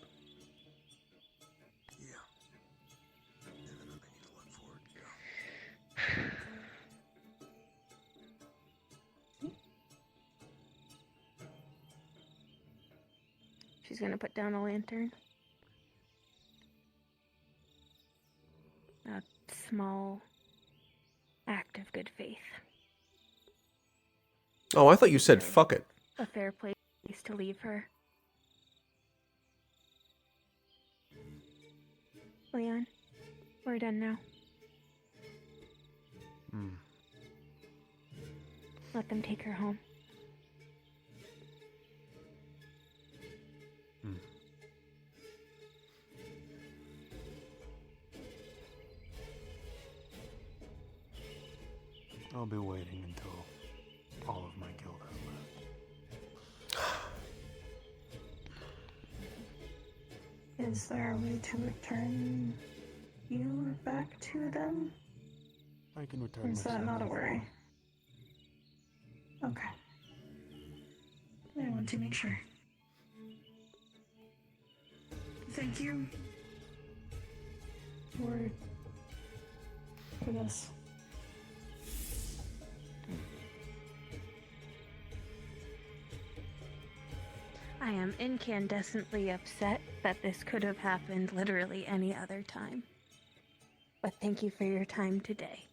She's gonna put down a lantern. A small act of good faith. Oh, I thought you said fuck it. A fair place to leave her. Leon, we're done now. Let them take her home. I'll be waiting until all of my guild has left. Is there a way to return you back to them? I can Or return is that not a myself. worry? Okay. I want to make sure. Thank you for this. I am incandescently upset that this could have happened literally any other time. But thank you for your time today.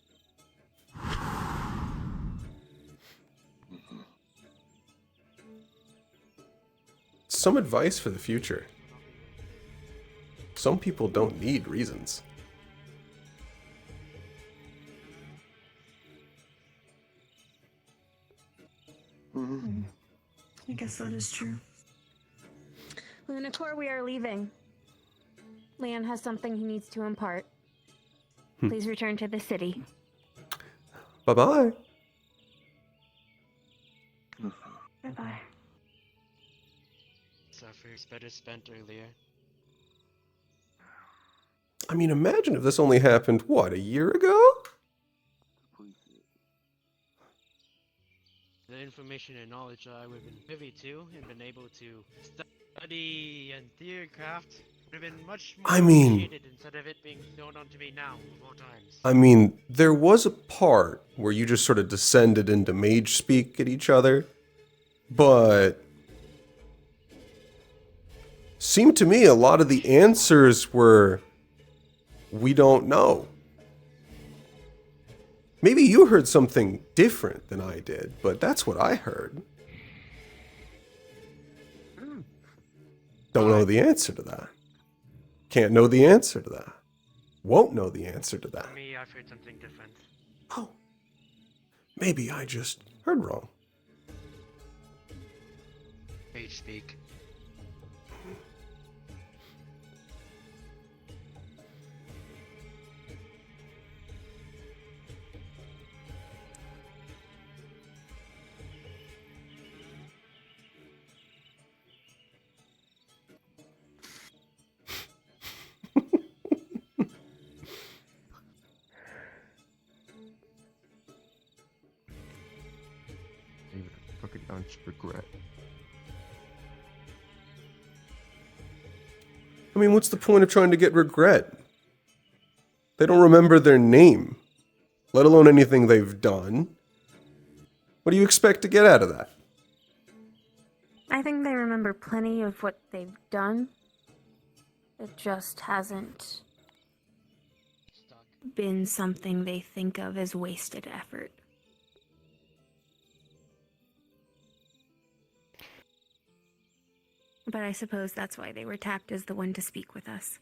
Some advice for the future. Some people don't need reasons. I guess that is true. Lunacore, we are leaving. Leon has something he needs to impart. Please return to the city. Bye-bye. Bye-bye. Suffers better spent earlier. I mean, imagine if this only happened, what, a year ago? The information and knowledge I would have been privy to and been able to study and theorycraft would have been much more I mean- appreciated instead of it being thrown onto me now of all times. I mean, there was a part where you just sort of descended into mage speak at each other, but seemed to me a lot of the answers were, we don't know. Maybe you heard something different than I did, but that's what I heard. Don't know the answer to that. Can't know the answer to that. Won't know the answer to that. For me, I've heard something different. Oh. Maybe I just heard wrong. Mage speak. counts regret. I mean, what's the point of trying to get regret? They don't remember their name, let alone anything they've done. What do you expect to get out of that? I think they remember plenty of what they've done. It just hasn't been something they think of as wasted effort. But I suppose that's why they were tapped as the one to speak with us.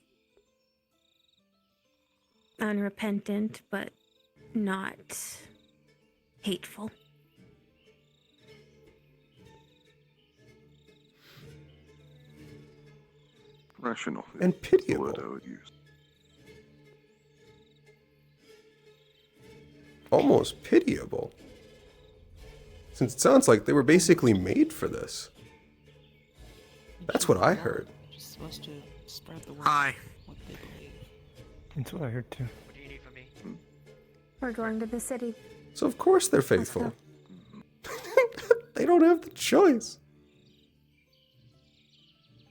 Unrepentant, but not hateful. Rational. And pitiable. Word I would use. Almost pitiable. Since it sounds like they were basically made for this. That's what I heard. Just supposed to spread the word. Hi. What they believe. That's what I heard too. What do you need from me? We're going to the city. So of course they're faithful. They don't have the choice.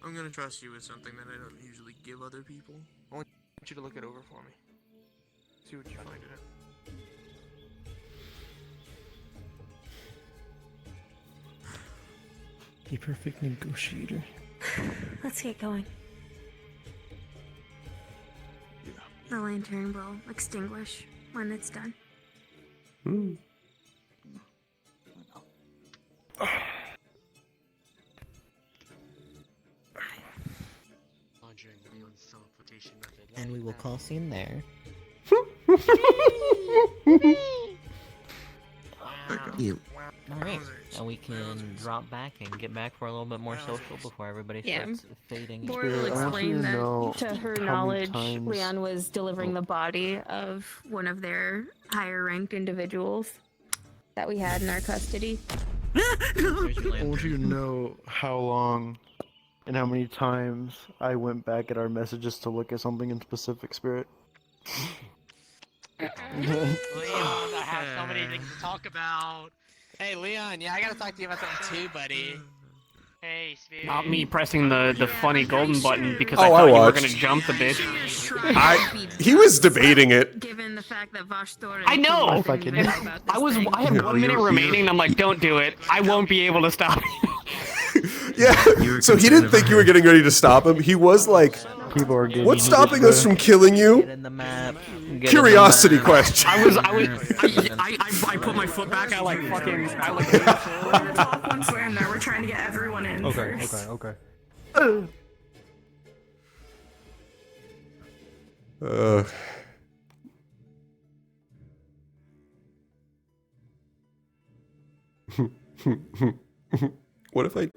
I'm gonna trust you with something that I don't usually give other people. I want you to look it over for me. See what you find in it. The perfect negotiator. Let's get going. The lantern will extinguish when it's done. Hmm. And we will call scene there. You. Alright, and we can drop back and get back for a little bit more social before everybody starts fading. Bora will explain that to her knowledge, Leon was delivering the body of one of their higher ranked individuals that we had in our custody. I want you to know how long and how many times I went back at our messages to look at something in specific, Spirit. Leon, I have so many things to talk about. Hey, Leon, yeah, I gotta talk to you about something too, buddy. Hey, Spirit. Not me pressing the funny golden button because Oh, I I thought you were watched. gonna jump the bitch. He was debating it. Given the fact that Voshtor I know. I had 1 minute remaining. And I'm like, don't do it. I won't be able to stop. Yeah, so he didn't think you were getting ready to stop him. He was like, People are getting what's stopping us from killing you? Curiosity question. I put my foot back. I like fucking. I like. Once we're in there, we're trying to get everyone in first. Okay. What if I